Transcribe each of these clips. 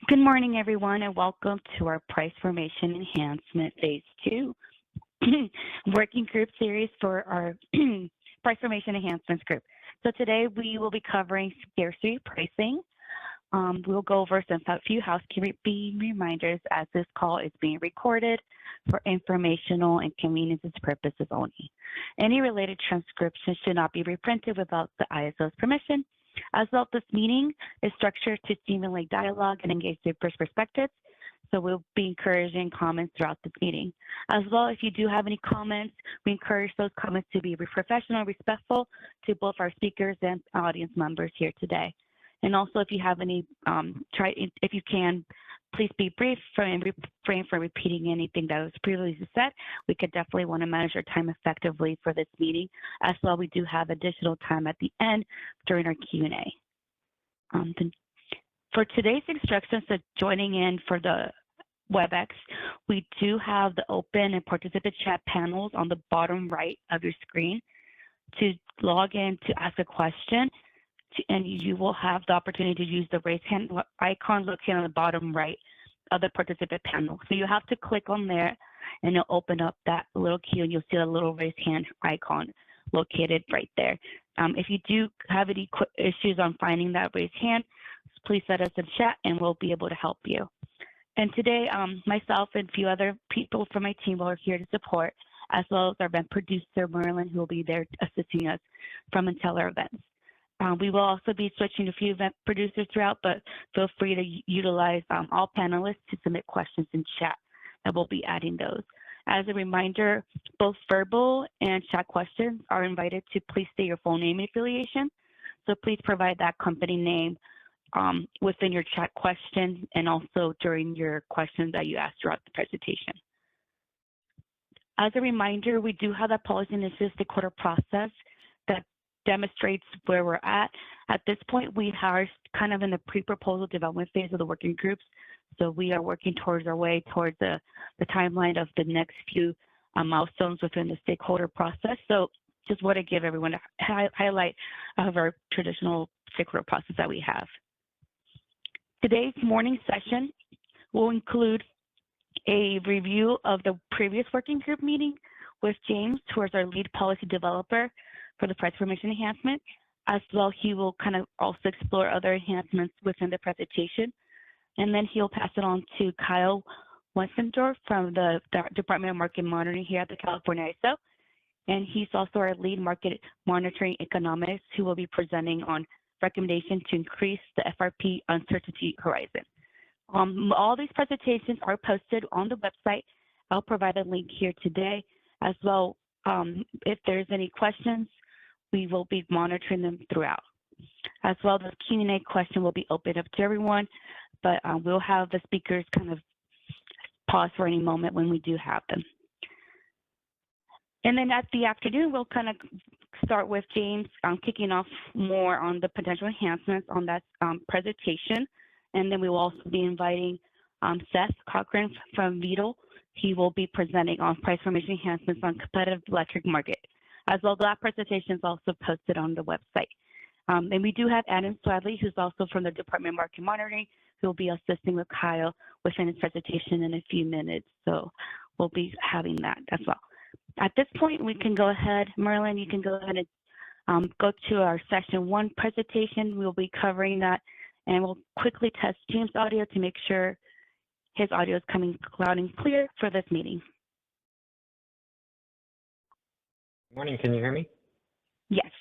Good morning, everyone, and welcome to our Price Formation Enhancement Phase 2 Working Group Series for our Price Formation Enhancements Group. So today we will be covering scarcity pricing. We'll go over a few housekeeping reminders as this call is being recorded for informational and convenience purposes only. Any related transcriptions should not be reprinted without the ISO's permission. As well, this meeting is structured to stimulate dialogue and engage diverse perspectives, so we'll be encouraging comments throughout this meeting. As well, if you do have any comments, we encourage those comments to be professional and respectful to both our speakers and audience members here today. And also, if you have any, if you can, please be brief and refrain from repeating anything that was previously said. We could definitely want to manage our time effectively for this meeting. As well, we do have additional time at the end during our Q&A. For today's instructions, so joining in for the WebEx, we do have the open and participant chat panels on the bottom right of your screen. To log in to ask a question, and you will have the opportunity to use the raise hand icon located on the bottom right of the participant panel. So you have to click on there and it'll open up that little queue and you'll see a little raise hand icon located right there. If you do have any issues on finding that raise hand, please let us in chat and we'll be able to help you. And today, myself and a few other people from my team are here to support, as well as our event producer, Merlin, who will be there assisting us from Inteller Events. We will also be switching a few event producers throughout, but feel free to utilize all panelists to submit questions in chat, and we'll be adding those. As a reminder, both verbal and chat questions are invited to please state your full name and affiliation. So please provide that company name within your chat questions and also during your questions that you ask throughout the presentation. As a reminder, we do have that policy initiative stakeholder process that demonstrates where we're at. At this point, we are kind of in the pre-proposal development phase of the working groups. So we are working towards our way towards the timeline of the next few milestones within the stakeholder process. So just want to give everyone a highlight of our traditional stakeholder process that we have. Today's morning session will include a review of the previous working group meeting with James, who is our lead policy developer for the price formation enhancement. As well, he will kind of also explore other enhancements within the presentation. And then he'll pass it on to Kyle Wensendorf from the Department of Market Monitoring here at the California ISO. And he's also our lead market monitoring economist who will be presenting on recommendation to increase the FRP uncertainty horizon. All these presentations are posted on the website. I'll provide a link here today as well. If there's any questions, we will be monitoring them throughout. As well, the Q&A question will be open up to everyone, but we'll have the speakers kind of pause for any moment when we do have them. And then at the afternoon, we'll kind of start with James kicking off more on the potential enhancements on that presentation. And then we will also be inviting Seth Cochran from Vital. He will be presenting on price formation enhancements on competitive electric market. As well, that presentation is also posted on the website. And we do have Adam Swadley, who's also from the Department of Market Monitoring, who will be assisting with Kyle within his presentation in a few minutes. So we'll be having that as well. At this point, we can go ahead, Merlin, you can go ahead and go to our session 1 presentation. We'll be covering that, and we'll quickly test James' audio to make sure his audio is coming loud and clear for this meeting. Good morning, can you hear me? Yes.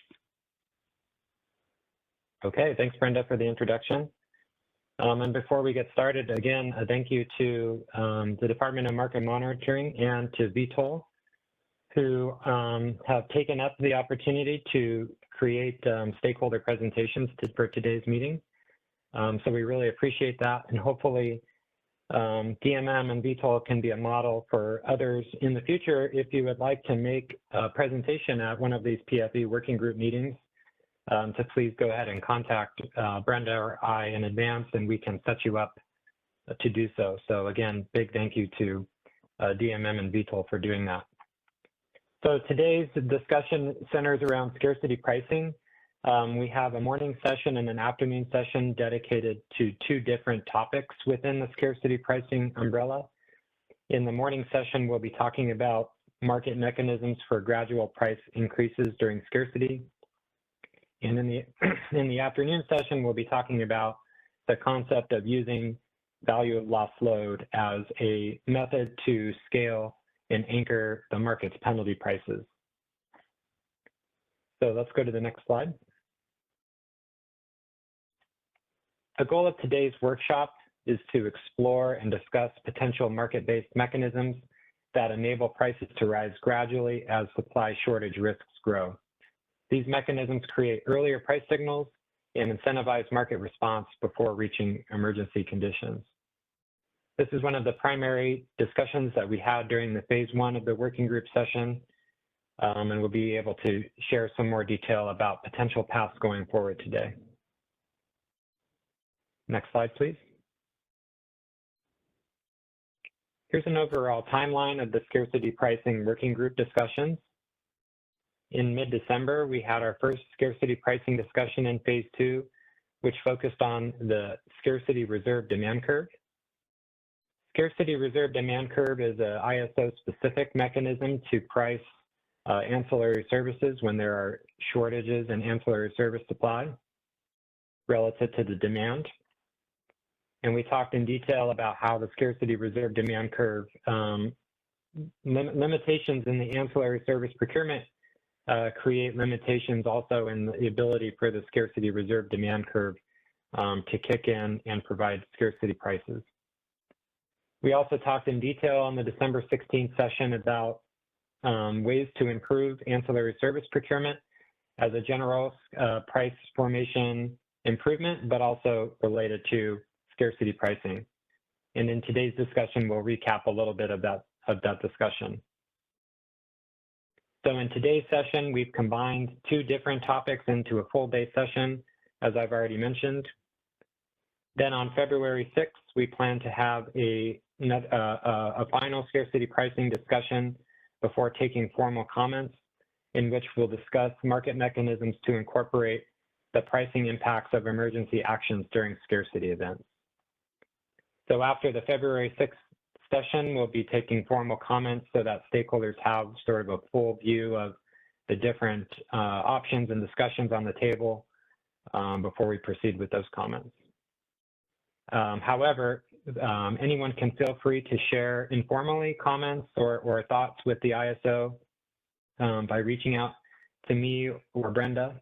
Okay, thanks Brenda for the introduction. And before we get started, again, a thank you to the Department of Market Monitoring and to VTOL, who have taken up the opportunity to create stakeholder presentations for today's meeting. So we really appreciate that, and hopefully DMM and VTOL can be a model for others in the future. If you would like to make a presentation at one of these PFE working group meetings, to please go ahead and contact Brenda or I in advance, and we can set you up to do so. So again, big thank you to DMM and VTOL for doing that. So today's discussion centers around scarcity pricing. We have a morning session and an afternoon session dedicated to two different topics within the scarcity pricing umbrella. In the morning session, we'll be talking about market mechanisms for gradual price increases during scarcity. And in the afternoon session, we'll be talking about the concept of using value of lost load as a method to scale and anchor the market's penalty prices. So let's go to the next slide. The goal of today's workshop is to explore and discuss potential market-based mechanisms that enable prices to rise gradually as supply shortage risks grow. These mechanisms create earlier price signals and incentivize market response before reaching emergency conditions. This is one of the primary discussions that we had during the phase 1 of the working group session, and we'll be able to share some more detail about potential paths going forward today. Next slide, please. Here's an overall timeline of the scarcity pricing working group discussions. In mid-December, we had our first scarcity pricing discussion in phase 2, which focused on the scarcity reserve demand curve. Scarcity reserve demand curve is an ISO-specific mechanism to price ancillary services when there are shortages in ancillary service supply relative to the demand. And we talked in detail about how the scarcity reserve demand curve limitations in the ancillary service procurement create limitations also in the ability for the scarcity reserve demand curve to kick in and provide scarcity prices. We also talked in detail on the December 16th session about ways to improve ancillary service procurement as a general price formation improvement, but also related to scarcity pricing. And in today's discussion, we'll recap a little bit of that discussion. So in today's session, we've combined two different topics into a full day session, as I've already mentioned. Then on February 6th, we plan to have a final scarcity pricing discussion before taking formal comments, in which we'll discuss market mechanisms to incorporate the pricing impacts of emergency actions during scarcity events. So after the February 6th session, we'll be taking formal comments so that stakeholders have sort of a full view of the different options and discussions on the table before we proceed with those comments. However, anyone can feel free to share informally comments or thoughts with the ISO by reaching out to me or Brenda,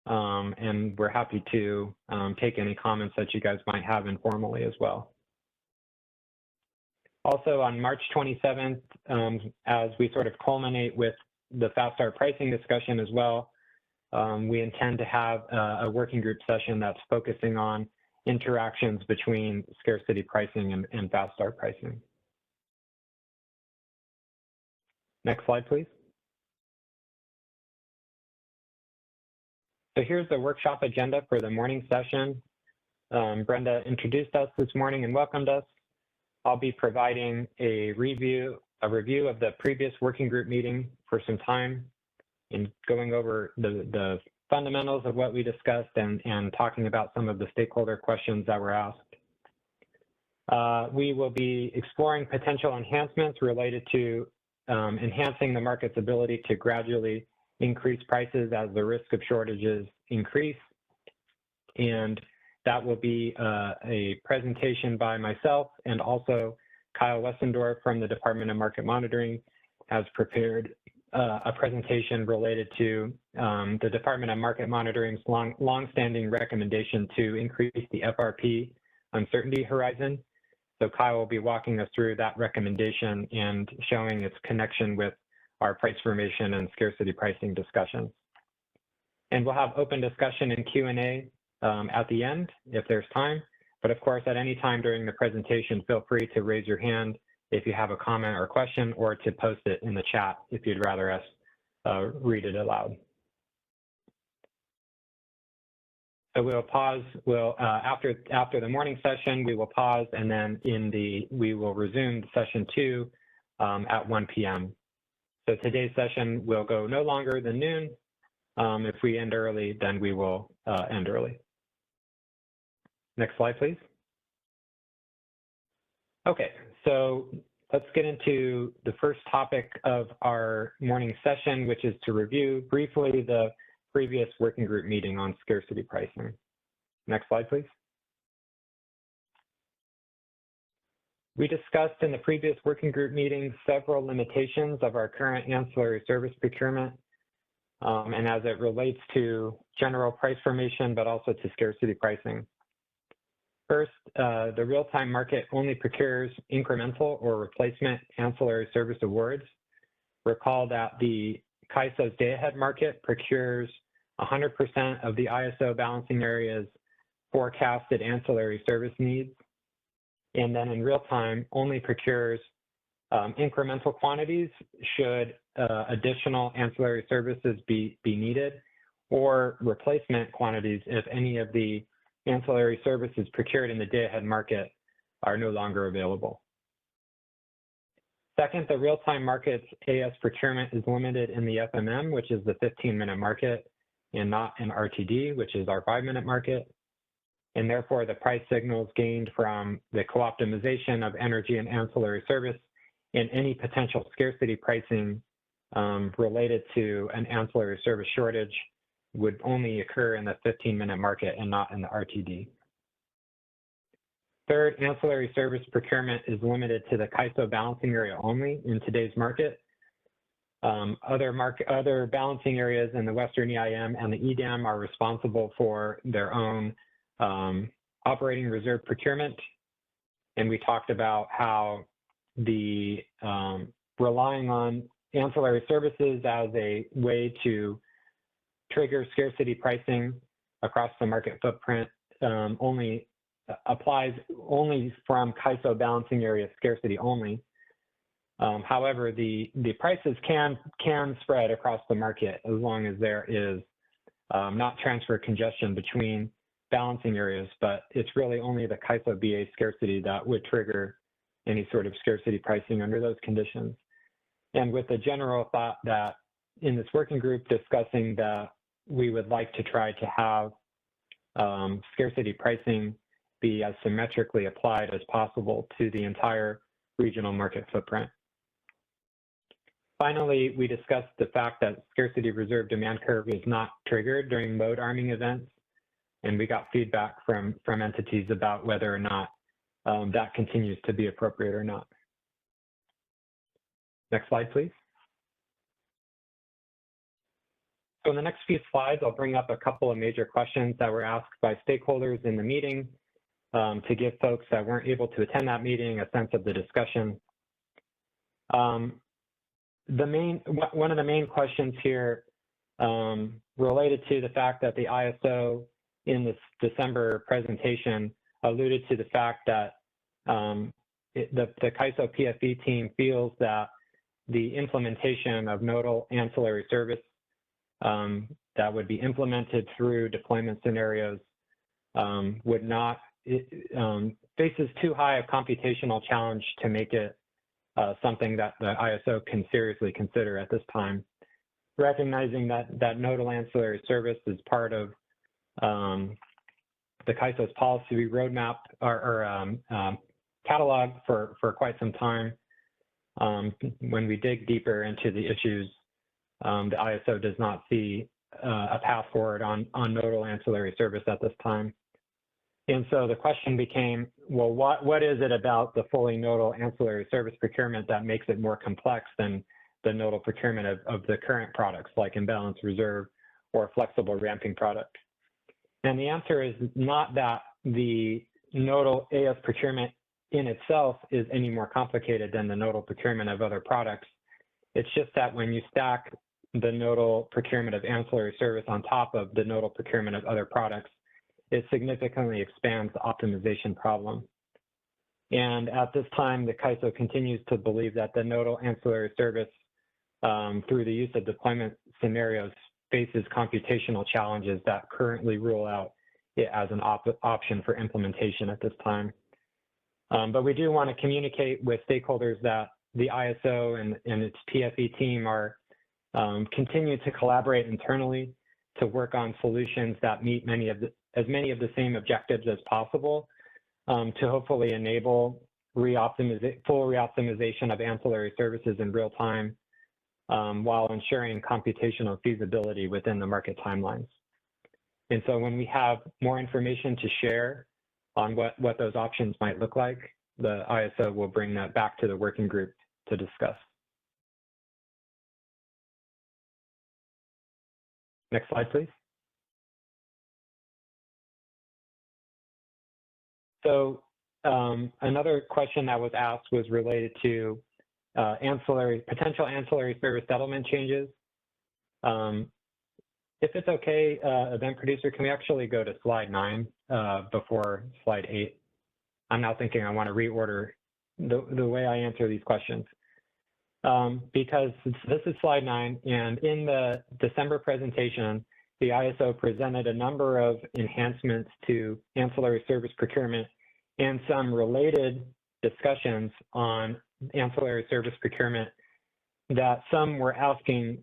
and we're happy to take any comments that you guys might have informally as well. Also on March 27th, as we sort of culminate with the fast start pricing discussion as well, we intend to have a working group session that's focusing on interactions between scarcity pricing and fast start pricing. Next slide, please. So here's the workshop agenda for the morning session. Brenda introduced us this morning and welcomed us. I'll be providing a review of the previous working group meeting for some time and going over the fundamentals of what we discussed and talking about some of the stakeholder questions that were asked. We will be exploring potential enhancements related to enhancing the market's ability to gradually increase prices as the risk of shortages increase. And that will be a presentation by myself, and also Kyle Westendorf from the Department of Market Monitoring has prepared a presentation related to the Department of Market Monitoring's long-standing recommendation to increase the FRP uncertainty horizon. So Kyle will be walking us through that recommendation and showing its connection with our price formation and scarcity pricing discussions. And we'll have open discussion and Q&A at the end if there's time. But of course, at any time during the presentation, feel free to raise your hand if you have a comment or question, or to post it in the chat if you'd rather us read it aloud. So we'll pause. After the morning session, we will pause, and then we will resume session 2 at 1 p.m. So today's session will go no longer than noon, If we end early, then we will end early. Next slide, please. Okay, so let's get into the first topic of our morning session, which is to review briefly the previous working group meeting on scarcity pricing. Next slide, please. We discussed in the previous working group meeting several limitations of our current ancillary service procurement, and as it relates to general price formation, but also to scarcity pricing. First, the real-time market only procures incremental or replacement ancillary service awards. Recall that the CAISO's day-ahead market procures 100% of the ISO balancing area's forecasted ancillary service needs, and then in real time only procures incremental quantities should additional ancillary services be needed, or replacement quantities if any of the ancillary services procured in the day-ahead market are no longer available. Second, the real-time market's AS procurement is limited in the FMM, which is the 15-minute market, and not in RTD, which is our 5-minute market. And therefore, the price signals gained from the co-optimization of energy and ancillary service and any potential scarcity pricing related to an ancillary service shortage would only occur in the 15-minute market and not in the RTD. Third, ancillary service procurement is limited to the CAISO balancing area only in today's market. Other balancing areas in the Western EIM and the EDAM are responsible for their own operating reserve procurement. And we talked about how the relying on ancillary services as a way to trigger scarcity pricing across the market footprint only applies only from CAISO balancing area scarcity only. However, the prices can spread across the market as long as there is not transfer congestion between balancing areas, but it's really only the CAISO BA scarcity that would trigger any sort of scarcity pricing under those conditions. And with the general thought that in this working group discussing that we would like to try to have scarcity pricing be as symmetrically applied as possible to the entire regional market footprint. Finally, we discussed the fact that scarcity reserve demand curve is not triggered during load arming events, and we got feedback from entities about whether or not that continues to be appropriate or not. Next slide, please. So in the next few slides, I'll bring up a couple of major questions that were asked by stakeholders in the meeting to give folks that weren't able to attend that meeting a sense of the discussion. One of the main questions here related to the fact that the ISO in this December presentation alluded to the fact that the CAISO PFE team feels that the implementation of nodal ancillary service that would be implemented through deployment scenarios would not, faces too high a computational challenge to make it something that the ISO can seriously consider at this time. Recognizing that nodal ancillary service is part of the CAISO's policy roadmap or catalog for quite some time. When we dig deeper into the issues, the ISO does not see a path forward on nodal ancillary service at this time. And so the question became, well, what is it about the fully nodal ancillary service procurement that makes it more complex than the nodal procurement of the current products like imbalance reserve or flexible ramping product? And the answer is not that the nodal AS procurement in itself is any more complicated than the nodal procurement of other products. It's just that when you stack the nodal procurement of ancillary service on top of the nodal procurement of other products, it significantly expands the optimization problem. And at this time, the CAISO continues to believe that the nodal ancillary service through the use of deployment scenarios faces computational challenges that currently rule out it as an option for implementation at this time. But we do want to communicate with stakeholders that the ISO and its PFE team are continue to collaborate internally to work on solutions that meet as many of the same objectives as possible to hopefully enable full reoptimization of ancillary services in real time while ensuring computational feasibility within the market timelines. And so when we have more information to share on what those options might look like, the ISO will bring that back to the working group to discuss. Next slide, please. So another question that was asked was related to potential ancillary service settlement changes. If it's okay, event producer, can we actually go to slide 9 before slide 8? I'm now thinking I want to reorder the way I answer these questions. Because this is slide 9, and in the December presentation, the ISO presented a number of enhancements to ancillary service procurement and some related discussions on ancillary service procurement that some were asking,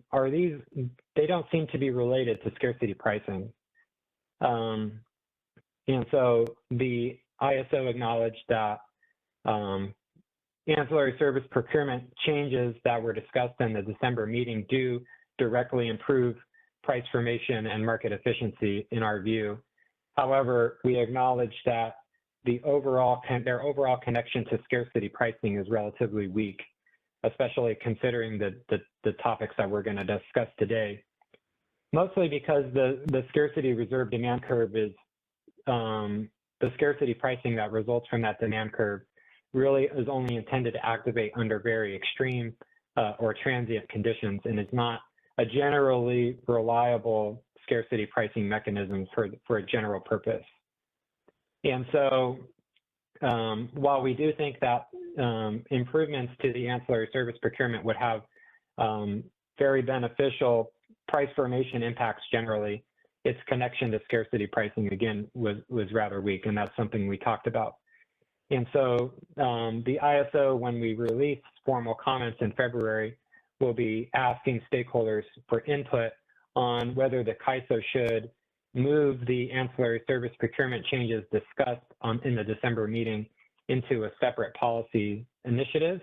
they don't seem to be related to scarcity pricing. And so the ISO acknowledged that ancillary service procurement changes that were discussed in the December meeting do directly improve price formation and market efficiency in our view. However, we acknowledge that their overall connection to scarcity pricing is relatively weak, especially considering the topics that we're going to discuss today. Mostly because the scarcity reserve demand curve is, the scarcity pricing that results from that demand curve really is only intended to activate under very extreme or transient conditions, and is not a generally reliable scarcity pricing mechanism for a general purpose. And so while we do think that improvements to the ancillary service procurement would have very beneficial price formation impacts generally, its connection to scarcity pricing, again, was rather weak, and that's something we talked about. And so the ISO, when we release formal comments in February, will be asking stakeholders for input on whether the CAISO should move the ancillary service procurement changes discussed in the December meeting into a separate policy initiative,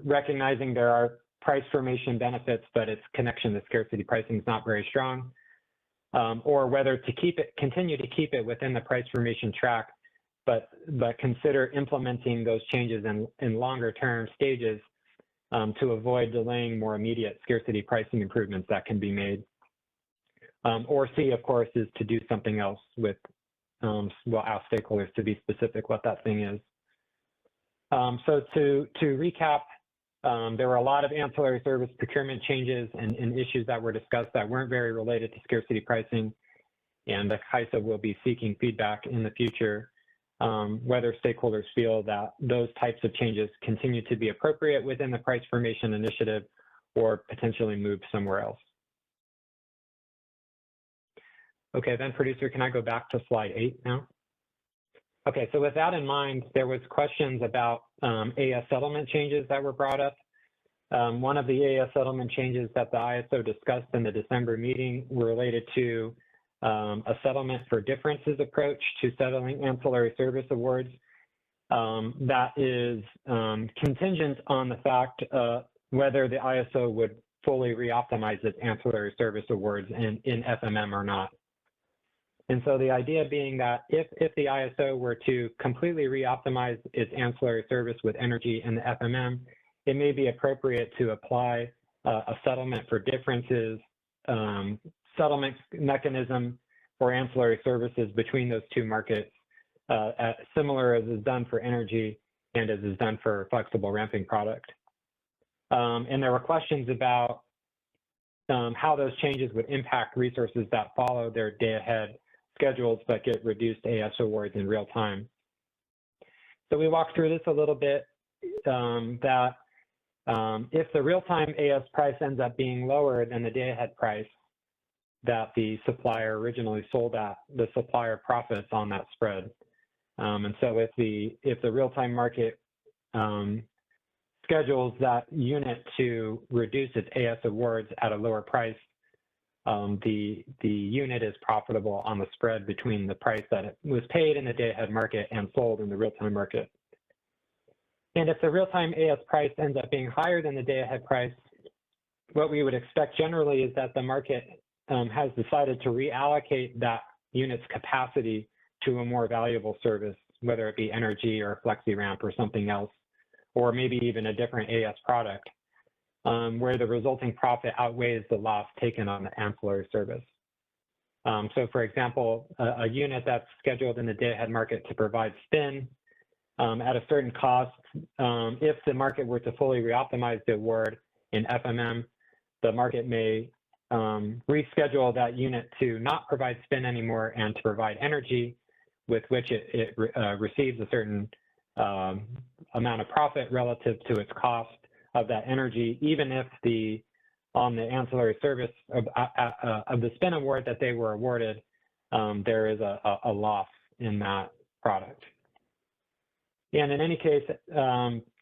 recognizing there are price formation benefits, but its connection to scarcity pricing is not very strong, or whether to continue to keep it within the price formation track, but consider implementing those changes in longer term stages to avoid delaying more immediate scarcity pricing improvements that can be made. Or C, of course, is to do something else with, we'll ask stakeholders to be specific what that thing is. So to recap, there were a lot of ancillary service procurement changes and issues that were discussed that weren't very related to scarcity pricing, and the CAISO will be seeking feedback in the future whether stakeholders feel that those types of changes continue to be appropriate within the price formation initiative or potentially moved somewhere else. Okay, then producer, can I go back to slide 8 now? Okay, so with that in mind, there was questions about AS settlement changes that were brought up. One of the AS settlement changes that the ISO discussed in the December meeting were related to a settlement for differences approach to settling ancillary service awards that is contingent on the fact whether the ISO would fully reoptimize its ancillary service awards in FMM or not. And so the idea being that if the ISO were to completely reoptimize its ancillary service with energy in the FMM, it may be appropriate to apply a settlement for differences settlement mechanism for ancillary services between those two markets, similar as is done for energy and as is done for flexible ramping product. And there were questions about how those changes would impact resources that follow their day-ahead schedules but get reduced AS awards in real time. So we walked through this a little bit, that if the real-time AS price ends up being lower than the day-ahead price that the supplier originally sold at, the supplier profits on that spread. And so if the real-time market schedules that unit to reduce its AS awards at a lower price, the unit is profitable on the spread between the price that it was paid in the day-ahead market and sold in the real-time market. And if the real-time AS price ends up being higher than the day-ahead price, what we would expect generally is that the market has decided to reallocate that unit's capacity to a more valuable service, whether it be energy or FlexiRamp or something else, or maybe even a different AS product, where the resulting profit outweighs the loss taken on the ancillary service. So for example, a unit that's scheduled in the day-ahead market to provide spin at a certain cost, if the market were to fully reoptimize the award in FMM, the market may reschedule that unit to not provide spin anymore and to provide energy, with which it receives a certain amount of profit relative to its cost of that energy, even if on the ancillary service of the spin award that they were awarded, there is a loss in that product. And in any case,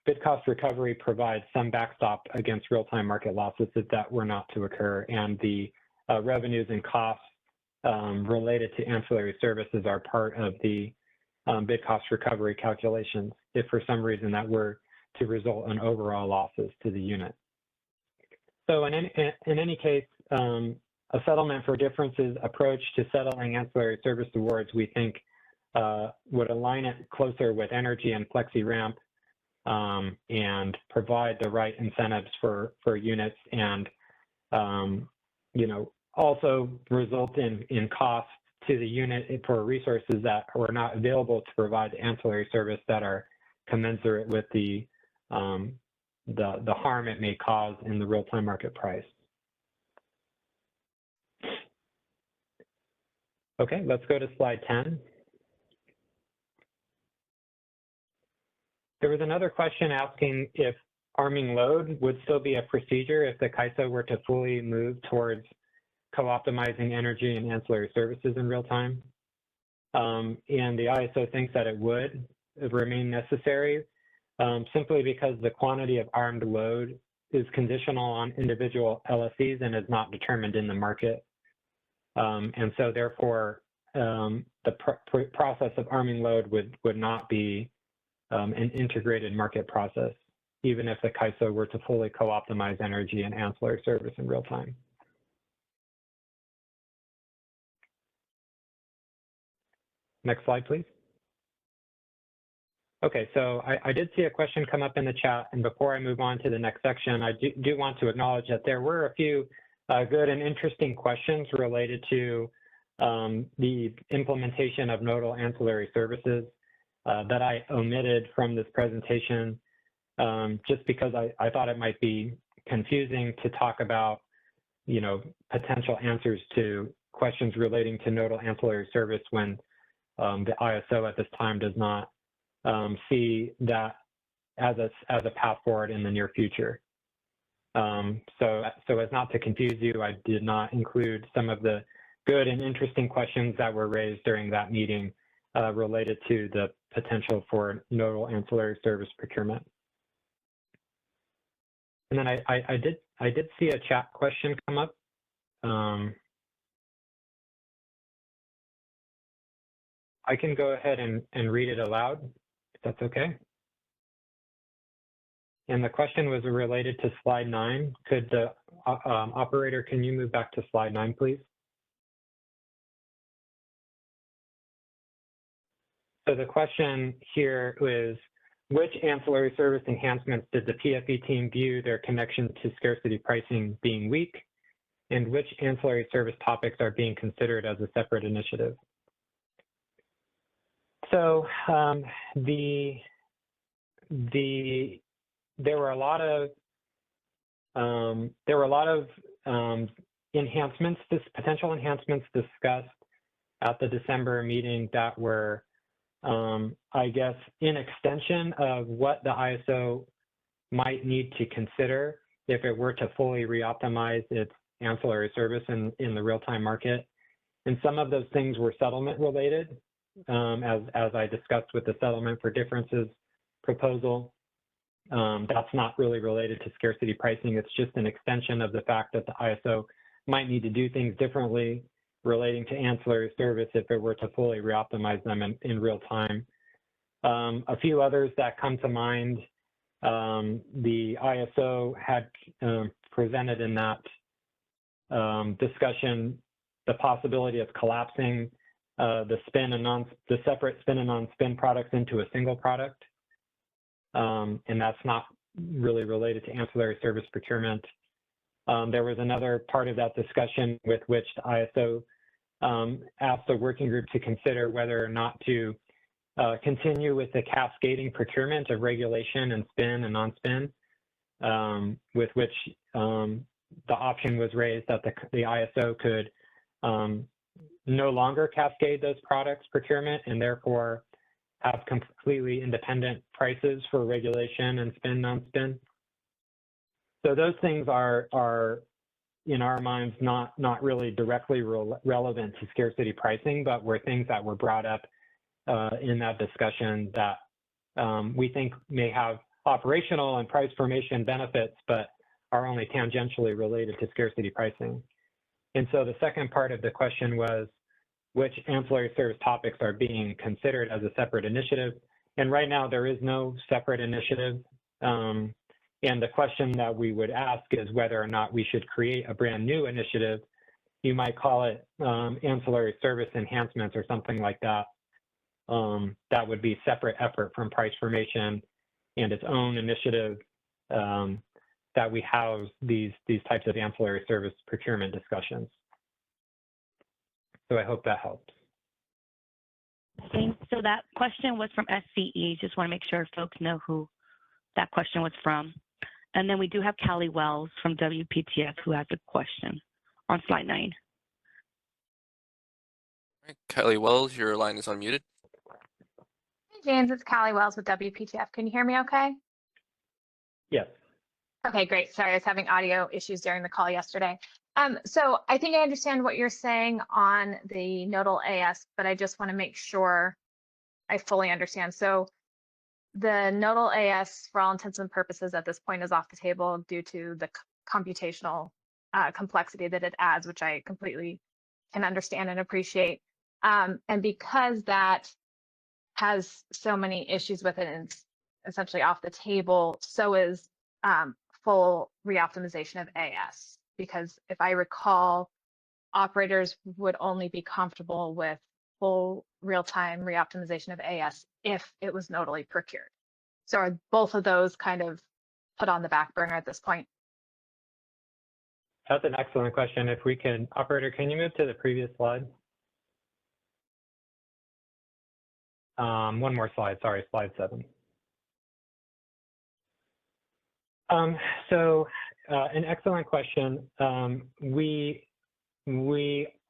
bid cost recovery provides some backstop against real-time market losses if that were not to occur, and the revenues and costs related to ancillary services are part of the bid cost recovery calculations if for some reason that were to result in overall losses to the unit. So in any case, a settlement for differences approach to settling ancillary service awards, we think would align it closer with energy and FlexiRamp and provide the right incentives for units, and also result in costs to the unit for resources that were not available to provide ancillary service that are commensurate with the harm it may cause in the real-time market price. Okay, let's go to slide 10. There was another question asking if arming load would still be a procedure if the CAISO were to fully move towards co-optimizing energy and ancillary services in real time. And the ISO thinks that it would remain necessary simply because the quantity of armed load is conditional on individual LSEs and is not determined in the market. And so therefore, the process of arming load would not be an integrated market process, even if the CAISO were to fully co-optimize energy and ancillary service in real time. Next slide, please. Okay, so I did see a question come up in the chat, and before I move on to the next section, I do want to acknowledge that there were a few good and interesting questions related to the implementation of nodal ancillary services that I omitted from this presentation just because I thought it might be confusing to talk about, potential answers to questions relating to nodal ancillary service when the ISO at this time does not see that as a path forward in the near future. So as not to confuse you, I did not include some of the good and interesting questions that were raised during that meeting related to the potential for nodal ancillary service procurement. And then I did see a chat question come up. I can go ahead and read it aloud, if that's okay. And the question was related to slide 9. Could the operator, can you move back to slide 9, please? So the question here is, which ancillary service enhancements did the PFE team view their connection to scarcity pricing being weak, and which ancillary service topics are being considered as a separate initiative? So there were a lot of enhancements, potential enhancements discussed at the December meeting that were, I guess, in extension of what the ISO might need to consider if it were to fully reoptimize its ancillary service in the real-time market. And some of those things were settlement related, as I discussed with the settlement for differences proposal. That's not really related to scarcity pricing. It's just an extension of the fact that the ISO might need to do things differently relating to ancillary service if it were to fully reoptimize them in real time. A few others that come to mind, the ISO had presented in that discussion the possibility of collapsing the separate spin and non-spin products into a single product. And that's not really related to ancillary service procurement. There was another part of that discussion with which the ISO asked the working group to consider whether or not to continue with the cascading procurement of regulation and spin and non-spin, with which the option was raised that the ISO could no longer cascade those products procurement and therefore have completely independent prices for regulation and spin, non-spin. So those things are in our minds, not really directly relevant to scarcity pricing, but were things that were brought up in that discussion that we think may have operational and price formation benefits, but are only tangentially related to scarcity pricing. And so the second part of the question was, which ancillary service topics are being considered as a separate initiative? And right now there is no separate initiative. And the question that we would ask is whether or not we should create a brand new initiative. You might call it ancillary service enhancements or something like that. That would be separate effort from price formation and its own initiative that we house these types of ancillary service procurement discussions. So I hope that helps. Thanks. So that question was from SCE. Just want to make sure folks know who that question was from. And then we do have Callie Wells from WPTF who has a question on slide 9. All right, Kelly Wells, your line is unmuted. Hey, James, it's Callie Wells with WPTF. Can you hear me okay? Yes. Okay, great. Sorry, I was having audio issues during the call yesterday. So I think I understand what you're saying on the nodal AS, but I just want to make sure I fully understand. So the nodal AS, for all intents and purposes at this point, is off the table due to the computational complexity that it adds, which I completely can understand and appreciate. And because that has so many issues with it and it's essentially off the table, so is full reoptimization of AS. Because if I recall, operators would only be comfortable with full real-time reoptimization of AS if it was nodally procured. So are both of those kind of put on the back burner at this point? That's an excellent question. If we can, operator, can you move to the previous slide? One more slide, sorry, slide 7. An excellent question. We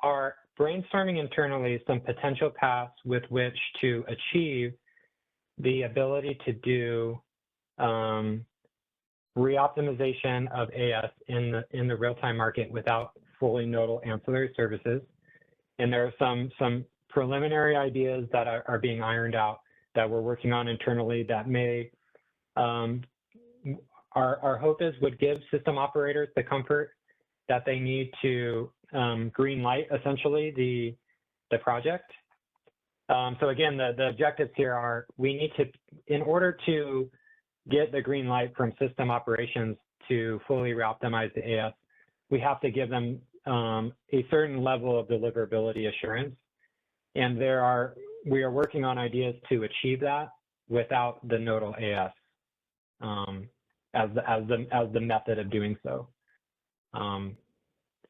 are brainstorming internally some potential paths with which to achieve the ability to do reoptimization of AS in the real-time market without fully nodal ancillary services. And there are some preliminary ideas that are being ironed out that we're working on internally that may our hope is would give system operators the comfort that they need to green light essentially the project. So again, the objectives here are we need to, in order to get the green light from system operations to fully reoptimize the AS, we have to give them a certain level of deliverability assurance. And we are working on ideas to achieve that without the nodal AS as the method of doing so.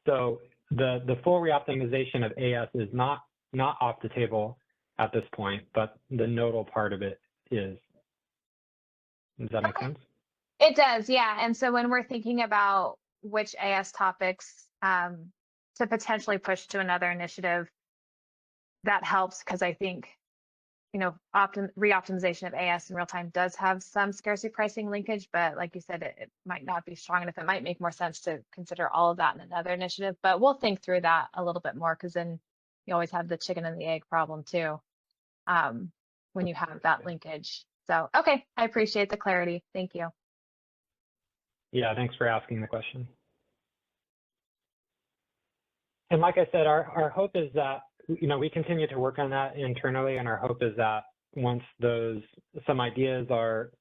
So the full reoptimization of AS is not off the table at this point, but the nodal part of it is. Does that make sense? It does, yeah. And so when we're thinking about which AS topics to potentially push to another initiative, that helps because I think, you know, reoptimization of AS in real time does have some scarcity pricing linkage, but like you said, it might not be strong enough. It might make more sense to consider all of that in another initiative, but we'll think through that a little bit more because then you always have the chicken and the egg problem too when you have that linkage. So, okay, I appreciate the clarity. Thank you. Yeah, thanks for asking the question. And like I said, our hope is that, we continue to work on that internally, and our hope is that once some ideas are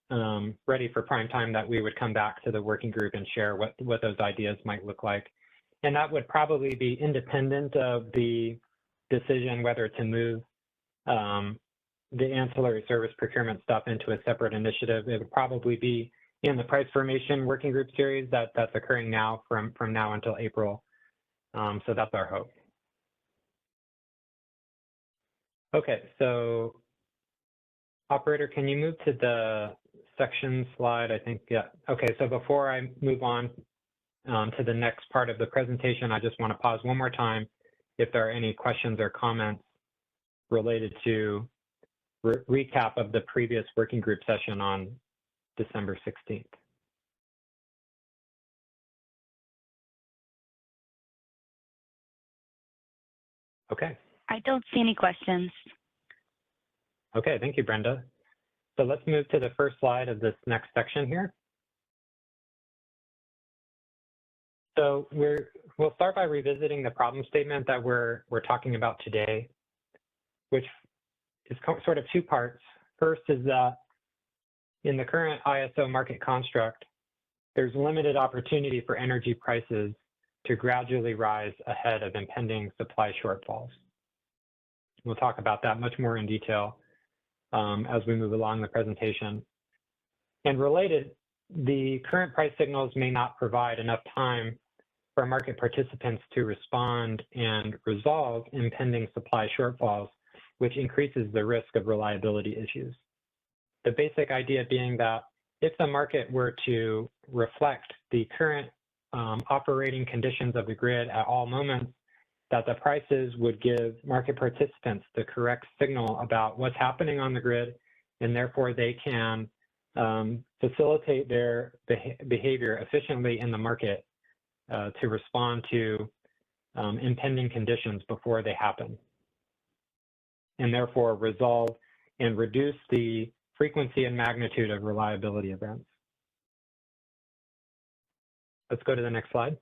ready for prime time, that we would come back to the working group and share what those ideas might look like. And that would probably be independent of the decision whether to move the ancillary service procurement stuff into a separate initiative. It would probably be in the price formation working group series that's occurring now from now until April. So that's our hope. Okay, so operator, can you move to the section slide? I think, yeah. Okay, so before I move on to the next part of the presentation, I just want to pause one more time if there are any questions or comments related to recap of the previous working group session on December 16th. Okay. I don't see any questions. Okay, thank you, Brenda. So let's move to the first slide of this next section here. So we'll start by revisiting the problem statement that we're talking about today, which is sort of two parts. First is that in the current ISO market construct, there's limited opportunity for energy prices to gradually rise ahead of impending supply shortfalls. We'll talk about that much more in detail as we move along the presentation. And related, the current price signals may not provide enough time for market participants to respond and resolve impending supply shortfalls, which increases the risk of reliability issues. The basic idea being that if the market were to reflect the current operating conditions of the grid at all moments, that the prices would give market participants the correct signal about what's happening on the grid, and therefore they can facilitate their behavior efficiently in the market to respond to impending conditions before they happen, and therefore resolve and reduce the frequency and magnitude of reliability events. Let's go to the next slide.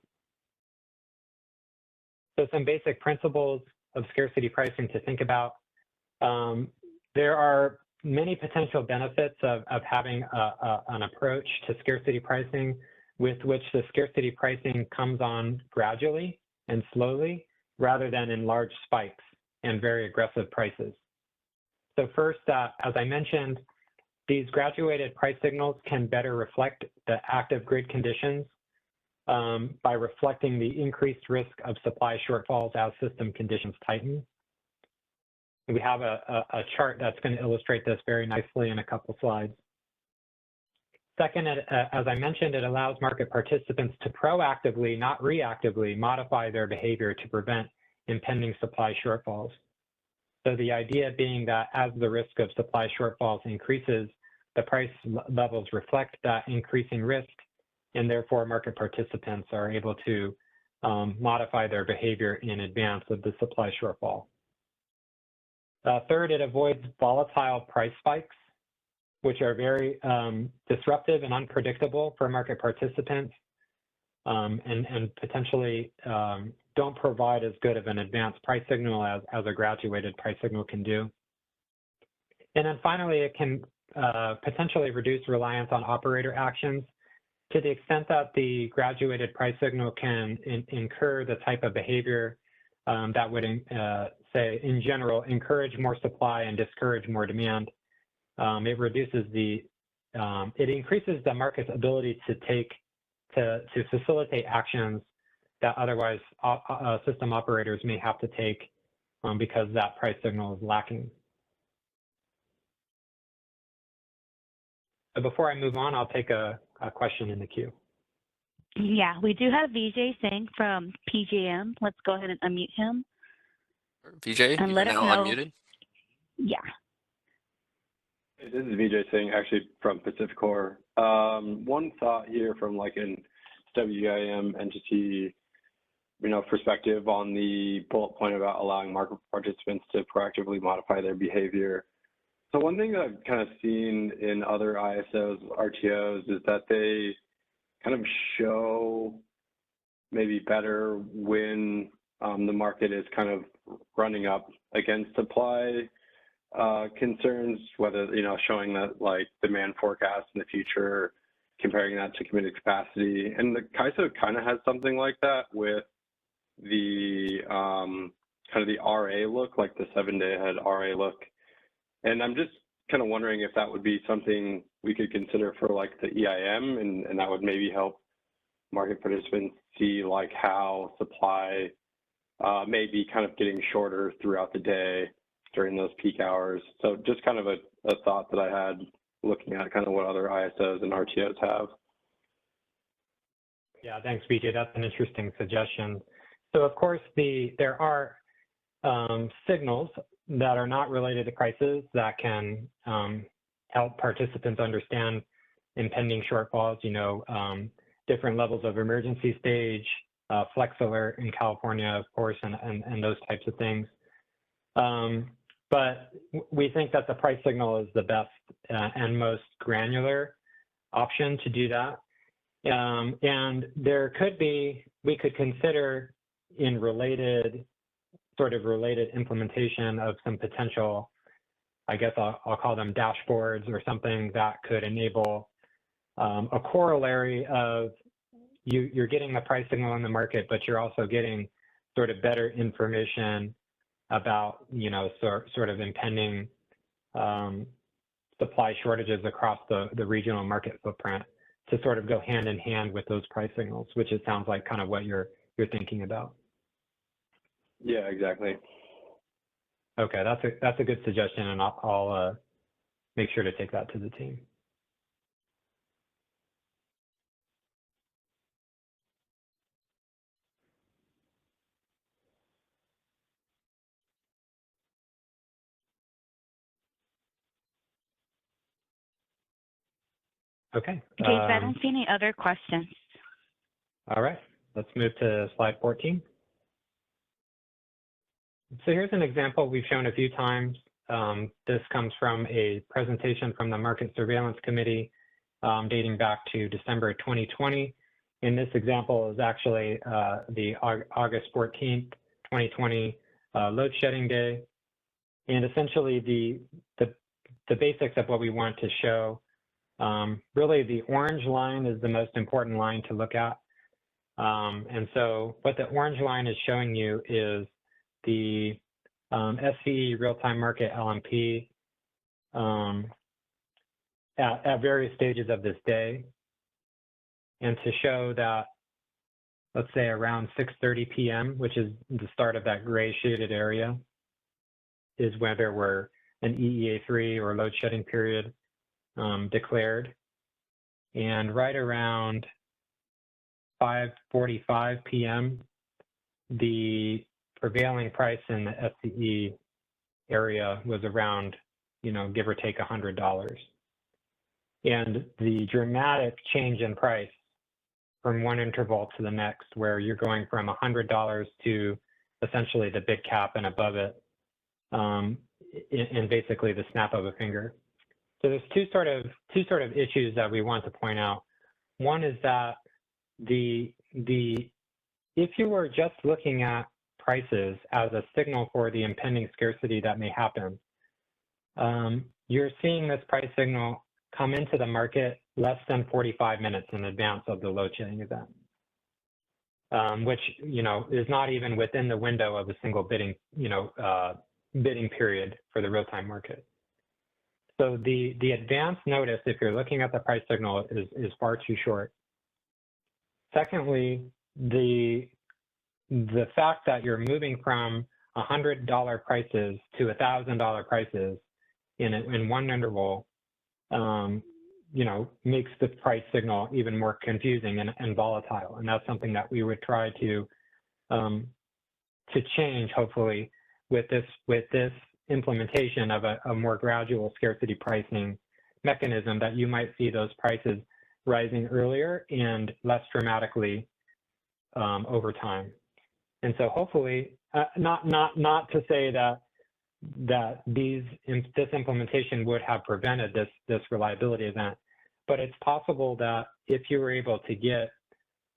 So some basic principles of scarcity pricing to think about. There are many potential benefits of having an approach to scarcity pricing with which the scarcity pricing comes on gradually and slowly rather than in large spikes and very aggressive prices. So first, as I mentioned, these graduated price signals can better reflect the active grid conditions by reflecting the increased risk of supply shortfalls as system conditions tighten. We have a chart that's going to illustrate this very nicely in a couple slides. Second, as I mentioned, it allows market participants to proactively, not reactively, modify their behavior to prevent impending supply shortfalls. So the idea being that as the risk of supply shortfalls increases, the price levels reflect that increasing risk, and therefore market participants are able to modify their behavior in advance of the supply shortfall. Third, it avoids volatile price spikes, which are very disruptive and unpredictable for market participants and potentially don't provide as good of an advanced price signal as a graduated price signal can do. And then finally, it can potentially reduce reliance on operator actions to the extent that the graduated price signal can incur the type of behavior that would, say, in general, encourage more supply and discourage more demand. It reduces it increases the market's ability to facilitate actions that otherwise system operators may have to take because that price signal is lacking. So before I move on, I'll take a question in the queue. Yeah, we do have Vijay Singh from PJM. Let's go ahead and unmute him. Vijay, And you let are us now know. unmuted. Yeah. Hey, this is Vijay Singh, actually from Pacificor. One thought here from like an WIM entity, perspective on the bullet point about allowing market participants to proactively modify their behavior. So one thing that I've kind of seen in other ISOs, RTOs, is that they kind of show maybe better when the market is kind of running up against supply concerns, whether, showing that like demand forecasts in the future, comparing that to committed capacity. And the CAISO kind of has something like that with the kind of the RA look, like the 7-day ahead RA look. And I'm just kind of wondering if that would be something we could consider for like the EIM, and that would maybe help market participants see like how supply may be kind of getting shorter throughout the day during those peak hours. So just kind of a thought that I had looking at kind of what other ISOs and RTOs have. Yeah, thanks, BJ. That's an interesting suggestion. So of course, there are signals that are not related to prices that can help participants understand impending shortfalls, different levels of emergency stage, flex alert in California, of course, and those types of things. But we think that the price signal is the best and most granular option to do that. And we could consider in related implementation of some potential, I guess I'll call them dashboards or something that could enable a corollary of you're getting the price signal in the market, but you're also getting sort of better information about, sort of impending supply shortages across the regional market footprint to sort of go hand in hand with those price signals, which it sounds like kind of what you're thinking about. Yeah, exactly. Okay, that's a good suggestion, and I'll make sure to take that to the team. Okay. Jason, I don't see any other questions. All right, let's move to slide 14. So here's an example we've shown a few times. This comes from a presentation from the Market Surveillance Committee dating back to December 2020. And this example is actually the August 14th, 2020 load shedding day. And essentially the basics of what we want to show, really the orange line is the most important line to look at. And so what the orange line is showing you is the SCE real-time market LMP at various stages of this day. And to show that, let's say around 6:30 p.m., which is the start of that gray shaded area, is where there were an EEA3 or load shedding period declared. And right around 5:45 p.m., the prevailing price in the SCE area was around, give or take $100. And the dramatic change in price from one interval to the next, where you're going from $100 to essentially the bid cap and above it, in basically the snap of a finger. So there's two sort of issues that we want to point out. One is that if you were just looking at prices as a signal for the impending scarcity that may happen, you're seeing this price signal come into the market less than 45 minutes in advance of the load shedding event, which is not even within the window of a single bidding period for the real-time market. So the advance notice, if you're looking at the price signal, is far too short. Secondly, the fact that you're moving from $100 prices to $1,000 prices in one interval, makes the price signal even more confusing and volatile. And that's something that we would try to change, hopefully, with this implementation of a more gradual scarcity pricing mechanism, that you might see those prices rising earlier and less dramatically over time. And so hopefully, not to say that this implementation would have prevented this reliability event, but it's possible that if you were able to get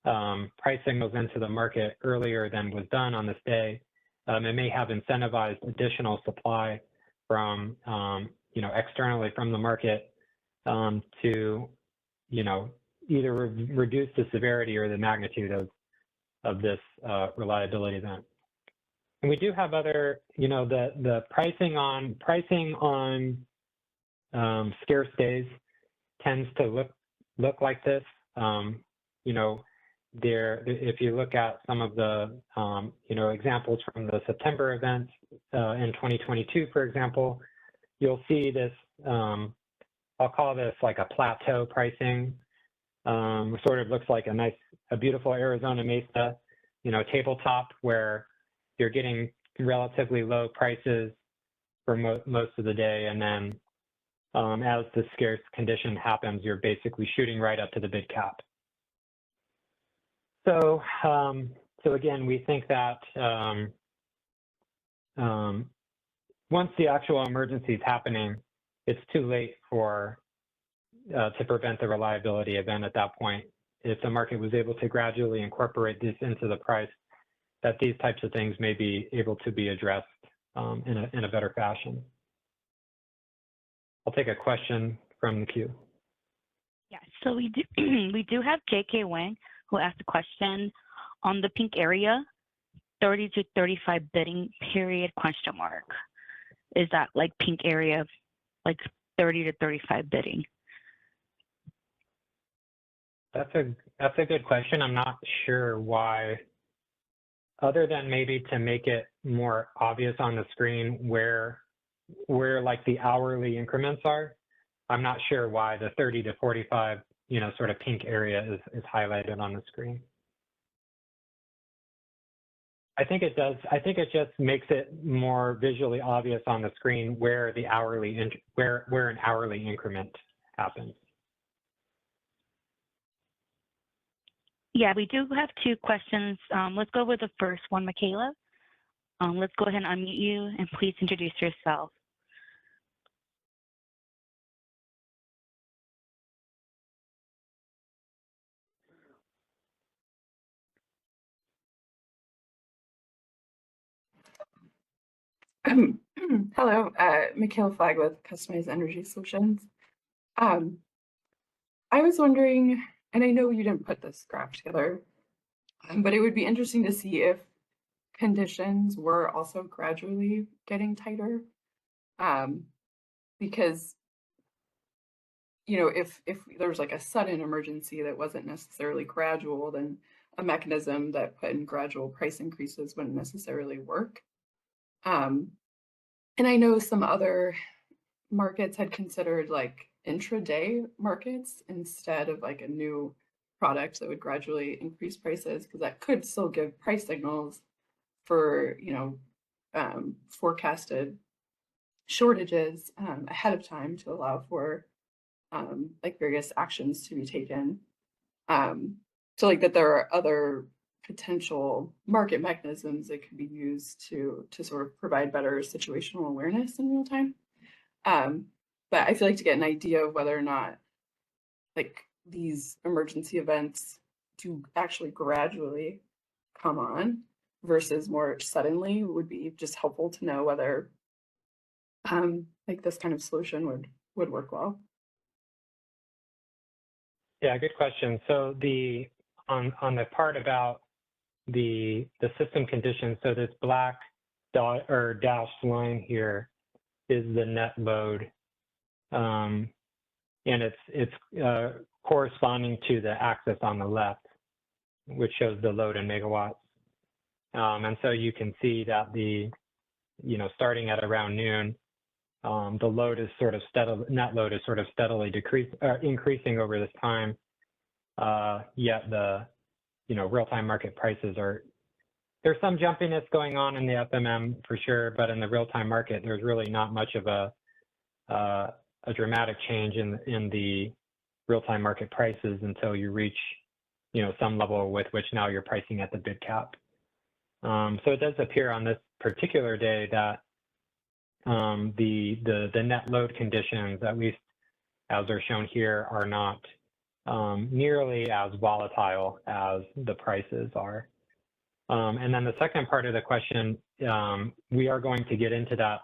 price signals into the market earlier than was done on this day, it may have incentivized additional supply from, externally from the market to, either reduce the severity or the magnitude of this reliability event. And we do have other, the pricing on scarce days tends to look like this. If you look at some of the, examples from the September events in 2022, for example, you'll see this, I'll call this like a plateau pricing. Sort of looks like a beautiful Arizona Mesa, tabletop where you're getting relatively low prices for most of the day. And then as the scarce condition happens, you're basically shooting right up to the bid cap. So, again, we think that once the actual emergency is happening, it's too late to prevent the reliability event at that point. If the market was able to gradually incorporate this into the price, that these types of things may be able to be addressed in a better fashion. I'll take a question from the queue. Yeah, so we do have J.K. Wang who asked a question on the pink area, 30 to 35 bidding period question mark. Is that like pink area, like 30 to 35 bidding? That's a good question. I'm not sure why, other than maybe to make it more obvious on the screen where like the hourly increments are. I'm not sure why the 30 to 45, sort of pink area is highlighted on the screen. I think it does. I think it just makes it more visually obvious on the screen where the where an hourly increment happens. Yeah, we do have two questions. Let's go with the first one, Michaela. Let's go ahead and unmute you and please introduce yourself. Hello, Michaela Flagg with Customized Energy Solutions. I was wondering, and I know you didn't put this graph together, but it would be interesting to see if conditions were also gradually getting tighter. Because, if there's like a sudden emergency that wasn't necessarily gradual, then a mechanism that put in gradual price increases wouldn't necessarily work. And I know some other markets had considered like intraday markets instead of like a new product that would gradually increase prices, because that could still give price signals for, forecasted shortages ahead of time to allow for like various actions to be taken. So like that there are other potential market mechanisms that could be used to sort of provide better situational awareness in real time. But I feel like to get an idea of whether or not like these emergency events do actually gradually come on versus more suddenly would be just helpful to know whether like this kind of solution would work well. Yeah, good question. So on the part about the system conditions, so this black dot or dashed line here is the net load, and it's corresponding to the axis on the left, which shows the load in megawatts. And so you can see that starting at around noon, the load is sort of net load is sort of steadily increasing over this time. Yet the real-time market prices there's some jumpiness going on in the FMM for sure, but in the real-time market, there's really not much of a dramatic change in the real-time market prices until you reach, some level with which now you're pricing at the bid cap. So it does appear on this particular day that the net load conditions, at least as are shown here, are not nearly as volatile as the prices are. And then the second part of the question, we are going to get into that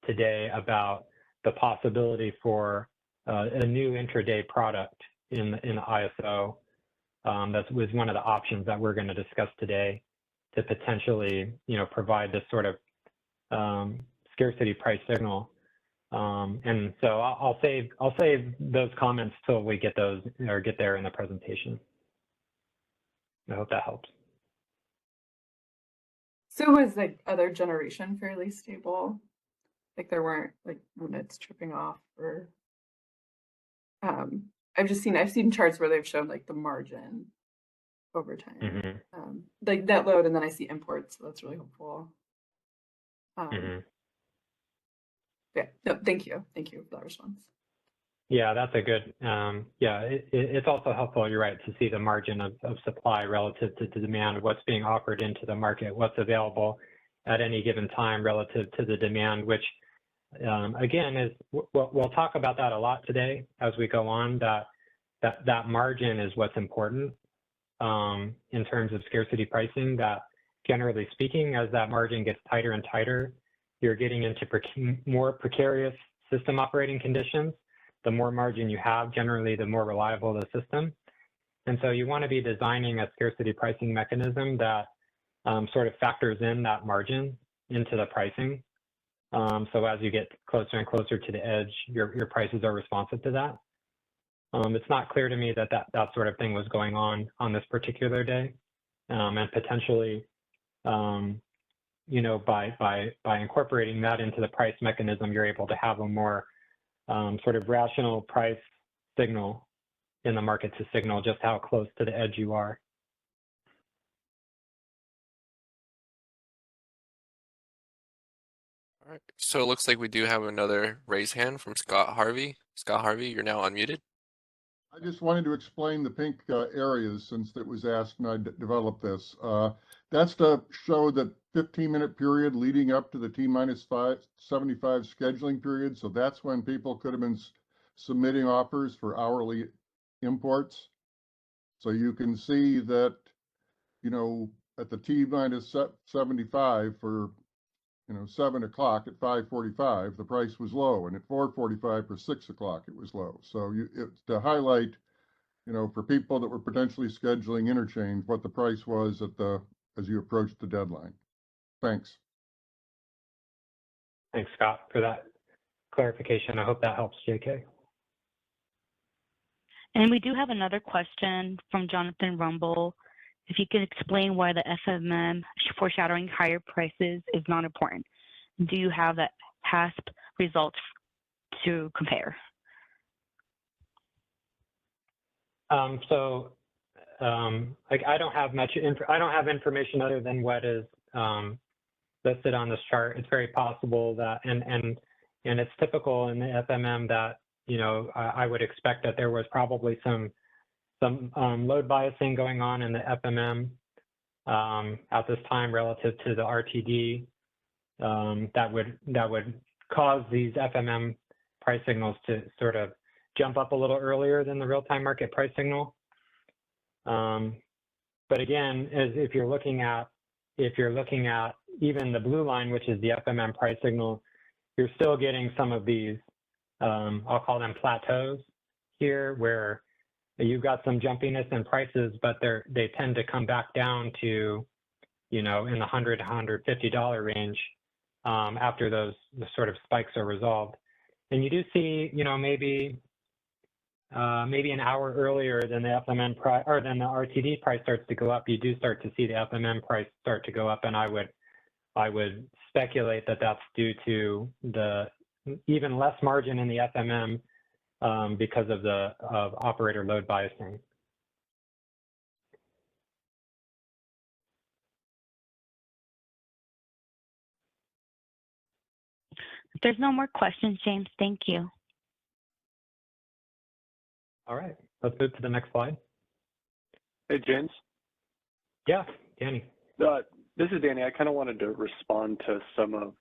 today about the possibility for a new intraday product in the ISO. That was one of the options that we're going to discuss today to potentially, provide this sort of scarcity price signal. And so I'll save those comments till we get those or get there in the presentation. I hope that helps. So was like other generation fairly stable? Like there weren't like units tripping off, or I've seen charts where they've shown like the margin over time, like net load, and then I see imports, so that's really helpful. Yeah, no, thank you for that response. Yeah, that's a good, it's also helpful, you're right, to see the margin of supply relative to the demand, what's being offered into the market, what's available at any given time relative to the demand, which again is, we'll talk about that a lot today as we go on, that margin is what's important in terms of scarcity pricing, that generally speaking, as that margin gets tighter and tighter, you're getting into more precarious system operating conditions. The more margin you have, generally, the more reliable the system. And so you want to be designing a scarcity pricing mechanism that sort of factors in that margin into the pricing. So as you get closer and closer to the edge, your prices are responsive to that. It's not clear to me that sort of thing was going on this particular day. And potentially, by incorporating that into the price mechanism, you're able to have a more sort of rational price signal in the market to signal just how close to the edge you are. All right, so it looks like we do have another raised hand from Scott Harvey. Scott Harvey, you're now unmuted. I just wanted to explain the pink areas since it was asked and I developed this. That's to show the 15-minute period leading up to the T-75 scheduling period. So that's when people could have been submitting offers for hourly imports. So you can see that, at the T-75 for, 7 o'clock at 5:45, the price was low, and at 4:45 for 6 o'clock, it was low. So to highlight, for people that were potentially scheduling interchange, what the price was as you approached the deadline. Thanks. Thanks, Scott, for that clarification. I hope that helps, JK. And we do have another question from Jonathan Rumble. If you could explain why the FMM foreshadowing higher prices is not important. Do you have the HASP results to compare? I don't have information other than what is listed on this chart. It's very possible that, and it's typical in the FMM that, I would expect that there was probably some load biasing going on in the FMM at this time relative to the RTD that would cause these FMM price signals to sort of jump up a little earlier than the real-time market price signal. But again, if you're looking at even the blue line, which is the FMM price signal, you're still getting some of these, I'll call them plateaus here, where you've got some jumpiness in prices, but they tend to come back down to, in the $100 to $150 range after the sort of spikes are resolved. And you do see, maybe an hour earlier than the FMM price or than the RTD price starts to go up, you do start to see the FMM price start to go up, and I would speculate that that's due to the even less margin in the FMM because of operator load biasing. If there's no more questions, James, thank you. All right, let's move to the next slide. Hey, James. Yeah, Danny. This is Danny. I kind of wanted to respond to some of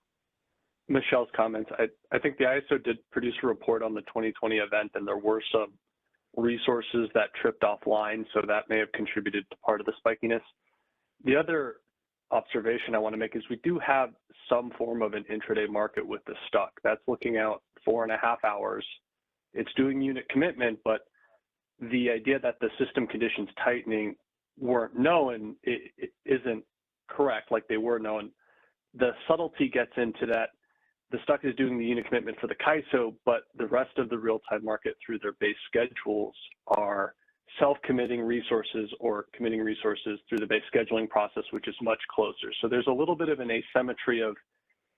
Michelle's comments. I think the ISO did produce a report on the 2020 event, and there were some resources that tripped offline, so that may have contributed to part of the spikiness. The other observation I want to make is we do have some form of an intraday market with the stuck. That's looking out 4.5 hours. It's doing unit commitment, but the idea that the system conditions tightening weren't known, it isn't correct like they were known. The subtlety gets into that the stuck is doing the unit commitment for the KISO, but the rest of the real-time market through their base schedules are self-committing resources or committing resources through the base scheduling process, which is much closer. So there's a little bit of an asymmetry of,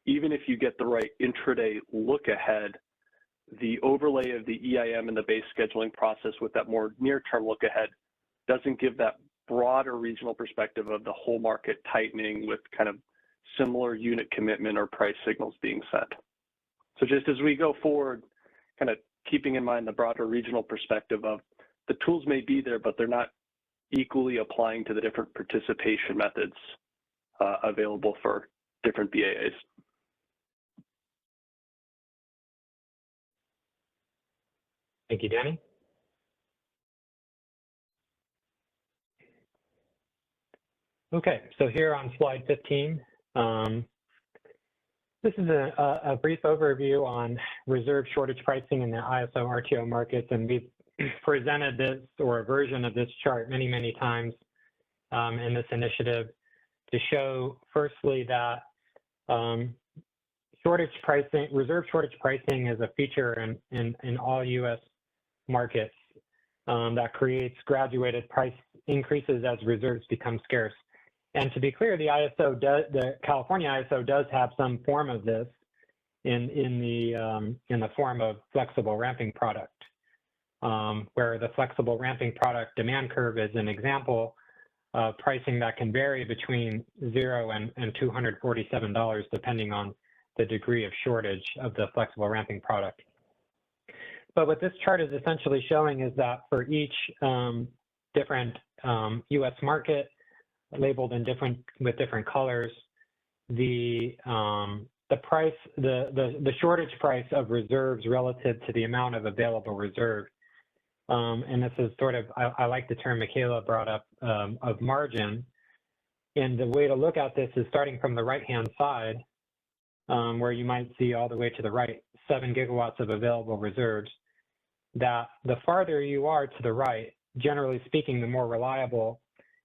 even if you get the right intraday look ahead, the overlay of the EIM and the base scheduling process with that more near-term look ahead doesn't give that broader regional perspective of the whole market tightening with kind of similar unit commitment or price signals being sent. So just as we go forward, kind of keeping in mind the broader regional perspective of the tools may be there, but they're not equally applying to the different participation methods available for different BAAs. Thank you, Danny. Okay, so here on slide 15, this is a brief overview on reserve shortage pricing in the ISO RTO markets, and we've presented this or a version of this chart many, many times in this initiative to show, firstly, that reserve shortage pricing is a feature in all U.S. markets that creates graduated price increases as reserves become scarce. And to be clear, the California ISO does have some form of this in the form of flexible ramping product, where the flexible ramping product demand curve is an example of pricing that can vary between $0 and $247, depending on the degree of shortage of the flexible ramping product. But what this chart is essentially showing is that for each different U.S. market, labeled in with different colors, the shortage price of reserves relative to the amount of available reserve. And this is sort of, I like the term Michaela brought up of margin. And the way to look at this is starting from the right-hand side, where you might see all the way to the right, 7 gigawatts of available reserves, that the farther you are to the right, generally speaking, the more reliable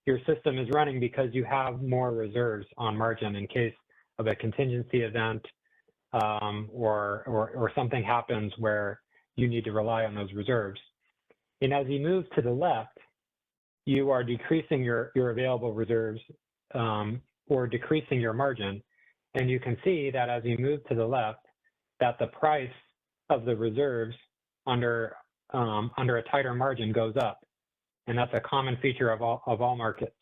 your system is running because you have more reserves on margin in case of a contingency event or something happens where you need to rely on those reserves. And as you move to the left, you are decreasing your available reserves or decreasing your margin. And you can see that as you move to the left, that the price of the reserves under a tighter margin goes up. And that's a common feature of all markets.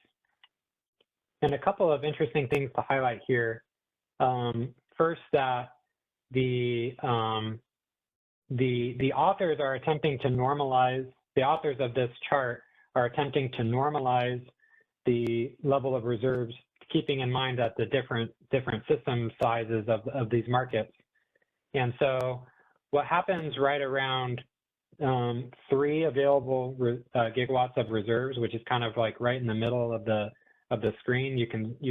And a couple of interesting things to highlight here. First, that the authors are attempting to normalize, the authors of this chart are attempting to normalize the level of reserves, keeping in mind that the different system sizes of these markets. And so what happens right around 3 available gigawatts of reserves, which is kind of like right in the middle of the screen, you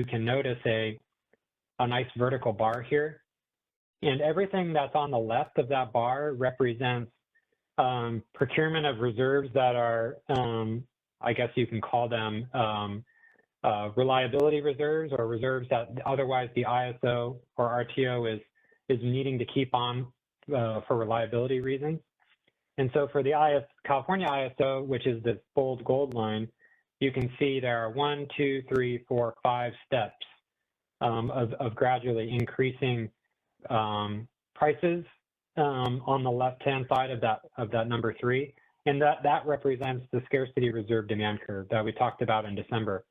can notice a nice vertical bar here. And everything that's on the left of that bar represents procurement of reserves that are, I guess you can call them reliability reserves, or reserves that otherwise the ISO or RTO is needing to keep on for reliability reasons. And so for the California ISO, which is this bold gold line, you can see there are 1, 2, 3, 4, 5 steps of gradually increasing prices on the left-hand side of that number 3. And that represents the scarcity reserve demand curve that we talked about in December.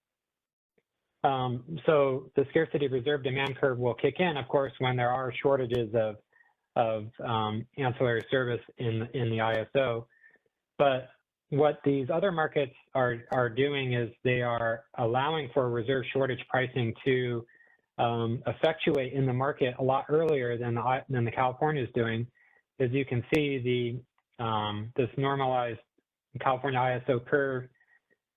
So the scarcity reserve demand curve will kick in, of course, when there are shortages of ancillary service in the ISO. But what these other markets are doing is they are allowing for reserve shortage pricing to effectuate in the market a lot earlier than the California is doing. As you can see, this normalized California ISO curve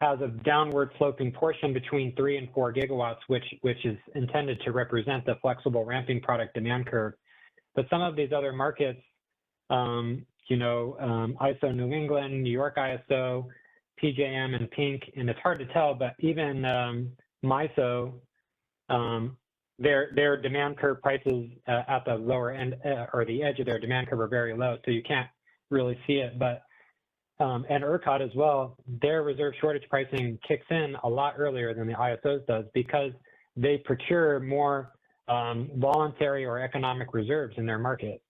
has a downward sloping portion between 3 and 4 gigawatts, which is intended to represent the flexible ramping product demand curve. But some of these other markets, ISO New England, New York ISO, PJM, and Pink, and it's hard to tell, but even MISO, their demand curve prices at the lower end or the edge of their demand curve are very low, so you can't really see it. But and ERCOT as well, their reserve shortage pricing kicks in a lot earlier than the ISOs does because they procure more voluntary or economic reserves in their market.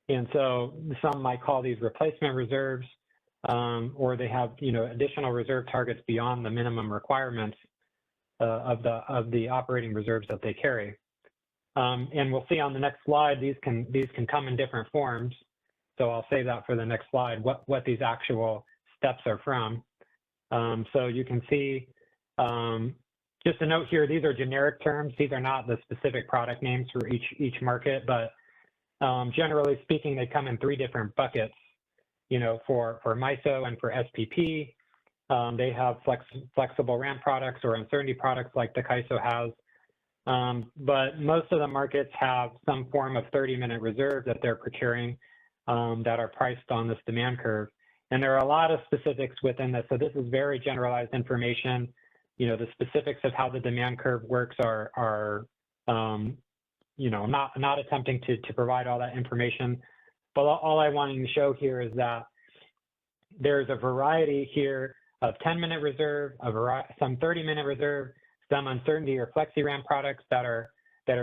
And so some might call these replacement reserves, or they have additional reserve targets beyond the minimum requirements of the operating reserves that they carry. And we'll see on the next slide, these can come in different forms. So I'll save that for the next slide, what these actual steps are from. So you can see, just a note here, these are generic terms. These are not the specific product names for each market, but generally speaking, they come in 3 different buckets. For MISO and for SPP, they have flexible ramp products or uncertainty products like the CAISO has. But most of the markets have some form of 30-minute reserve that they're procuring that are priced on this demand curve. And there are a lot of specifics within this. So this is very generalized information. The specifics of how the demand curve works are not attempting to provide all that information. But all I wanted to show here is that there's a variety here of 10-minute reserve, some 30-minute reserve, some uncertainty or flexi-RAM products that are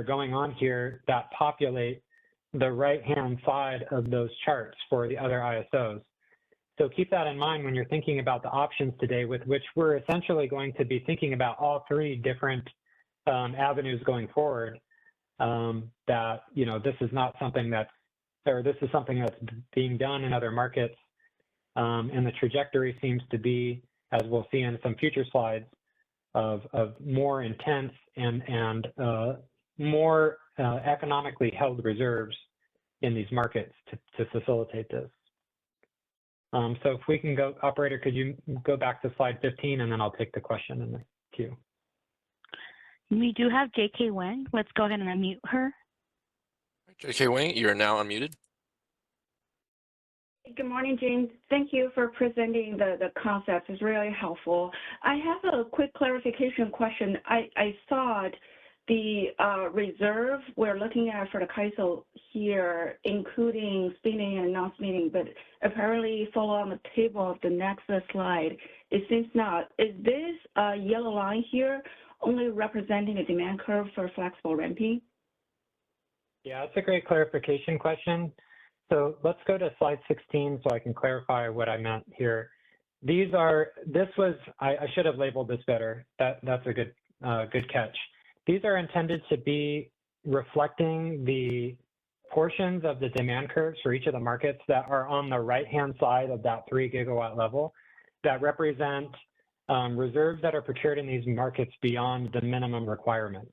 going on here that populate the right-hand side of those charts for the other ISOs. So keep that in mind when you're thinking about the options today, with which we're essentially going to be thinking about all 3 different avenues going forward. That this is not something this is something that's being done in other markets, and the trajectory seems to be, as we'll see in some future slides, of more intense and more economically held reserves in these markets to facilitate this. So if we can go, operator, could you go back to slide 15, and then I'll take the question in the queue. We do have JK Wang. Let's go ahead and unmute her. JK Wang, you're now unmuted. Good morning, James. Thank you for presenting the concepts. It's really helpful. I have a quick clarification question. I thought the reserve we're looking at for the CAISO here, including spinning and non-spinning, but apparently follow on the table of the next slide. It seems not. Is this yellow line here only representing a demand curve for flexible ramping? Yeah, that's a great clarification question. So let's go to slide 16 so I can clarify what I meant here. I should have labeled this better. That's a good catch. These are intended to be reflecting the portions of the demand curves for each of the markets that are on the right-hand side of that 3 gigawatt level that represent reserves that are procured in these markets beyond the minimum requirements.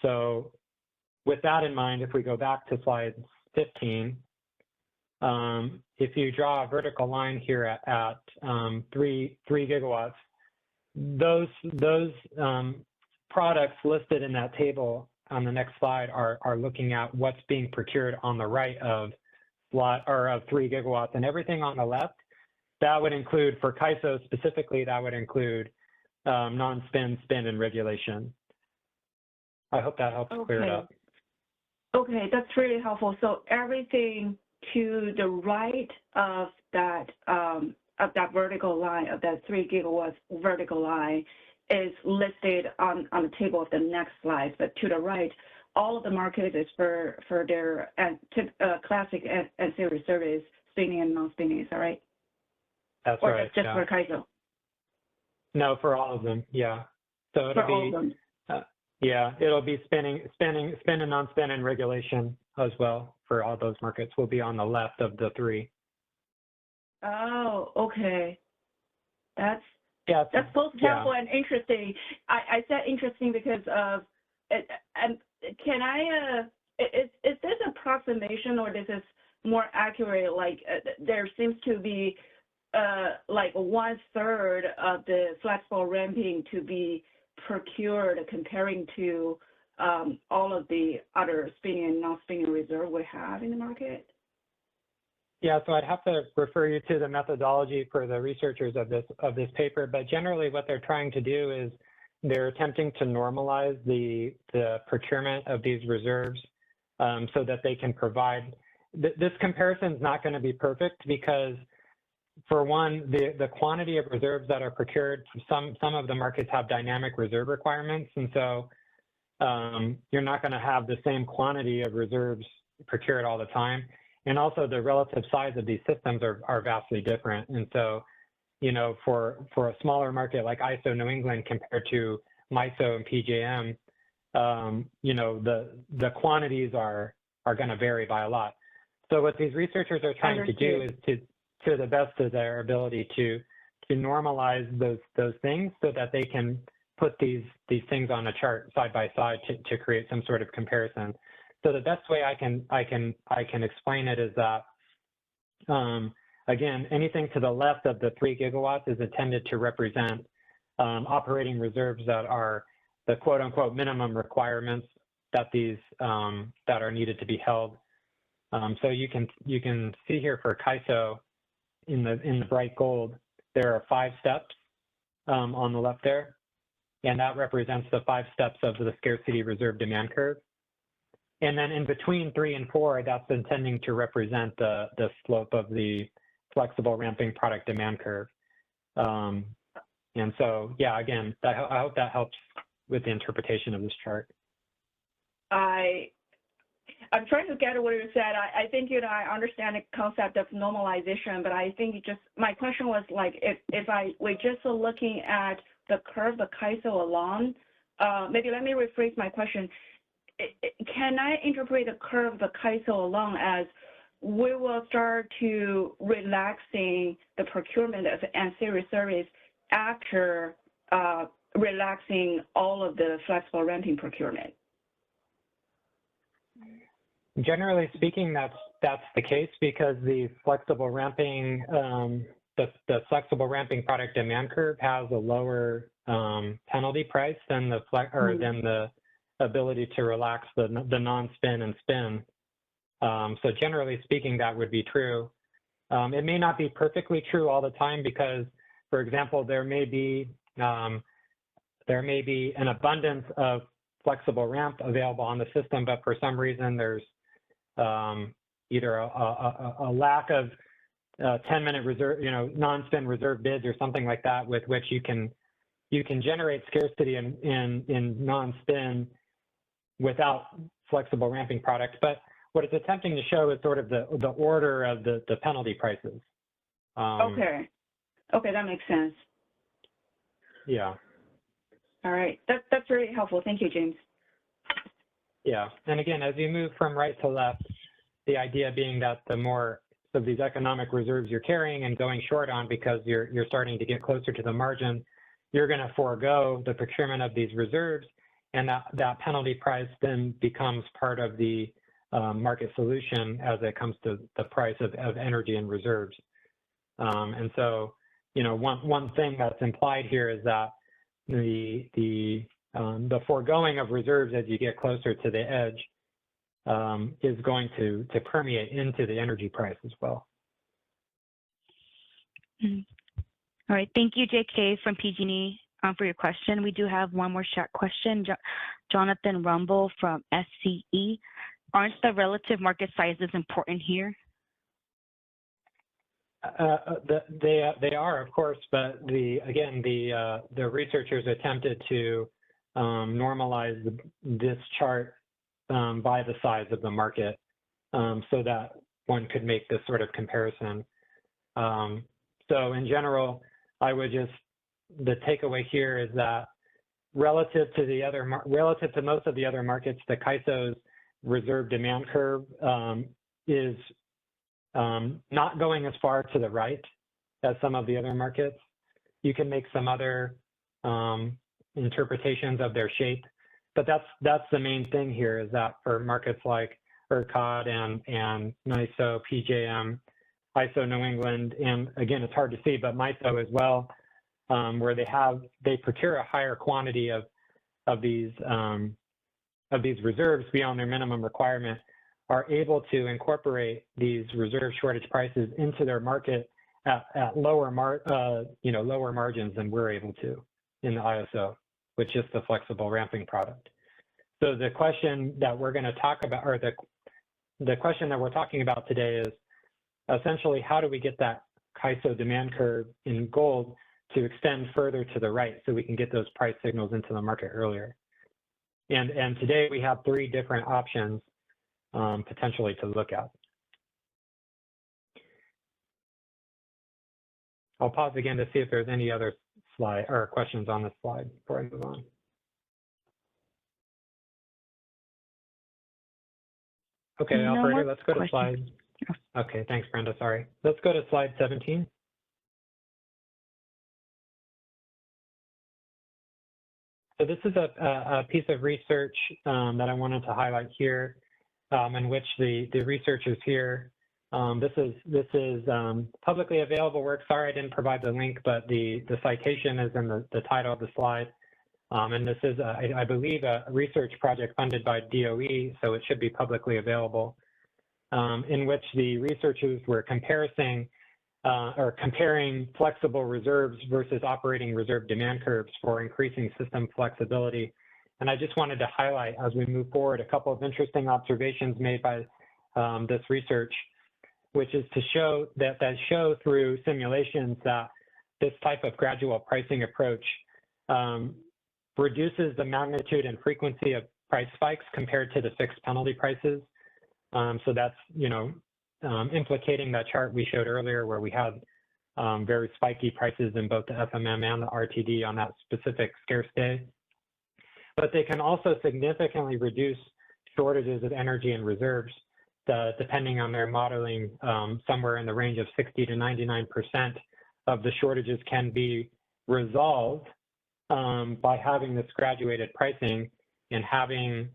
So with that in mind, if we go back to slide 15, if you draw a vertical line here at 3 gigawatts, those products listed in that table on the next slide are looking at what's being procured on the right of 3 gigawatts, and everything on the left, that would include, for CAISO specifically, that would include non-spin, spin, and regulation. I hope that helps clear it up. Okay, that's really helpful. So everything to the right of that vertical line, of that 3 gigawatts vertical line, is listed on the table of the next slide. But to the right, all of the market is for their classic ancillary service, spinning and non-spinning. Is that right? That's or right. Just for CAISO? No, for all of them. Yeah. So it'll be. All of them. Yeah, it'll be spin and non-spin and regulation as well for all those markets will be on the left of the 3. Oh, okay. That's both helpful and interesting. I said interesting because of, and can I, is this approximation or this is more accurate, like there seems to be like 1/3 of the flexible ramping to be procured comparing to all of the other spinning and non-spinning reserve we have in the market? Yeah, so I'd have to refer you to the methodology for the researchers of this paper, but generally what they're trying to do is they're attempting to normalize the procurement of these reserves so that they can provide. This comparison is not going to be perfect because, for one, the quantity of reserves that are procured, some of the markets have dynamic reserve requirements, and so you're not going to have the same quantity of reserves procured all the time. And also the relative size of these systems are vastly different. And so, you know, for a smaller market like ISO New England compared to MISO and PJM, you know, the quantities are going to vary by a lot. So what these researchers are trying to do is to the best of their ability to normalize those things so that they can put these things on a chart side by side to create some sort of comparison. So the best way I can explain it is that, again, anything to the left of the 3 gigawatts is intended to represent operating reserves that are the quote unquote minimum requirements that these that are needed to be held. So you can see here for CAISO in the bright gold, there are 5 steps on the left there, and that represents the 5 steps of the scarcity reserve demand curve. And then in between 3 and 4, that's intending to represent the slope of the flexible ramping product demand curve. And so, yeah, again, I hope that helps with the interpretation of this chart. I'm trying to get what you said. I think, you know, I understand the concept of normalization, but I think my question was like, if we're just looking at the curve, the CAISO alone, maybe let me rephrase my question. Can I interpret the curve, the CAISO alone, as we will start to relaxing the procurement of ancillary service after relaxing all of the flexible ramping procurement? Generally speaking, that's the case because the flexible ramping the flexible ramping product demand curve has a lower penalty price than than the ability to relax the non-spin and spin. So generally speaking, that would be true. It may not be perfectly true all the time because, for example, there may be an abundance of flexible ramp available on the system, but for some reason there's either a lack of 10-minute reserve, non-spin reserve bids or something like that, with which you can generate scarcity in non-spin without flexible ramping product. But what it's attempting to show is sort of the order of the penalty prices. Okay, that makes sense. Yeah. All right, that's very helpful. Thank you, James. Yeah, and again, as you move from right to left, the idea being that the more of these economic reserves you're carrying and going short on because you're starting to get closer to the margin, you're going to forego the procurement of these reserves, and that penalty price then becomes part of the market solution as it comes to the price of energy and reserves. And so, one thing that's implied here is that the foregoing of reserves as you get closer to the edge is going to permeate into the energy price as well. All right, thank you, JK from PG&E for your question. We do have one more chat question. Jonathan Rumble from SCE. Aren't the relative market sizes important here? They are, of course, but the researchers attempted to normalize this chart by the size of the market so that one could make this sort of comparison. So in general, I would the takeaway here is that relative to most of the other markets, the CAISO's reserve demand curve is not going as far to the right as some of the other markets. You can make some other interpretations of their shape, but that's the main thing here, is that for markets like ERCOT and NISO, PJM, ISO New England, and again, it's hard to see, but MISO as well, where they procure a higher quantity of these reserves beyond their minimum requirement, are able to incorporate these reserve shortage prices into their market at lower margins than we're able to in the ISO with just the flexible ramping product. So the question that we're going to talk about, or the question that we're talking about today, is essentially how do we get that ISO demand curve in gold to extend further to the right so we can get those price signals into the market earlier. And today we have 3 different options potentially to look at. I'll pause again to see if there's any other slide or questions on this slide before I move on. Okay, No operator, let's go to questions. slide. Okay, thanks, Brenda, sorry. Let's go to slide 17. So this is a piece of research that I wanted to highlight here, in which the researchers here, this is publicly available work. Sorry I didn't provide the link, but the citation is in the title of the slide. And this is, I believe, a research project funded by DOE, so it should be publicly available, in which the researchers were comparing flexible reserves versus operating reserve demand curves for increasing system flexibility. And I just wanted to highlight, as we move forward, a couple of interesting observations made by this research, which is to show that show through simulations that this type of gradual pricing approach reduces the magnitude and frequency of price spikes compared to the fixed penalty prices. So that's, implicating that chart we showed earlier where we had very spiky prices in both the FMM and the RTD on that specific scarce day. But they can also significantly reduce shortages of energy and reserves, depending on their modeling. Somewhere in the range of 60 to 99% of the shortages can be resolved by having this graduated pricing and having,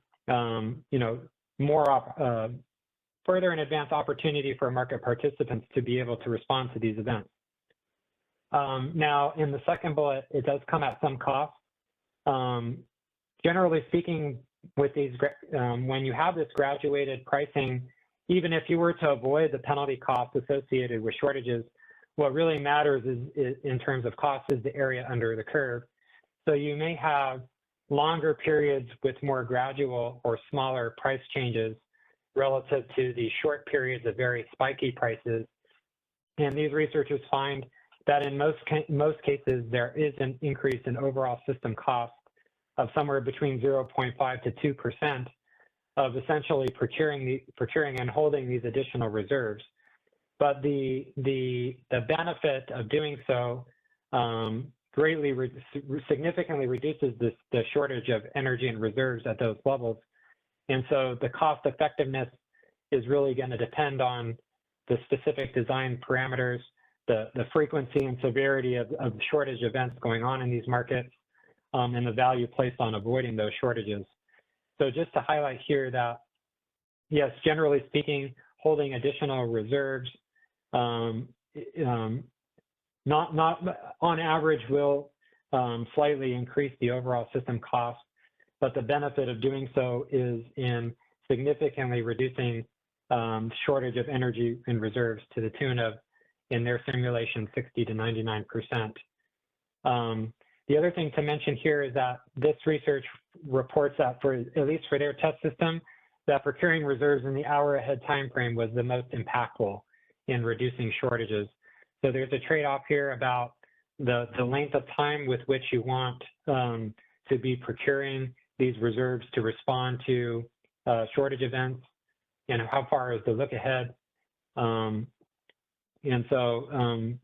more further in advance opportunity for market participants to be able to respond to these events. Now, in the second bullet, it does come at some cost. Generally speaking, with these, when you have this graduated pricing, even if you were to avoid the penalty costs associated with shortages, what really matters is in terms of cost is the area under the curve. So you may have longer periods with more gradual or smaller price changes relative to the short periods of very spiky prices. And these researchers find that in most cases, there is an increase in overall system cost of somewhere between 0.5 to 2% of essentially procuring and holding these additional reserves. But the benefit of doing so significantly reduces the shortage of energy and reserves at those levels. And so the cost effectiveness is really going to depend on the specific design parameters, the frequency and severity of shortage events going on in these markets, and the value placed on avoiding those shortages. So just to highlight here that, yes, generally speaking, holding additional reserves, not on average will slightly increase the overall system cost, but the benefit of doing so is in significantly reducing shortage of energy and reserves to the tune of, in their simulation, 60 to 99%. The other thing to mention here is that this research reports that at least for their test system, that procuring reserves in the hour ahead time frame was the most impactful in reducing shortages. So there's a trade-off here about the length of time with which you want to be procuring these reserves to respond to shortage events, and how far is the look ahead. And so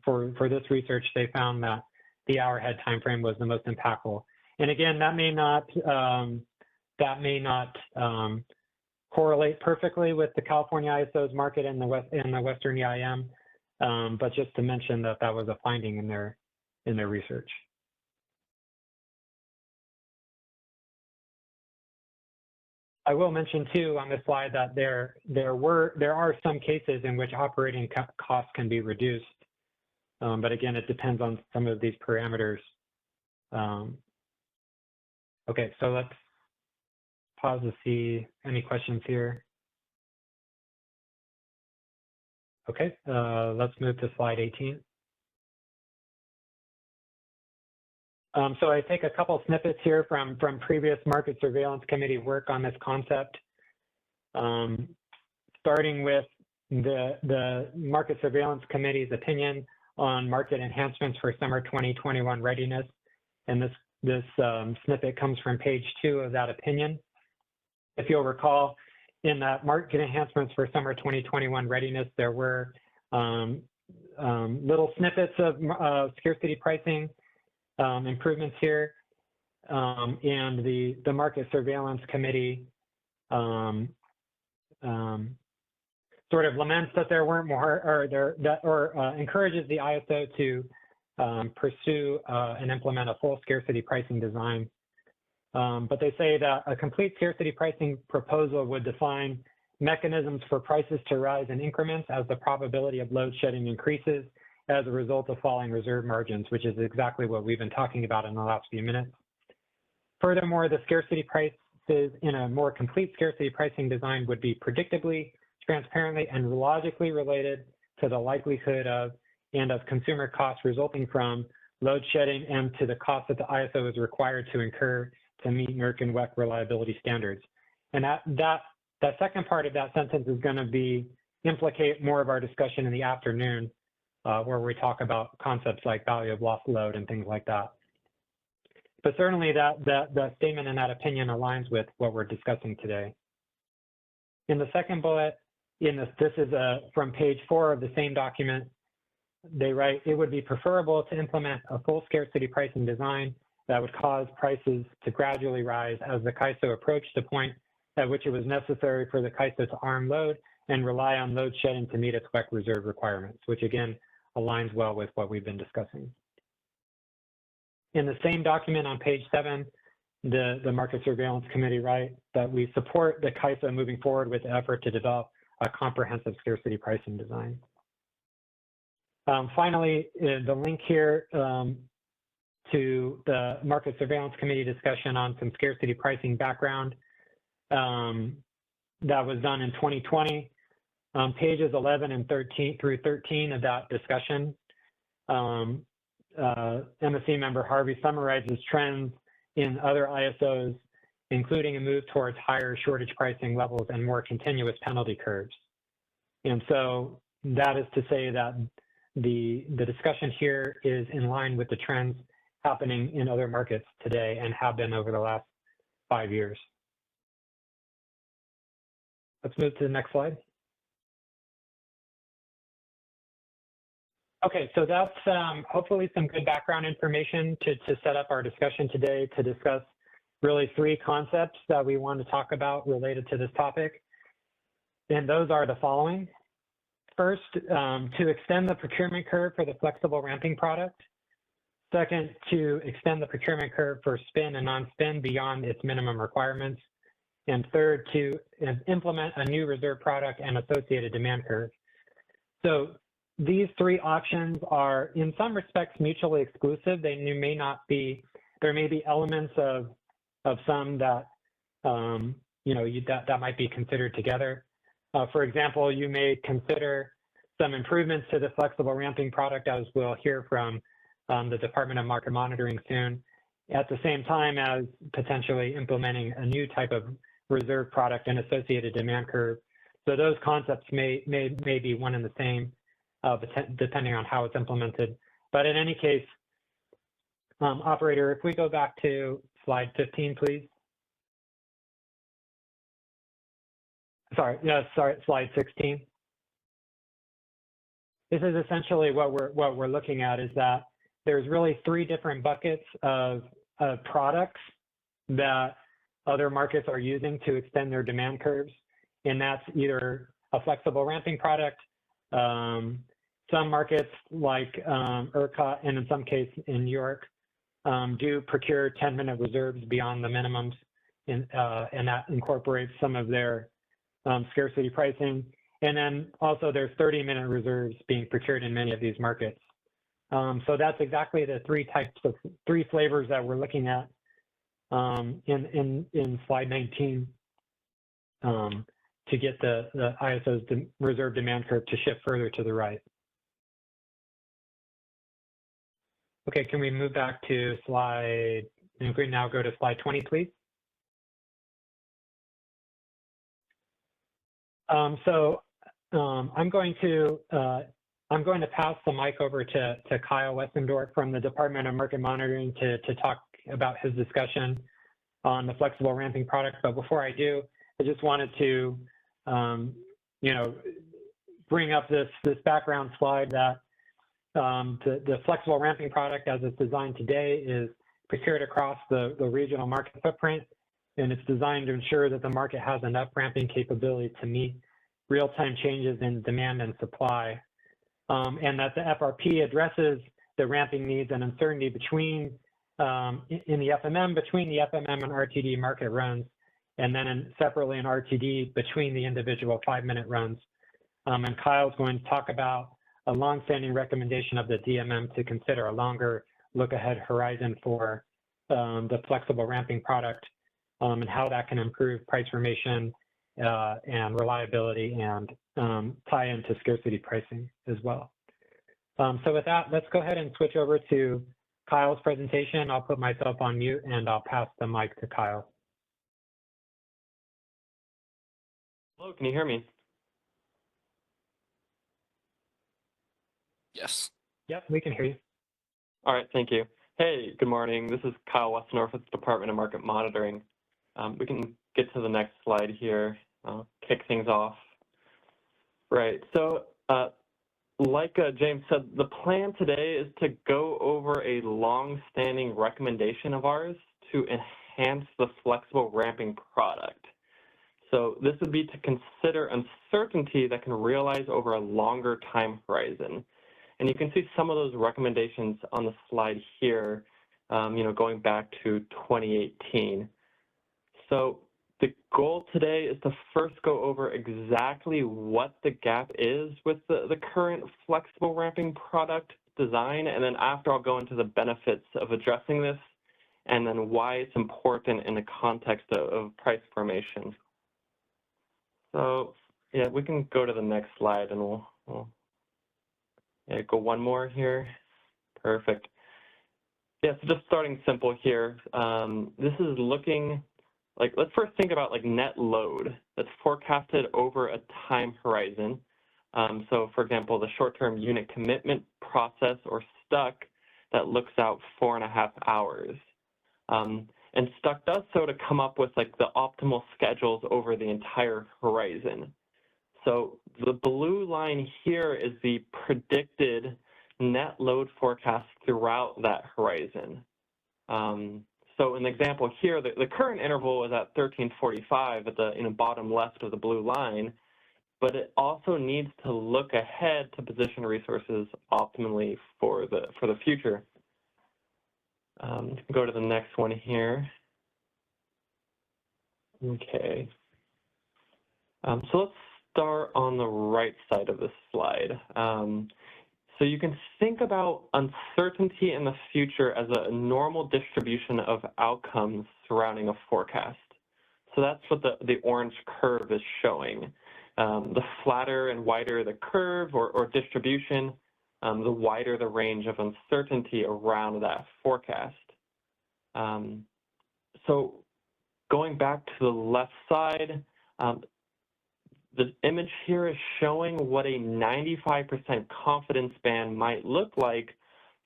for this research, they found that the hour ahead time frame was the most impactful. And again, that may not correlate perfectly with the California ISO's market and the Western EIM, but just to mention that that was a finding in their research. I will mention too on this slide that there are some cases in which operating costs can be reduced, but again, it depends on some of these parameters. Okay, so let's pause to see any questions here. Okay, let's move to slide 18. So I take a couple snippets here from previous Market Surveillance Committee work on this concept, starting with the Market Surveillance Committee's opinion on market enhancements for summer 2021 readiness. And this snippet comes from page 2 of that opinion. If you'll recall, in that market enhancements for summer 2021 readiness, there were little snippets of scarcity pricing improvements here, and the Market Surveillance Committee sort of laments that there weren't more, or encourages the ISO to pursue and implement a full scarcity pricing design. But they say that a complete scarcity pricing proposal would define mechanisms for prices to rise in increments as the probability of load shedding increases as a result of falling reserve margins, which is exactly what we've been talking about in the last few minutes. Furthermore, the scarcity prices in a more complete scarcity pricing design would be predictably, transparently, and logically related to the likelihood of and of consumer costs resulting from load shedding and to the cost that the ISO is required to incur to meet NERC and WEC reliability standards. And that second part of that sentence is going to implicate more of our discussion in the afternoon, where we talk about concepts like value of lost load and things like that. But certainly that statement and that opinion aligns with what we're discussing today. In the second bullet, this is from page 4 of the same document, they write, it would be preferable to implement a full scarcity pricing design that would cause prices to gradually rise as the CAISO approached the point at which it was necessary for the CAISO to arm load and rely on load shedding to meet its WEC reserve requirements, which again aligns well with what we've been discussing. In the same document on page 7, the Market Surveillance Committee write that we support the CAISO moving forward with the effort to develop a comprehensive scarcity pricing design. Finally, the link here to the Market Surveillance Committee discussion on some scarcity pricing background that was done in 2020. Pages 11 and 13 through 13 of that discussion, MSC member Harvey summarizes trends in other ISOs, including a move towards higher shortage pricing levels and more continuous penalty curves. And so that is to say that the discussion here is in line with the trends happening in other markets today and have been over the last 5 years. Let's move to the next slide. Okay, so that's hopefully some good background information to set up our discussion today to discuss really 3 concepts that we want to talk about related to this topic. And those are the following. First, to extend the procurement curve for the flexible ramping product. Second, to extend the procurement curve for spin and non-spin beyond its minimum requirements. And third, to implement a new reserve product and associated demand curve. So these 3 options are in some respects mutually exclusive. They may not be, there may be elements of some that, that might be considered together. For example, you may consider some improvements to the flexible ramping product, as we'll hear from the Department of Market Monitoring soon, at the same time as potentially implementing a new type of reserve product and associated demand curve. So those concepts may be one and the same, depending on how it's implemented. But in any case, operator, if we go back to slide 15, please. Slide 16. This is essentially what we're looking at, is that there's really 3 different buckets of products that other markets are using to extend their demand curves. And that's either a flexible ramping product. Some markets like ERCOT, and in some cases in New York, do procure 10-minute reserves beyond the minimums. and that incorporates some of their scarcity pricing. And then also there's 30-minute reserves being procured in many of these markets. So that's exactly the three flavors that we're looking at in slide 19 to get the ISO's reserve demand curve to shift further to the right. Okay, can we move back to slide, and we now go to slide 20, please? I'm going to pass the mic over to Kyle Westendorf from the Department of Market Monitoring to talk about his discussion on the flexible ramping product. But before I do, I just wanted to, bring up this background slide that the flexible ramping product as it's designed today is procured across the regional market footprint, and it's designed to ensure that the market has enough ramping capability to meet real-time changes in demand and supply, and that the FRP addresses the ramping needs and uncertainty between in the FMM, between the FMM and RTD market runs, and then separately in RTD between the individual 5-minute runs. And Kyle's going to talk about a longstanding recommendation of the DMM to consider a longer look-ahead horizon for the flexible ramping product and how that can improve price formation and reliability and tie into scarcity pricing as well. So with that, let's go ahead and switch over to Kyle's presentation. I'll put myself on mute and I'll pass the mic to Kyle. Hello, can you hear me? Yes. Yep, we can hear you. All right, thank you. Hey, good morning. This is Kyle Westendorf with the Department of Market Monitoring. We can get to the next slide here. I'll kick things off. Right, so like James said, the plan today is to go over a long-standing recommendation of ours to enhance the flexible ramping product. So this would be to consider uncertainty that can realize over a longer time horizon. And you can see some of those recommendations on the slide here, going back to 2018. So the goal today is to first go over exactly what the gap is with the current flexible ramping product design. And then after, I'll go into the benefits of addressing this and then why it's important in the context of price formation. So yeah, we can go to the next slide and we'll go one more here. Perfect. Yeah, so just starting simple here. This is looking like, let's first think about like net load that's forecasted over a time horizon. So for example, the short-term unit commitment process or STUC that looks out 4.5 hours. And STUC does so to come up with like the optimal schedules over the entire horizon. So the blue line here is the predicted net load forecast throughout that horizon. So in the example here, the current interval is at 1345 at the bottom left of the blue line, but it also needs to look ahead to position resources optimally for the future. Go to the next one here. Okay. So let's start on the right side of this slide. So you can think about uncertainty in the future as a normal distribution of outcomes surrounding a forecast. So that's what the orange curve is showing. The flatter and wider the curve or distribution, the wider the range of uncertainty around that forecast. So going back to the left side, the image here is showing what a 95% confidence band might look like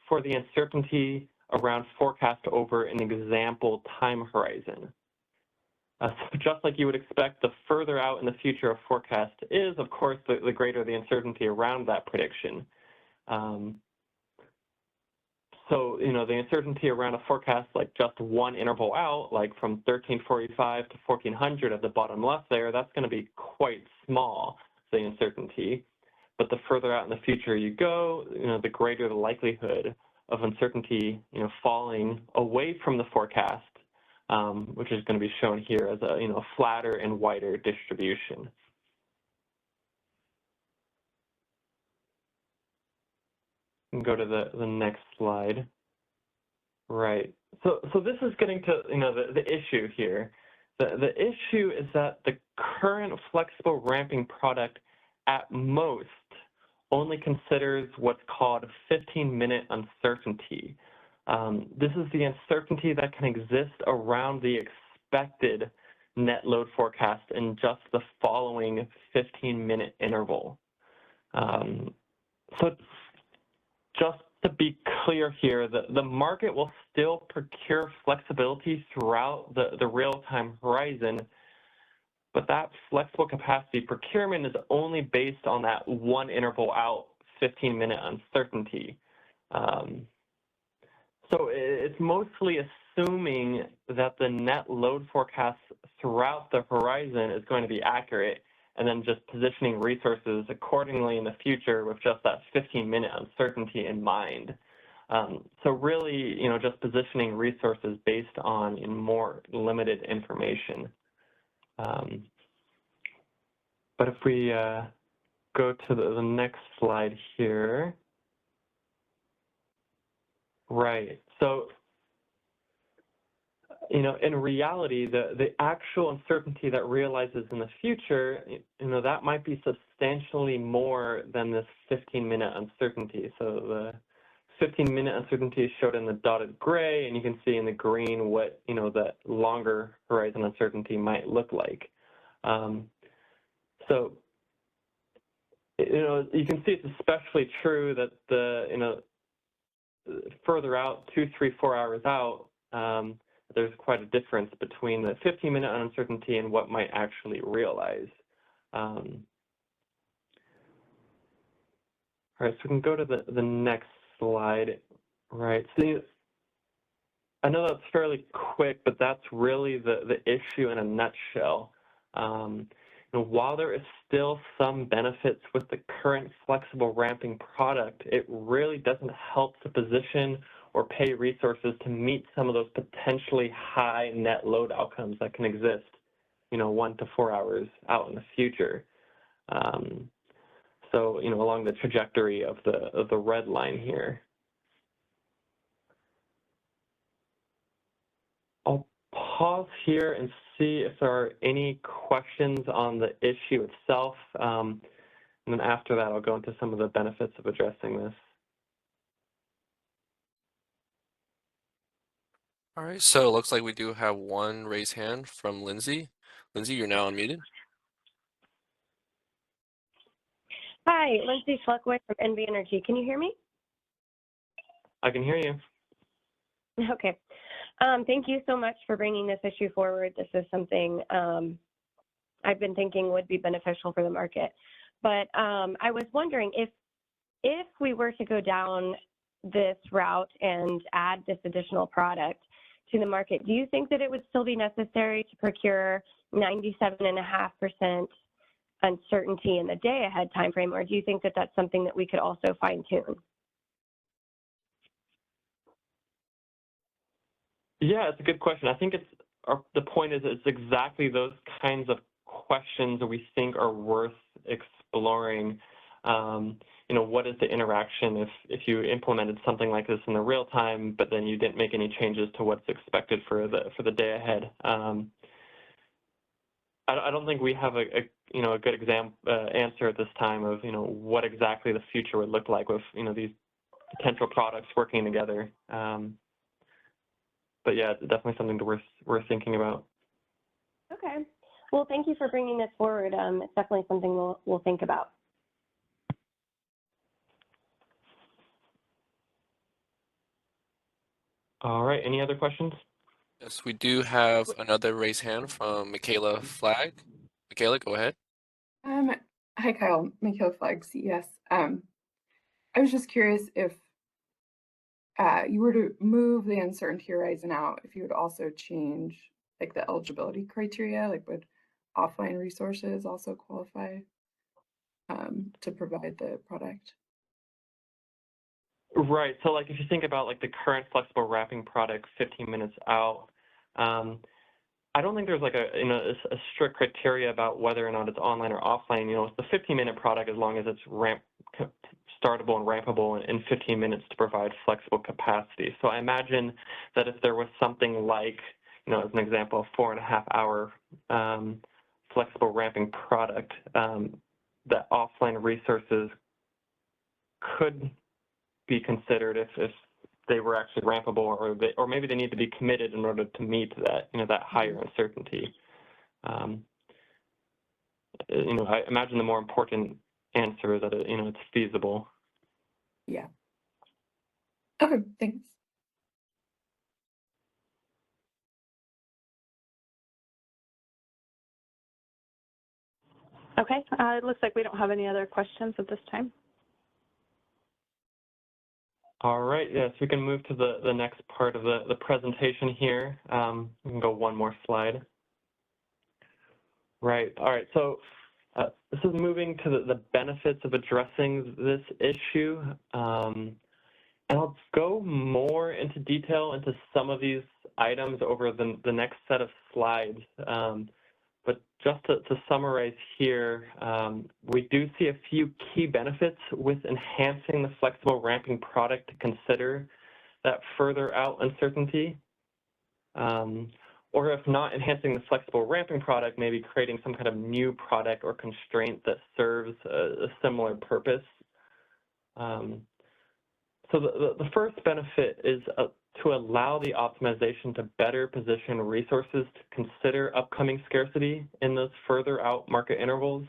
for the uncertainty around forecast over an example time horizon. So just like you would expect, the further out in the future a forecast is, of course, the greater the uncertainty around that prediction. So, the uncertainty around a forecast like just one interval out, like from 1345 to 1400 at the bottom left there, that's going to be quite small, the uncertainty. But the further out in the future you go, the greater the likelihood of uncertainty, falling away from the forecast which is going to be shown here as a flatter and wider distribution. And go to the next slide. Right. So this is getting to the issue here. The issue is that the current flexible ramping product at most only considers what's called 15-minute uncertainty. This is the uncertainty that can exist around the expected net load forecast in just the following 15-minute interval. So just to be clear here, the market will still procure flexibility throughout the real-time horizon, but that flexible capacity procurement is only based on that one interval out 15-minute uncertainty. So it's mostly assuming that the net load forecast throughout the horizon is going to be accurate, and then just positioning resources accordingly in the future with just that 15-minute uncertainty in mind. So really, just positioning resources based on more limited information. But if we go to the next slide here. Right. So, in reality, the actual uncertainty that realizes in the future, that might be substantially more than this 15-minute uncertainty. So the 15-minute uncertainty is showed in the dotted gray, and you can see in the green what, that longer horizon uncertainty might look like. So, you can see it's especially true that further out, 2, 3, 4 hours out, there's quite a difference between the 15-minute uncertainty and what might actually realize. All right, so we can go to the next slide. Right, so I know that's fairly quick, but that's really the issue in a nutshell. While there is still some benefits with the current flexible ramping product, it really doesn't help to position or pay resources to meet some of those potentially high net load outcomes that can exist, 1 to 4 hours out in the future. So, along the trajectory of the red line here. I'll pause here and see if there are any questions on the issue itself. And then after that, I'll go into some of the benefits of addressing this. All right, so it looks like we do have one raised hand from Lindsay. Lindsay, you're now unmuted. Hi, Lindsay Schluckway from NV Energy. Can you hear me? I can hear you. Okay. Thank you so much for bringing this issue forward. This is something I've been thinking would be beneficial for the market. But I was wondering if we were to go down this route and add this additional product to the market, do you think that it would still be necessary to procure 97.5% uncertainty in the day ahead time frame, or do you think that that's something that we could also fine tune? Yeah, it's a good question. I think the point is it's exactly those kinds of questions that we think are worth exploring. What is the interaction if you implemented something like this in the real time, but then you didn't make any changes to what's expected for the day ahead? I don't think we have a good answer at this time of what exactly the future would look like with these potential products working together. But yeah, it's definitely something worth thinking about. Okay. Well, thank you for bringing this forward. It's definitely something we'll think about. All right. Any other questions? Yes, we do have another raised hand from Michaela Flagg. Michaela, go ahead. Hi, Kyle. Michaela Flagg, CES. I was just curious if you were to move the uncertainty horizon out, if you would also change like the eligibility criteria, like would offline resources also qualify to provide the product? Right. So like if you think about like the current flexible wrapping product 15 minutes out, I don't think there's like a strict criteria about whether or not it's online or offline. It's the 15-minute product as long as it's startable and rampable in 15 minutes to provide flexible capacity. So I imagine that if there was something like, as an example, a 4.5-hour flexible ramping product, that offline resources could be considered if they were actually rampable, or maybe they need to be committed in order to meet that, that higher uncertainty. I imagine the more important answer is that it's feasible. Yeah. Okay, thanks. Okay, it looks like we don't have any other questions at this time. All right, yes, we can move to the next part of the presentation here. We can go one more slide. Right, all right, so this is moving to the benefits of addressing this issue. And I'll go more into detail into some of these items over the next set of slides. But just to summarize here, we do see a few key benefits with enhancing the flexible ramping product to consider that further out uncertainty. Or if not enhancing the flexible ramping product, maybe creating some kind of new product or constraint that serves a similar purpose. So the first benefit is to allow the optimization to better position resources to consider upcoming scarcity in those further out market intervals.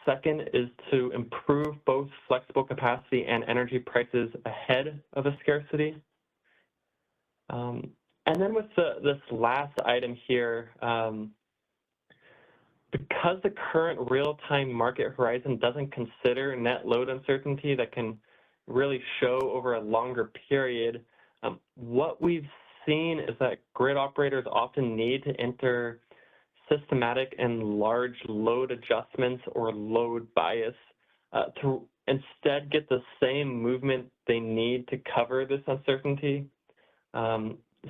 Second is to improve both flexible capacity and energy prices ahead of a scarcity. And then with this last item here, because the current real-time market horizon doesn't consider net load uncertainty that can really show over a longer period, what we've seen is that grid operators often need to enter systematic and large load adjustments or load bias to instead get the same movement they need to cover this uncertainty.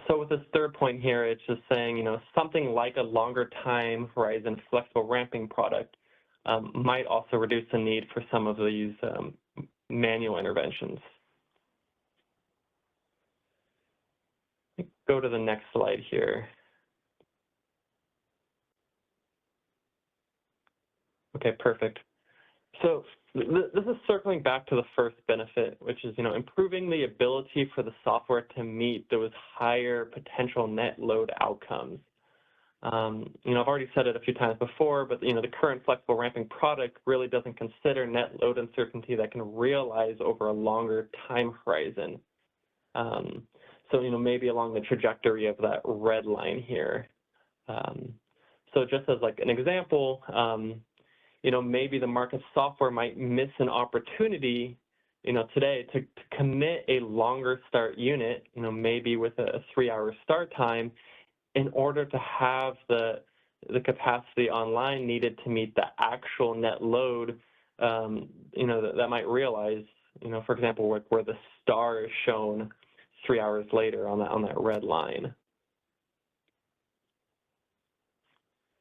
So with this third point here, it's just saying, something like a longer time horizon flexible ramping product might also reduce the need for some of these manual interventions. Go to the next slide here. Okay, perfect. So this is circling back to the first benefit, which is, improving the ability for the software to meet those higher potential net load outcomes. I've already said it a few times before, but, the current flexible ramping product really doesn't consider net load uncertainty that can realize over a longer time horizon. So, maybe along the trajectory of that red line here. So just as like an example, maybe the market software might miss an opportunity, today to commit a longer start unit, maybe with a 3-hour start time in order to have the capacity online needed to meet the actual net load, that might realize, for example, where the star is shown 3 hours later on that red line.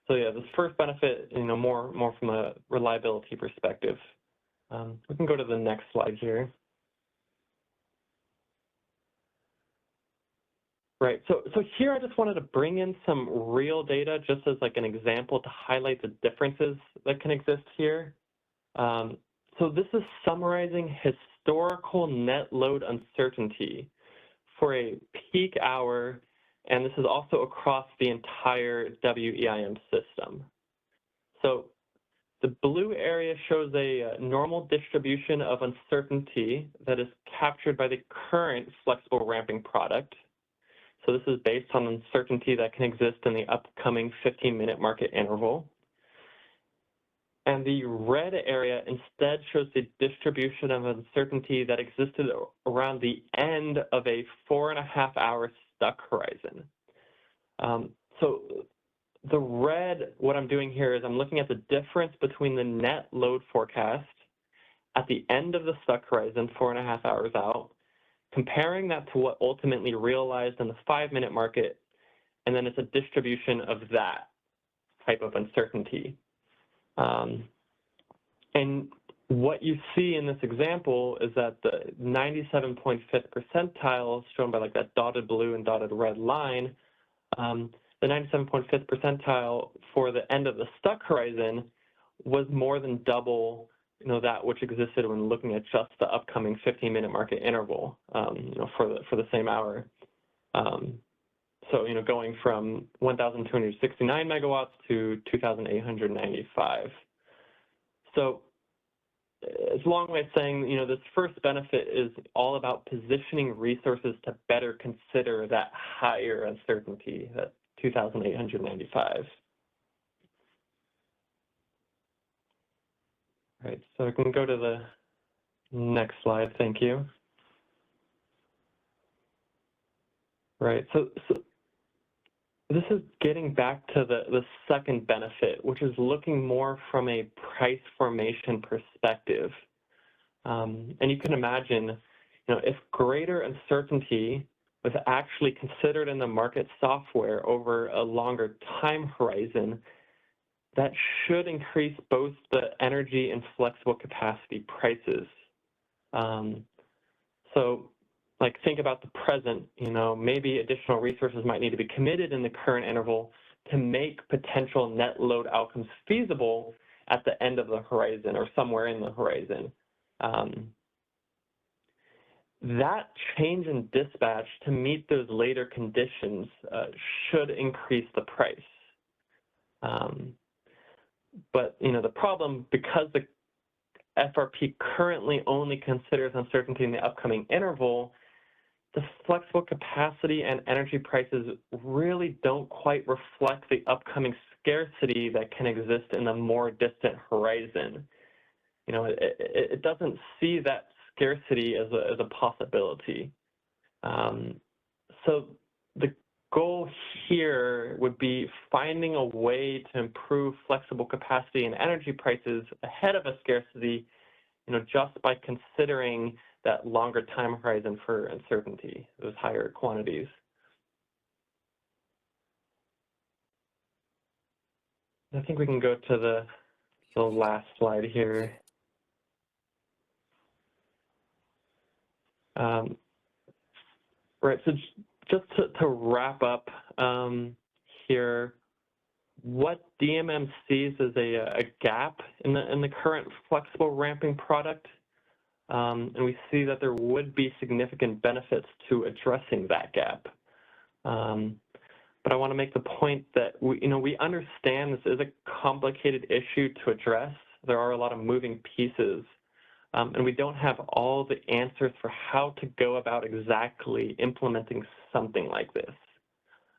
So yeah, this first benefit, more from a reliability perspective. We can go to the next slide here. Right, so here I just wanted to bring in some real data just as like an example to highlight the differences that can exist here. So this is summarizing historical net load uncertainty for a peak hour, and this is also across the entire WEIM system. So the blue area shows a normal distribution of uncertainty that is captured by the current flexible ramping product. So this is based on uncertainty that can exist in the upcoming 15-minute market interval. And the red area instead shows the distribution of uncertainty that existed around the end of a 4.5-hour stuck horizon. So the red, what I'm doing here is I'm looking at the difference between the net load forecast at the end of the stuck horizon, 4.5 hours out, comparing that to what ultimately realized in the 5-minute market, and then it's a distribution of that type of uncertainty. And what you see in this example is that the 97.5th percentile, shown by like that dotted blue and dotted red line, the 97.5th percentile for the end of the stuck horizon was more than double, that which existed when looking at just the upcoming 15-minute market interval, for the same hour. So, going from 1,269 megawatts to 2,895. So it's a long way of saying, this first benefit is all about positioning resources to better consider that higher uncertainty, that 2,895. All right, so I can go to the next slide, thank you. Right, so this is getting back to the second benefit, which is looking more from a price formation perspective. And you can imagine, if greater uncertainty was actually considered in the market software over a longer time horizon, that should increase both the energy and flexible capacity prices. So, think about the present, maybe additional resources might need to be committed in the current interval to make potential net load outcomes feasible at the end of the horizon or somewhere in the horizon. That change in dispatch to meet those later conditions should increase the price. But, the problem, because the FRP currently only considers uncertainty in the upcoming interval, the flexible capacity and energy prices really don't quite reflect the upcoming scarcity that can exist in the more distant horizon. It doesn't see that scarcity as a possibility. So the goal here would be finding a way to improve flexible capacity and energy prices ahead of a scarcity, just by considering that longer time horizon for uncertainty, those higher quantities. I think we can go to the last slide here. Right, so just to wrap up here, what DMM sees as a gap in the current flexible ramping product, and we see that there would be significant benefits to addressing that gap. But I want to make the point that we understand this is a complicated issue to address. There are a lot of moving pieces, and we don't have all the answers for how to go about exactly implementing something like this.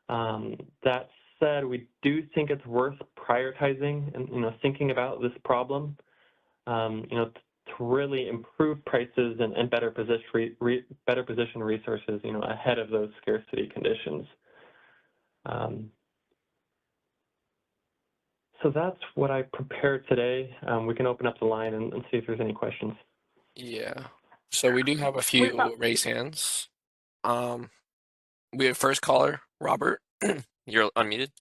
That said, we do think it's worth prioritizing and thinking about this problem, to really improve prices and better position resources, ahead of those scarcity conditions. So that's what I prepared today. We can open up the line and see if there's any questions. Yeah. So we do have a few raised hands. We have first caller, Robert. You're unmuted.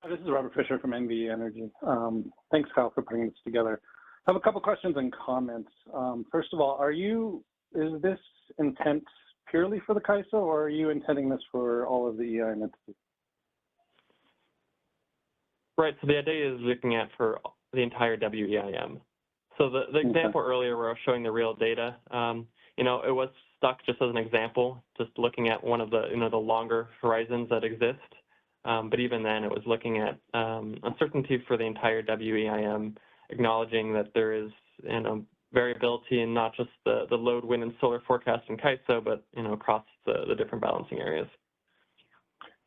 This is Robert Fisher from NV Energy. Thanks, Kyle, for putting this together. I have a couple questions and comments. First of all, is this intent purely for the CAISO, or are you intending this for all of the EIM entities? Right, so the idea is looking at for the entire WEIM. So the example earlier where I was showing the real data, it was stuck just as an example, just looking at one of the, the longer horizons that exist. But even then, it was looking at uncertainty for the entire WEIM, acknowledging that there is, variability in not just the load, wind, and solar forecast in CAISO, but, across the different balancing areas.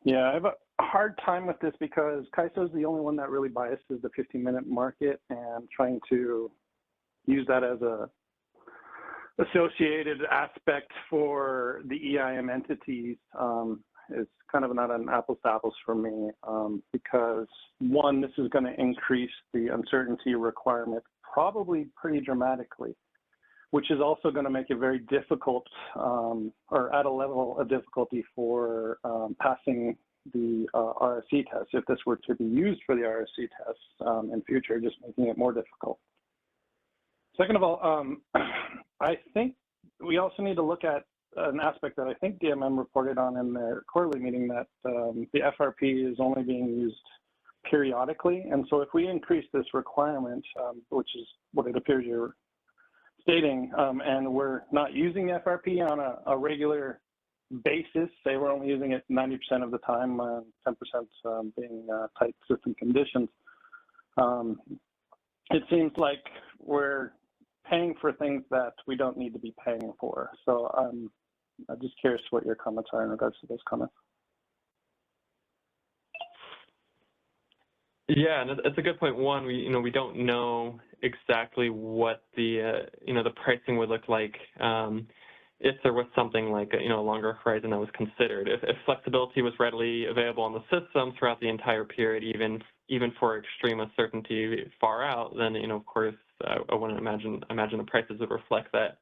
Yeah, I have a hard time with this because CAISO is the only one that really biases the 15-minute market, and trying to use that as a associated aspect for the EIM entities is kind of not an apples to apples for me, because one, this is going to increase the uncertainty requirement probably pretty dramatically. which is also going to make it very difficult or at a level of difficulty for passing the RSC test if this were to be used for the RSC test in future, just making it more difficult. Second of all, I think we also need to look at an aspect that I think DMM reported on in their quarterly meeting, that the FRP is only being used periodically. And so if we increase this requirement, which is what it appears you're stating, and we're not using the FRP on a regular basis, say we're only using it 90% of the time, 10% being tight system conditions, it seems like we're paying for things that we don't need to be paying for. So I'm just curious what your comments are in regards to those comments. Yeah, and it's a good point. One, we don't know exactly what the the pricing would look like if there was something like a longer horizon that was considered. If flexibility was readily available on the system throughout the entire period, even for extreme uncertainty far out, then of course I wouldn't imagine the prices would reflect that.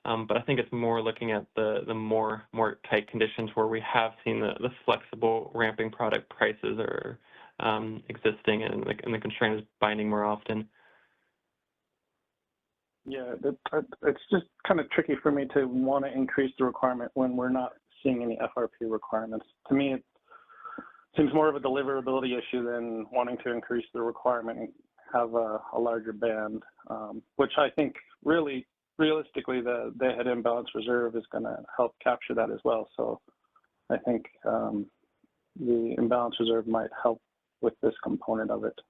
But I think it's more looking at the more tight conditions where we have seen the flexible ramping product prices are existing, and the constraint is binding more often. Yeah, it's just kind of tricky for me to want to increase the requirement when we're not seeing any FRP requirements. To me, it seems more of a deliverability issue than wanting to increase the requirement and have a larger band, which I think really, realistically, the day-ahead imbalance reserve is going to help capture that as well. So I think the imbalance reserve might help with this component of it.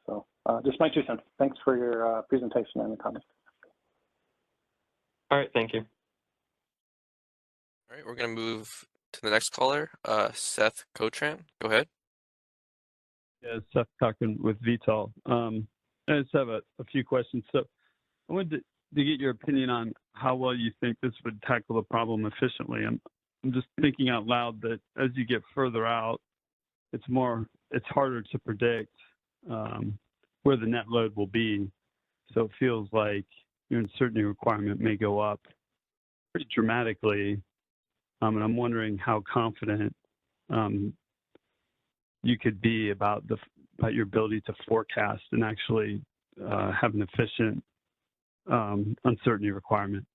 So just my 2 cents. Thanks for your presentation and the comments. All right, thank you. All right, we're going to move to the next caller, Seth Cotran. Go ahead. Yeah, Seth Cochran with VTOL. I just have a few questions. So I wanted to get your opinion on how well you think this would tackle the problem efficiently. I'm just thinking out loud that as you get further out, it's harder to predict where the net load will be. So it feels like your uncertainty requirement may go up pretty dramatically. And I'm wondering how confident you could be about your ability to forecast and actually have an efficient uncertainty requirement.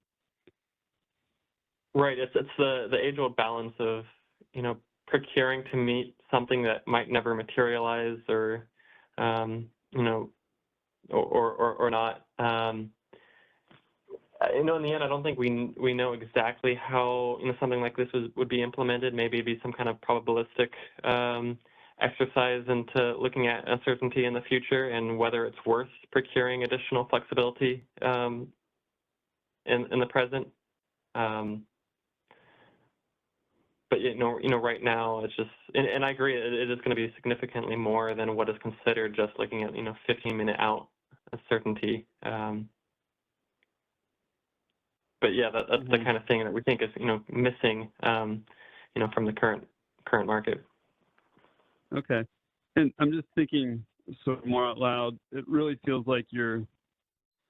Right. It's the age-old balance of procuring to meet something that might never materialize, or or not. In the end, I don't think we know exactly how something like this would be implemented. Maybe it'd be some kind of probabilistic exercise into looking at uncertainty in the future and whether it's worth procuring additional flexibility in the present. But right now it's just, and I agree, it is going to be significantly more than what is considered just looking at 15-minute out uncertainty. But yeah, that's the kind of thing that we think is missing from the current market. Okay, and I'm just thinking sort of more out loud. It really feels like you're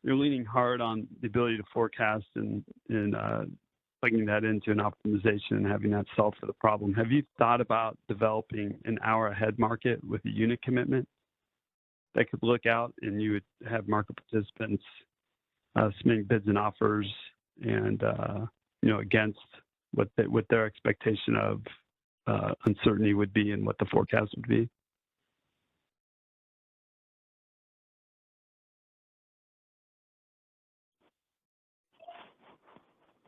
leaning hard on the ability to forecast and plugging that into an optimization and having that solve for the problem. Have you thought about developing an hour ahead market with a unit commitment that could look out and you would have market participants submitting bids and offers and against what their expectation of uncertainty would be and what the forecast would be?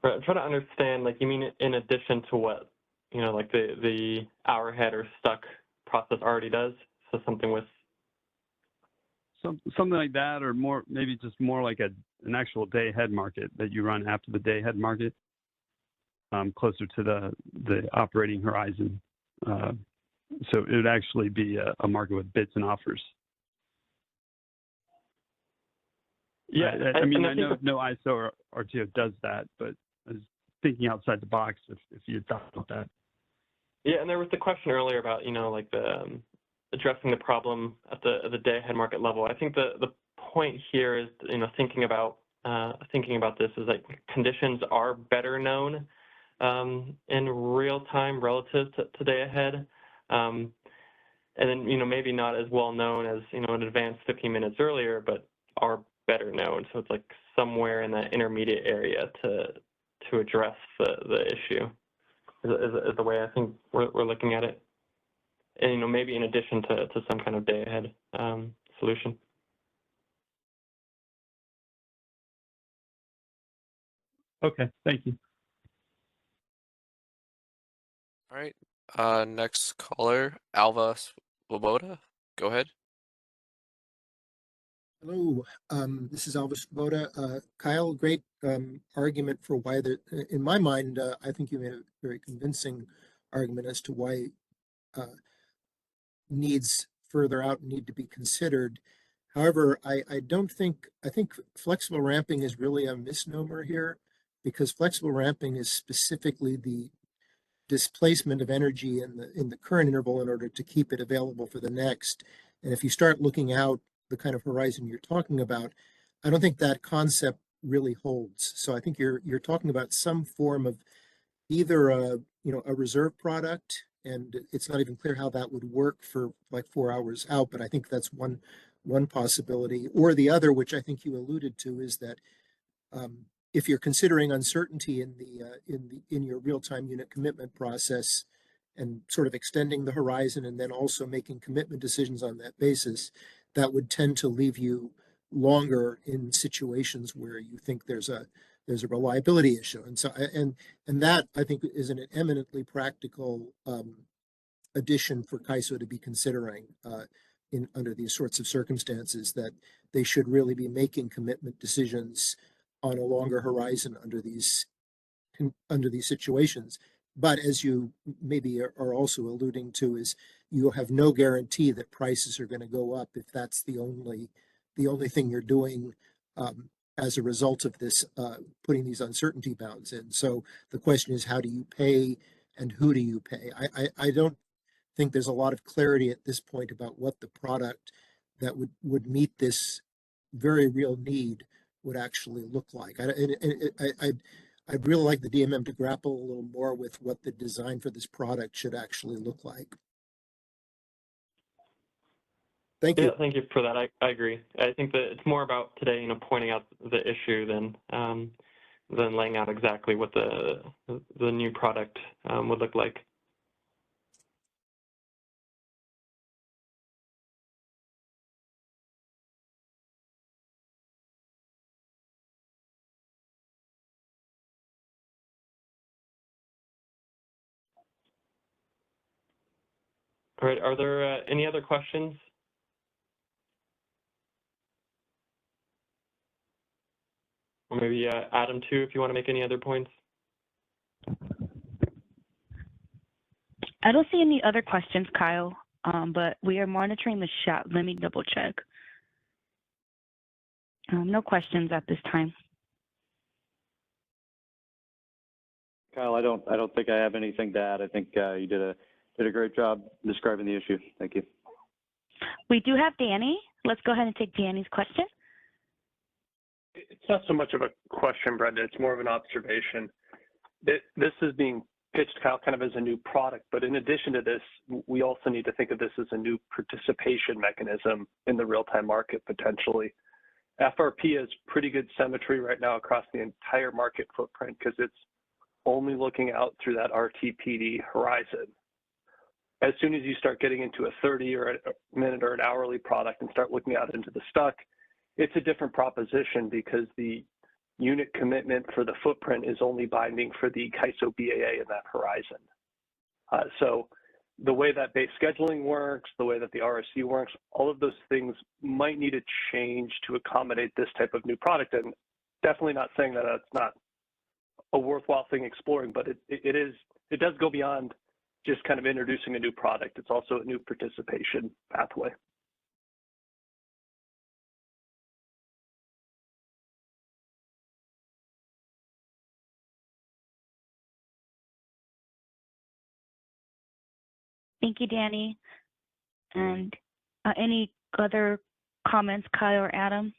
Right, I'm trying to understand, you mean in addition to what, like the hour ahead or stuck process already does? So something with... Something like that, or more, maybe just more like an actual day ahead market that you run after the day ahead market, closer to the operating horizon. So it would actually be a market with bids and offers. Yeah, I mean, I know no ISO or RTO does that, but I was thinking outside the box if you had thought about that. Yeah, and there was the question earlier about the addressing the problem at the day ahead market level. I think the point here is thinking about thinking about this is like conditions are better known in real time relative to day ahead. And then, maybe not as well known as, an advanced 15 minutes earlier, but are better known. So it's like somewhere in that intermediate area to address the issue is the way I think we're looking at it. And, maybe in addition to some kind of day ahead solution. Okay, thank you. All right. Next caller, Alva Swoboda. Go ahead. Hello, this is Alva Swoboda. Kyle, great argument for why in my mind, I think you made a very convincing argument as to why needs further out need to be considered. However, I think flexible ramping is really a misnomer here, because flexible ramping is specifically the displacement of energy in the current interval in order to keep it available for the next. And if you start looking out the kind of horizon you're talking about, I don't think that concept really holds. So I think you're talking about some form of either a reserve product, and it's not even clear how that would work for like 4 hours out, but I think that's one possibility. Or the other, which I think you alluded to, is that if you're considering uncertainty in your real-time unit commitment process and sort of extending the horizon and then also making commitment decisions on that basis, that would tend to leave you longer in situations where you think there's a reliability issue. And so and that I think is an eminently practical addition for CAISO to be considering under these sorts of circumstances, that they should really be making commitment decisions on a longer horizon under these situations. But as you maybe are also alluding to, is you have no guarantee that prices are going to go up if that's the only thing you're doing as a result of this, putting these uncertainty bounds in. So the question is, how do you pay and who do you pay? I don't think there's a lot of clarity at this point about what the product that would meet this very real need would actually look like. I'd really like the DMM to grapple a little more with what the design for this product should actually look like. Thank you. Yeah, thank you for that. I agree. I think that it's more about today, pointing out the issue than laying out exactly what the new product would look like. All right, are there any other questions? Or maybe Adam too, if you want to make any other points. I don't see any other questions, Kyle, but we are monitoring the chat. Let me double check. No questions at this time. Kyle, I don't think I have anything to add. I think you did a great job describing the issue. Thank you. We do have Danny. Let's go ahead and take Danny's question. It's not so much of a question, Brenda. It's more of an observation. This is being pitched, Kyle, kind of as a new product. But in addition to this, we also need to think of this as a new participation mechanism in the real-time market, potentially. FRP has pretty good symmetry right now across the entire market footprint because it's only looking out through that RTPD horizon. As soon as you start getting into a 30 or a minute or an hourly product and start looking out into the stuck, it's a different proposition because the unit commitment for the footprint is only binding for the CAISO BAA in that horizon. So the way that base scheduling works, the way that the RSC works, all of those things might need to change to accommodate this type of new product. And definitely not saying that it's not a worthwhile thing exploring, but it does go beyond just kind of introducing a new product. It's also a new participation pathway. Thank you, Danny. And any other comments, Kyle or Adam?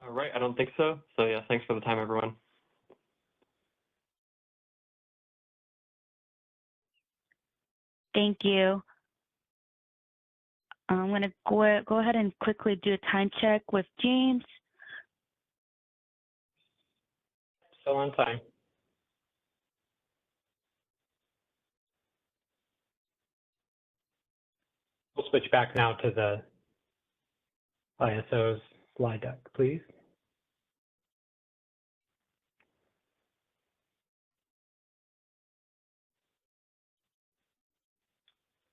All right, I don't think so. So yeah, thanks for the time, everyone. Thank you. I'm going to go ahead and quickly do a time check with James. Still on time. We'll switch back now to the ISO's slide deck, please.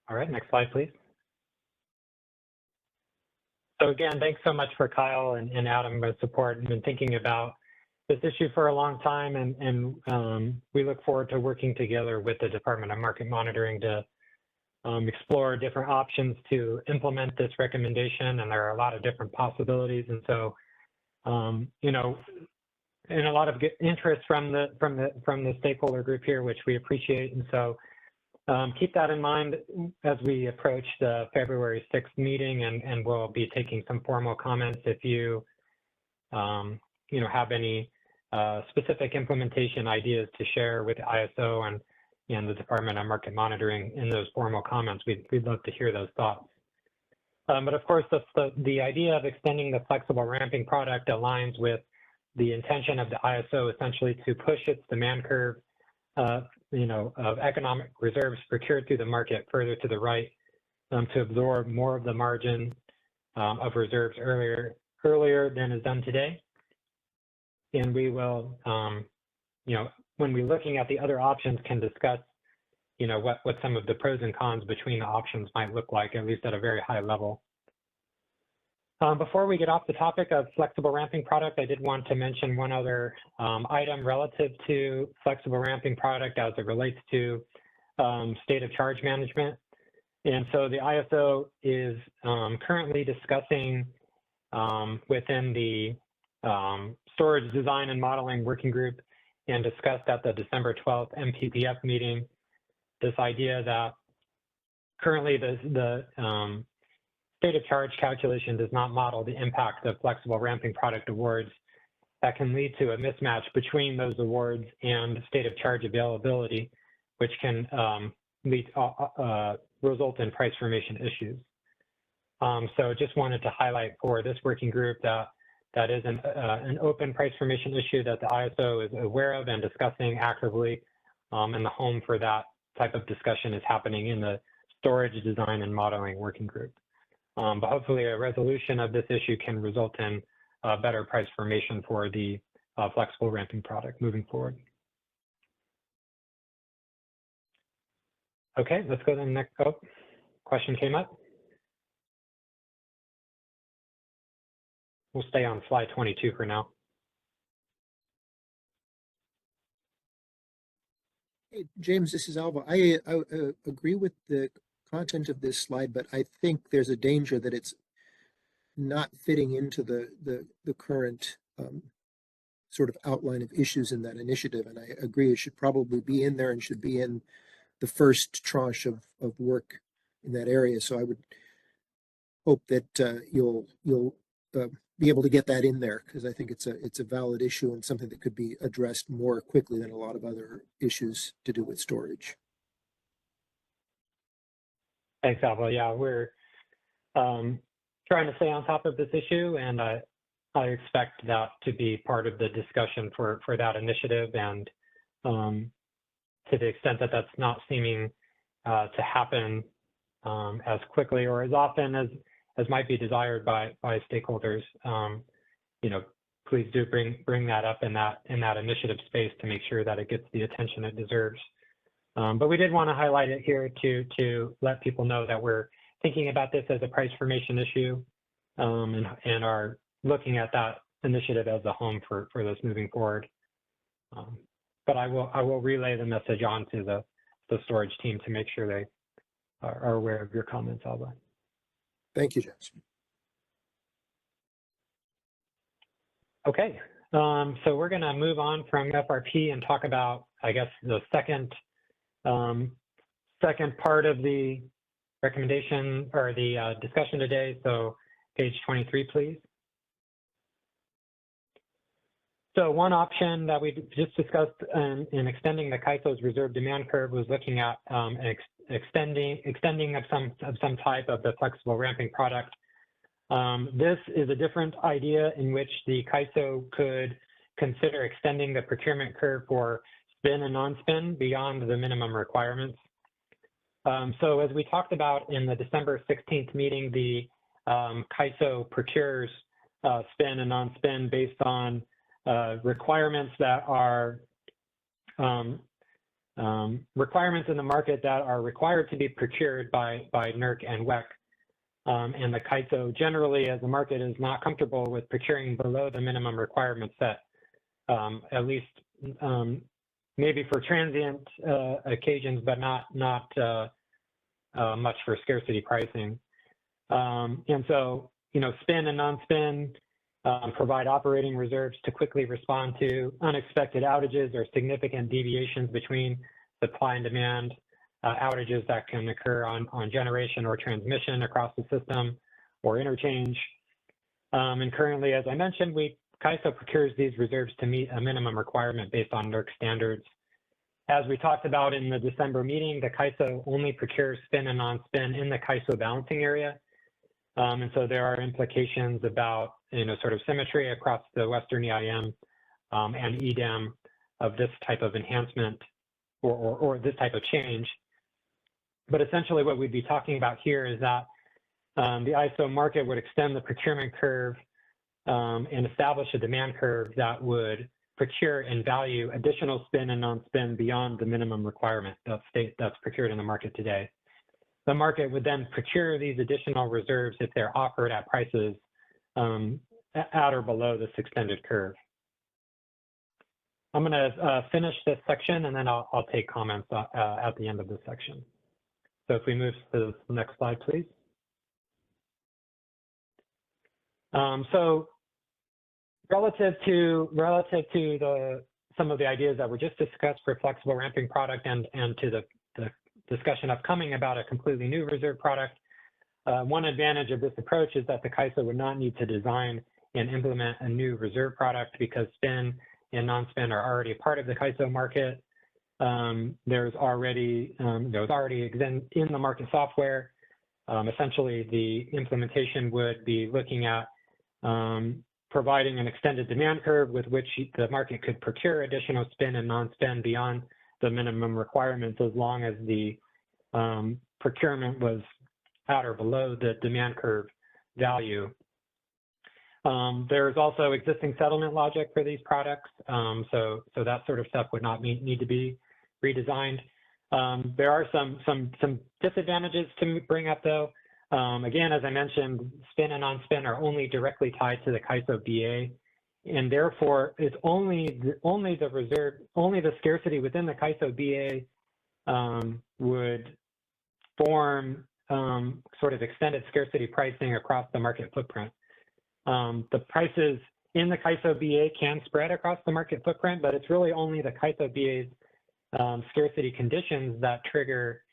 All right, next slide, please. So again, thanks so much for Kyle and Adam for support and been thinking about this issue for a long time, and we look forward to working together with the Department of Market Monitoring to explore different options to implement this recommendation, and there are a lot of different possibilities. And so, you know, and a lot of interest from the stakeholder group here, which we appreciate. And so, keep that in mind as we approach the February 6th meeting, and we'll be taking some formal comments if you, you know, have any specific implementation ideas to share with ISO and the Department of Market Monitoring in those formal comments. We'd love to hear those thoughts. But of course, the idea of extending the flexible ramping product aligns with the intention of the ISO essentially to push its demand curve, you know, of economic reserves procured through the market further to the right, to absorb more of the margin of reserves earlier than is done today. And we will, you know, when we're looking at the other options, can discuss, you know, what some of the pros and cons between the options might look like, at least at a very high level. Before we get off the topic of flexible ramping product, I did want to mention one other item relative to flexible ramping product as it relates to state of charge management. And so the ISO is currently discussing within the storage design and modeling working group, and discussed at the December 12th MPPF meeting, this idea that currently the state of charge calculation does not model the impact of flexible ramping product awards that can lead to a mismatch between those awards and state of charge availability, which can result in price formation issues. So just wanted to highlight for this working group that is an open price formation issue that the ISO is aware of and discussing actively, and the home for that type of discussion is happening in the storage design and modeling working group. But hopefully a resolution of this issue can result in better price formation for the flexible ramping product moving forward. Okay, let's go to the next. Oh, question came up. We'll stay on slide 22 for now. Hey, James, this is Alva. I agree with the content of this slide, but I think there's a danger that it's not fitting into the current sort of outline of issues in that initiative. And I agree it should probably be in there and should be in the first tranche of work in that area. So I would hope that you'll be able to get that in there, because I think it's a valid issue and something that could be addressed more quickly than a lot of other issues to do with storage. Thanks, Alva. Yeah, we're trying to stay on top of this issue, and I expect that to be part of the discussion for that initiative. And to the extent that that's not seeming to happen as quickly or as often as might be desired by stakeholders, you know, please do bring that up in that initiative space to make sure that it gets the attention it deserves. But we did want to highlight it here to let people know that we're thinking about this as a price formation issue, and are looking at that initiative as a home for those moving forward. But I will relay the message on to the storage team to make sure they are aware of your comments, Alva. Thank you, James. Okay, so we're going to move on from FRP and talk about, I guess, the second part of the recommendation or the discussion today. So page 23, please. So one option that we just discussed in extending the CAISO's reserve demand curve was looking at extending of some type of the flexible ramping product. This is a different idea in which the CAISO could consider extending the procurement curve for spin and non-spin beyond the minimum requirements. So as we talked about in the December 16th meeting, the CAISO procures spin and non-spin based on requirements that are requirements in the market that are required to be procured by NERC and WEC. And the CAISO generally, as the market is not comfortable with procuring below the minimum requirement set, at least maybe for transient occasions, but not much for scarcity pricing. And so, spin and non-spin provide operating reserves to quickly respond to unexpected outages or significant deviations between supply and demand outages that can occur on generation or transmission across the system or interchange. And currently, as I mentioned, CAISO procures these reserves to meet a minimum requirement based on NERC standards. As we talked about in the December meeting, the CAISO only procures spin and non-spin in the CAISO balancing area. And so there are implications about, sort of symmetry across the Western EIM and EDAM of this type of enhancement or this type of change. But essentially what we'd be talking about here is that the ISO market would extend the procurement curve and establish a demand curve that would procure and value additional spin and non-spin beyond the minimum requirement that's procured in the market today. The market would then procure these additional reserves if they're offered at prices at or below this extended curve. I'm going to finish this section and then I'll take comments at the end of this section. So if we move to the next slide, please. So relative to some of the ideas that were just discussed for flexible ramping product and to the discussion upcoming about a completely new reserve product, one advantage of this approach is that the CAISO would not need to design and implement a new reserve product because spin and non-spin are already a part of the CAISO market. There's already in the market software. Essentially, the implementation would be looking at providing an extended demand curve with which the market could procure additional spin and non-spin beyond the minimum requirements as long as the procurement was at or below the demand curve value. There's also existing settlement logic for these products, so that sort of stuff would not need to be redesigned. There are some disadvantages to bring up though. Again, as I mentioned, spin and non-spin are only directly tied to the CAISO BA, and therefore it's only the scarcity within the CAISO BA would form sort of extended scarcity pricing across the market footprint. The prices in the CAISO BA can spread across the market footprint, but it's really only the CAISO BA's scarcity conditions that trigger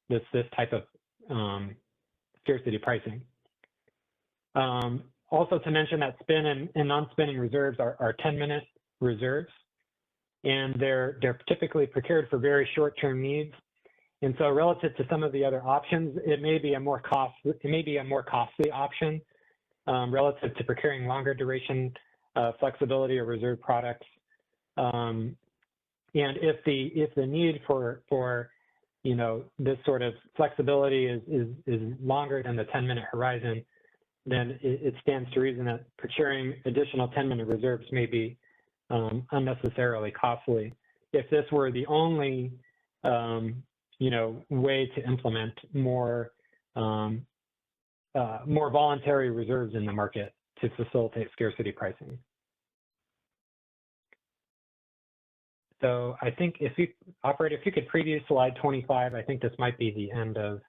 this type of scarcity pricing. Also to mention that spin and non-spinning reserves are 10-minute reserves, and they're typically procured for very short-term needs. And so relative to some of the other options, it may be a more costly option relative to procuring longer duration flexibility or reserve products. And if the need for this sort of flexibility is longer than the 10-minute horizon, then it stands to reason that procuring additional 10-minute reserves may be unnecessarily costly. If this were the only way to implement more voluntary reserves in the market to facilitate scarcity pricing. So I think operator, if you could preview slide 25, I think this might be the end of.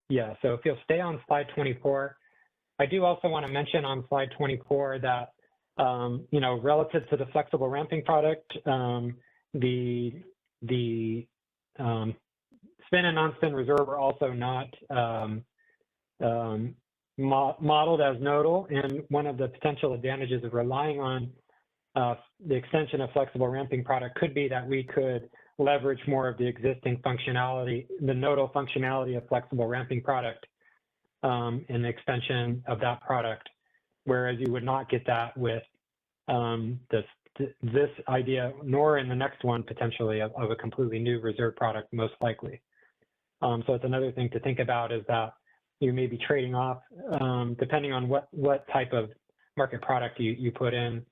Yeah, so if you'll stay on slide 24, I do also want to mention on slide 24 that, relative to the flexible ramping product, the spin and non-spin reserve are also not modeled as nodal, and one of the potential advantages of relying on the extension of flexible ramping product could be that we could leverage more of the existing functionality, the nodal functionality of flexible ramping product and the extension of that product, whereas you would not get that with this idea, nor in the next one potentially of a completely new reserve product, most likely. So it's another thing to think about, is that you may be trading off, depending on what type of market product you put in.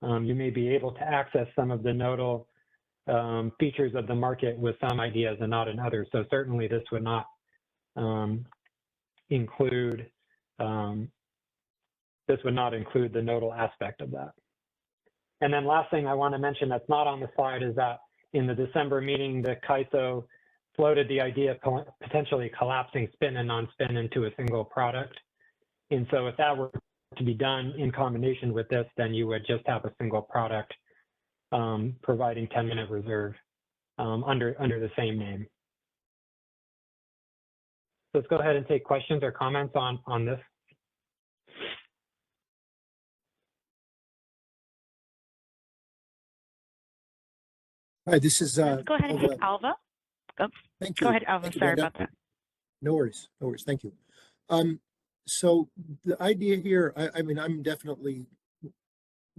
You may be able to access some of the nodal features of the market with some ideas and not in others. So certainly this would not include the nodal aspect of that. And then last thing I want to mention that's not on the slide is that in the December meeting, the CAISO floated the idea of potentially collapsing spin and non-spin into a single product. And so if that were to be done in combination with this, then you would just have a single product providing 10-minute reserve under the same name. So let's go ahead and take questions or comments on this. Hi, this is Let's go ahead and take Alva. Oh, thank you. Go ahead, Alva. Thank you, Sorry Brenda. about that. No worries, no worries. Thank you. So the idea here, I mean, I'm definitely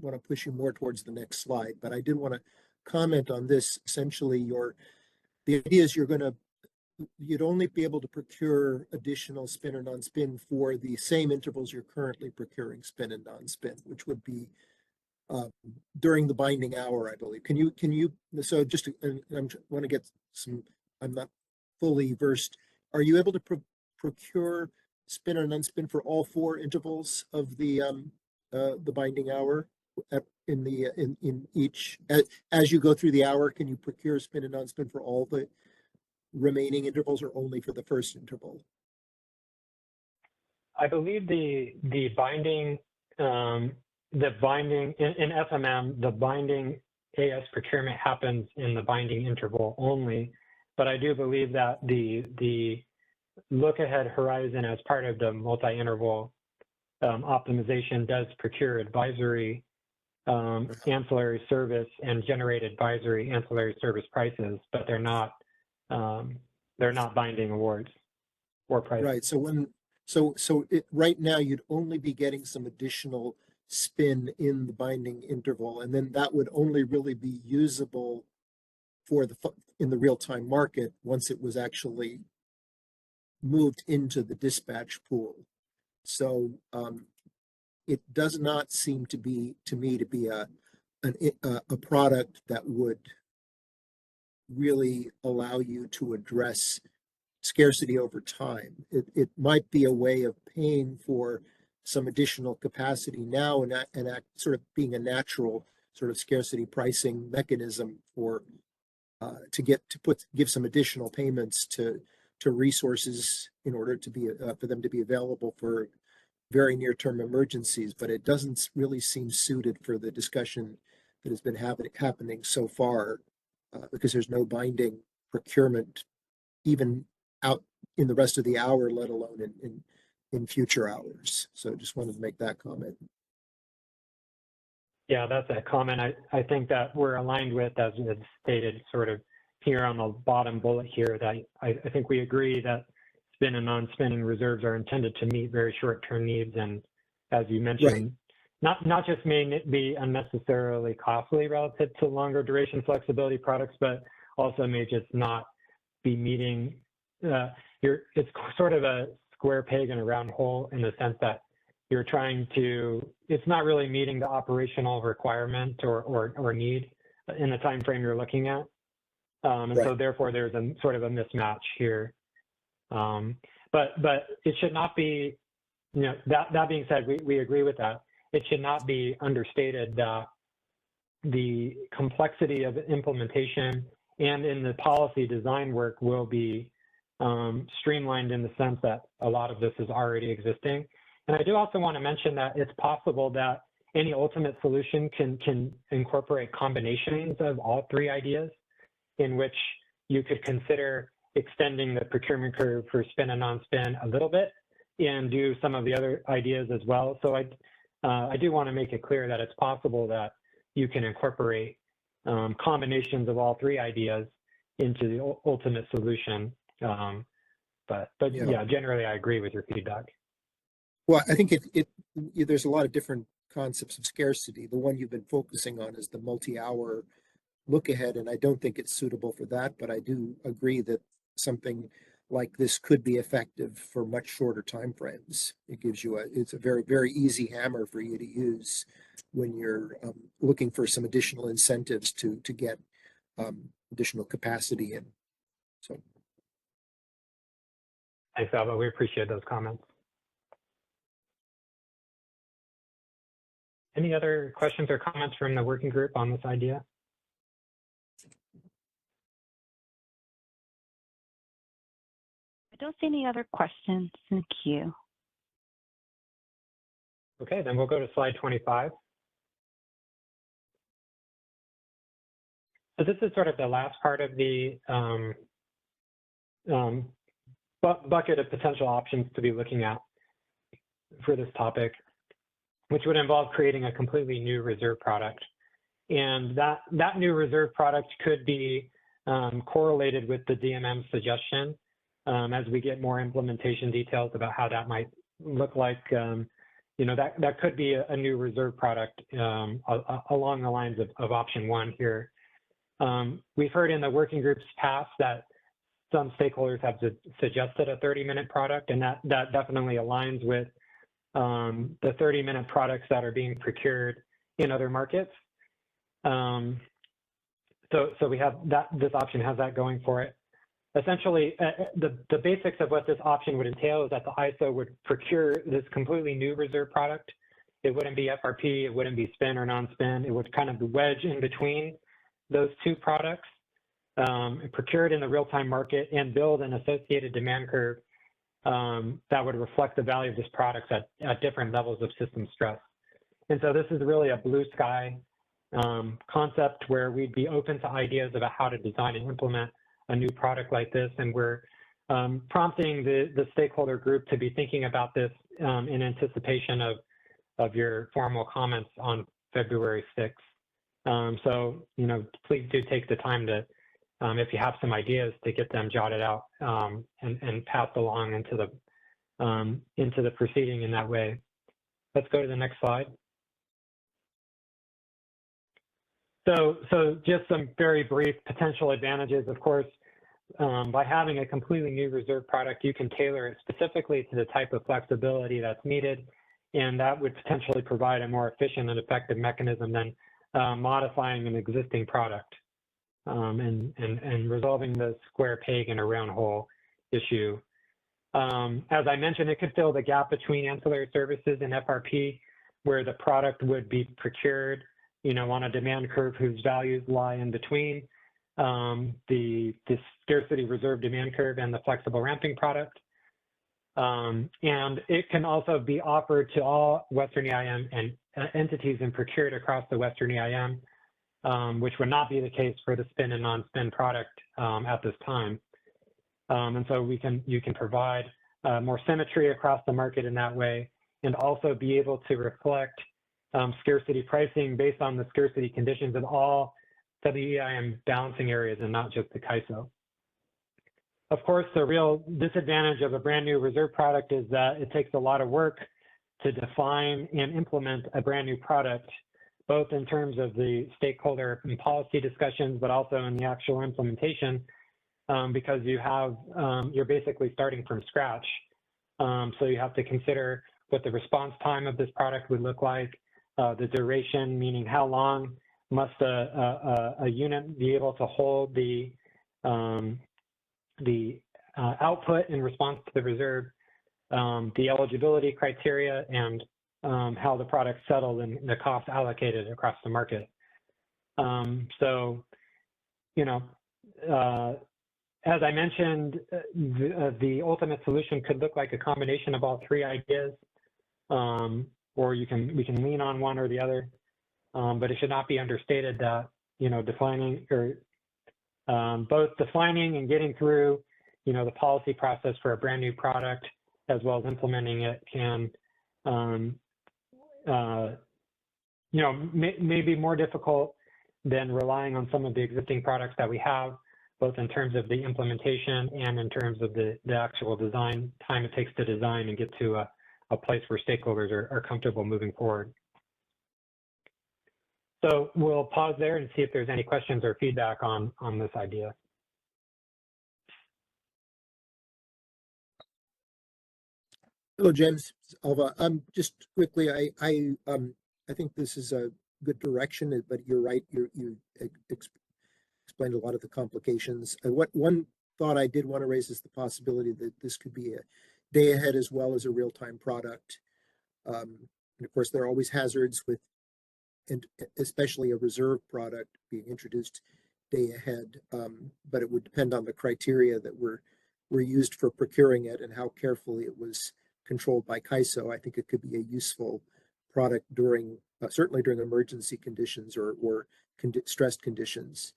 want to push you more towards the next slide, but I did want to comment on this. Essentially, the idea is you'd only be able to procure additional spin or non-spin for the same intervals you're currently procuring spin and non-spin, which would be during the binding hour, I believe. Can you, so just, I want to get some, I'm not fully versed. Are you able to procure spin or non-spin for all 4 intervals of the binding hour in each, as you go through the hour? Can you procure spin and non-spin for all the remaining intervals, or only for the first interval? I believe the binding in FMM, the binding AS procurement happens in the binding interval only, but I do believe that the look ahead horizon as part of the multi-interval optimization does procure advisory ancillary service and generate advisory ancillary service prices, but they're not binding awards or prices. Right. So right now you'd only be getting some additional spin in the binding interval, and then that would only really be usable for in the real-time market once it was actually moved into the dispatch pool. So it does not seem to me to be a product that would really allow you to address scarcity over time. It might be a way of paying for some additional capacity now and sort of being a natural sort of scarcity pricing mechanism for give some additional payments to resources in order to be for them to be available for very near-term emergencies. But it doesn't really seem suited for the discussion that has been happening so far, because there's no binding procurement even out in the rest of the hour, let alone in future hours. So just wanted to make that comment. Yeah, that's a comment I think that we're aligned with, as it's stated sort of here on the bottom bullet here, that I think we agree that spin and non-spinning reserves are intended to meet very short-term needs. And as you mentioned, not just may be unnecessarily costly relative to longer duration flexibility products, but also may just not be meeting, it's sort of a square peg in a round hole, in the sense that you're trying to, it's not really meeting the operational requirement or need in the time frame you're looking at. And so therefore there's a sort of a mismatch here. But it should not be, that being said, we agree with that. It should not be understated that the complexity of implementation and in the policy design work will be streamlined in the sense that a lot of this is already existing. And I do also want to mention that it's possible that any ultimate solution can incorporate combinations of all 3 ideas, in which you could consider extending the procurement curve for spin and non-spin a little bit and do some of the other ideas as well. So I do want to make it clear that it's possible that you can incorporate combinations of all three ideas into the ultimate solution. But yeah, generally I agree with your feedback. Well, I think there's a lot of different concepts of scarcity. The one you've been focusing on is the multi-hour look ahead, and I don't think it's suitable for that, but I do agree that something like this could be effective for much shorter time frames. It gives you it's a very, very easy hammer for you to use when you're looking for some additional incentives to get additional capacity in. So. Thanks, Alba. We appreciate those comments. Any other questions or comments from the working group on this idea? I don't see any other questions in the queue. Okay, then we'll go to slide 25. So this is sort of the last part of the bucket of potential options to be looking at for this topic, which would involve creating a completely new reserve product. And that new reserve product could be correlated with the DMM suggestion as we get more implementation details about how that might look like. You know, that could be a new reserve product along the lines of option one here. We've heard in the working groups past that some stakeholders have suggested a 30-minute product, and that definitely aligns with the 30-minute products that are being procured in other markets. So we have that, this option has that going for it. Essentially, the basics of what this option would entail is that the ISO would procure this completely new reserve product. It wouldn't be FRP, it wouldn't be spin or non-spin. It would kind of wedge in between those two products, procured in the real-time market, and build an associated demand curve that would reflect the value of this product at different levels of system stress. And so this is really a blue sky concept where we'd be open to ideas about how to design and implement a new product like this. And we're prompting the stakeholder group to be thinking about this in anticipation of your formal comments on February 6th. So, you know, please do take the time to, if you have some ideas, to get them jotted out and passed along into the proceeding in that way. Let's go to the next slide. So just some very brief potential advantages. Of course, by having a completely new reserve product, you can tailor it specifically to the type of flexibility that's needed, and that would potentially provide a more efficient and effective mechanism than modifying an existing product and resolving the square peg in a round hole issue. As I mentioned, it could fill the gap between ancillary services and FRP, where the product would be procured, you know, on a demand curve whose values lie in between the scarcity reserve demand curve and the flexible ramping product. And it can also be offered to all Western EIM and entities and procured across the Western EIM, which would not be the case for the spin and non-spin product at this time. And so you can provide more symmetry across the market in that way, and also be able to reflect scarcity pricing based on the scarcity conditions of all WEIM balancing areas and not just the CAISO. Of course, the real disadvantage of a brand new reserve product is that it takes a lot of work to define and implement a brand new product, both in terms of the stakeholder and policy discussions, but also in the actual implementation, because you're basically starting from scratch. So you have to consider what the response time of this product would look like, the duration, meaning how long must a unit be able to hold the output in response to the reserve, the eligibility criteria, and how the product settled and the cost allocated across the market. So, you know, as I mentioned, the ultimate solution could look like a combination of all three ideas, or we can lean on one or the other. But it should not be understated that, you know, defining or both defining and getting through, you know, the policy process for a brand new product, as well as implementing it can, may be more difficult than relying on some of the existing products that we have, both in terms of the implementation and in terms of the actual design, time it takes to design and get to a place where stakeholders are comfortable moving forward. So we'll pause there and see if there's any questions or feedback on this idea. Hello, James. Alva. Just quickly, I think this is a good direction, but you're right. You explained a lot of the complications. One thought I did want to raise is the possibility that this could be a day ahead as well as a real-time product. And of course, there are always hazards with, and especially a reserve product being introduced day ahead. But it would depend on the criteria that were used for procuring it and how carefully it was controlled by CAISO. I think it could be a useful product during, certainly during emergency conditions or stressed conditions.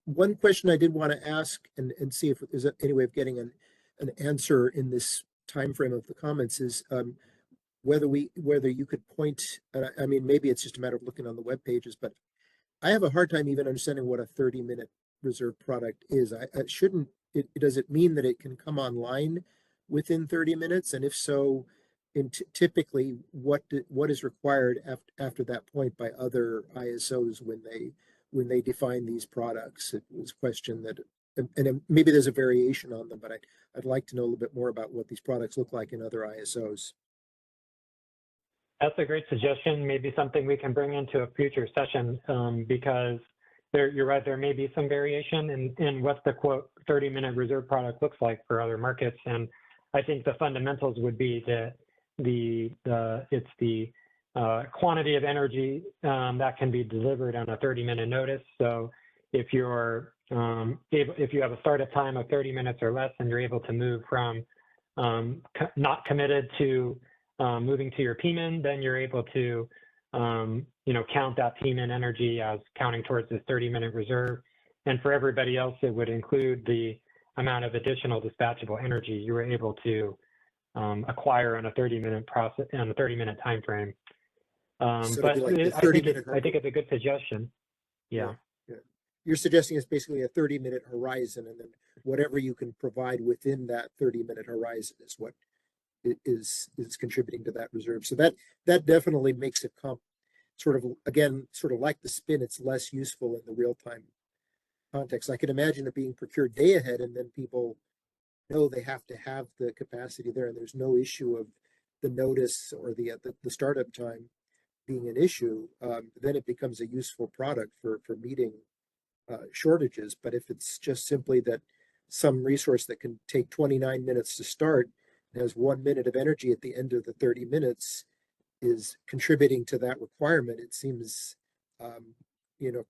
One question I did want to ask and see if there's any way of getting an answer in this time frame of the comments is whether you could point, I mean, maybe it's just a matter of looking on the web pages, but I have a hard time even understanding what a 30-minute reserve product is. Does it mean that it can come online within 30 minutes? And if so, typically what is required after that point by other ISOs when they define these products? It was a question that, and maybe there's a variation on them, but I'd like to know a little bit more about what these products look like in other ISOs. That's a great suggestion. Maybe something we can bring into a future session because you're right, there may be some variation in what the quote 30-minute reserve product looks like for other markets. And I think the fundamentals would be that it's the quantity of energy that can be delivered on a 30-minute notice. So if you have a startup time of 30 minutes or less, and you're able to move from not committed to moving to your PMIN, then you're able to count that PMIN energy as counting towards this 30-minute reserve. And for everybody else, it would include the amount of additional dispatchable energy you were able to acquire on a 30-minute process and a 30-minute time frame. So but like I think it's a good suggestion. Yeah. You're suggesting it's basically a 30-minute horizon, and then whatever you can provide within that 30-minute horizon is what is contributing to that reserve. So that definitely makes it sort of like the spin. It's less useful in the real-time context. I can imagine it being procured day ahead, and then people know they have to have the capacity there, and there's no issue of the notice or the startup time being an issue. Then it becomes a useful product for meeting shortages. But if it's just simply that some resource that can take 29 minutes to start and has 1 minute of energy at the end of the 30 minutes is contributing to that requirement, it seems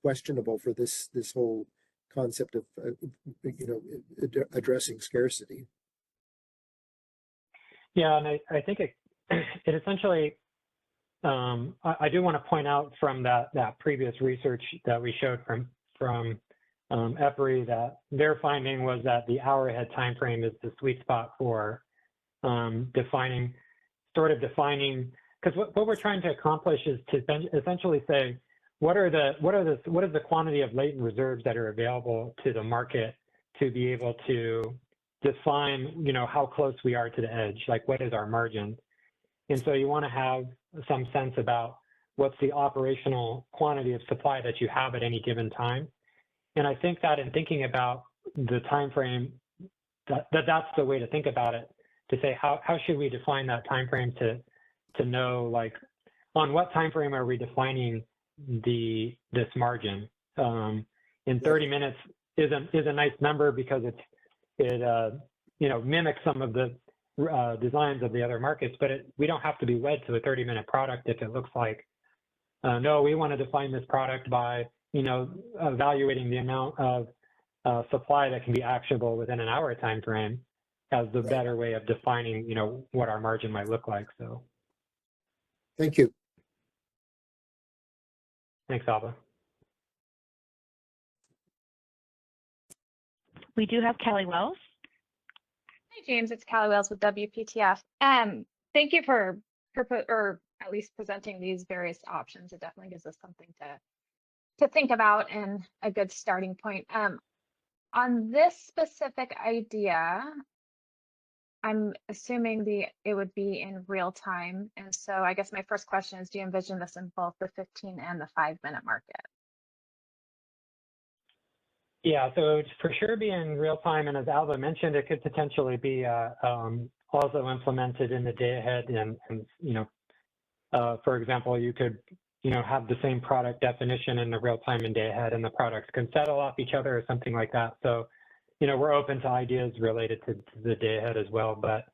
questionable for this whole concept of addressing scarcity. Yeah, and I think it essentially, I do want to point out from that previous research that we showed from EPRI that their finding was that the hour ahead time frame is the sweet spot for defining, because what we're trying to accomplish is to essentially say, what is the quantity of latent reserves that are available to the market to be able to define, how close we are to the edge, like what is our margin? And so you want to have some sense about what's the operational quantity of supply that you have at any given time. And I think that in thinking about the time frame, that's the way to think about it, to say how should we define that time frame to know, like, on what time frame are we defining this margin? In 30 minutes is a nice number because it mimics some of the designs of the other markets, but we don't have to be wed to a 30-minute product if it looks like, no, we want to define this product by, evaluating the amount of supply that can be actionable within an hour time frame as the better way of defining, what our margin might look like. So. Thank you. Thanks, Alba. We do have Kelly Wells. James, it's Callie Wales with WPTF. Thank you for or at least presenting these various options. It definitely gives us something to think about and a good starting point. On this specific idea, I'm assuming it would be in real time. And so I guess my first question is, do you envision this in both the 15 and the 5-minute market? Yeah, so it would for sure be in real time, and as Alba mentioned, it could potentially be also implemented in the day ahead. And you know, for example, you could have the same product definition in the real time and day ahead, and the products can settle off each other or something like that. So, we're open to ideas related to the day ahead as well. But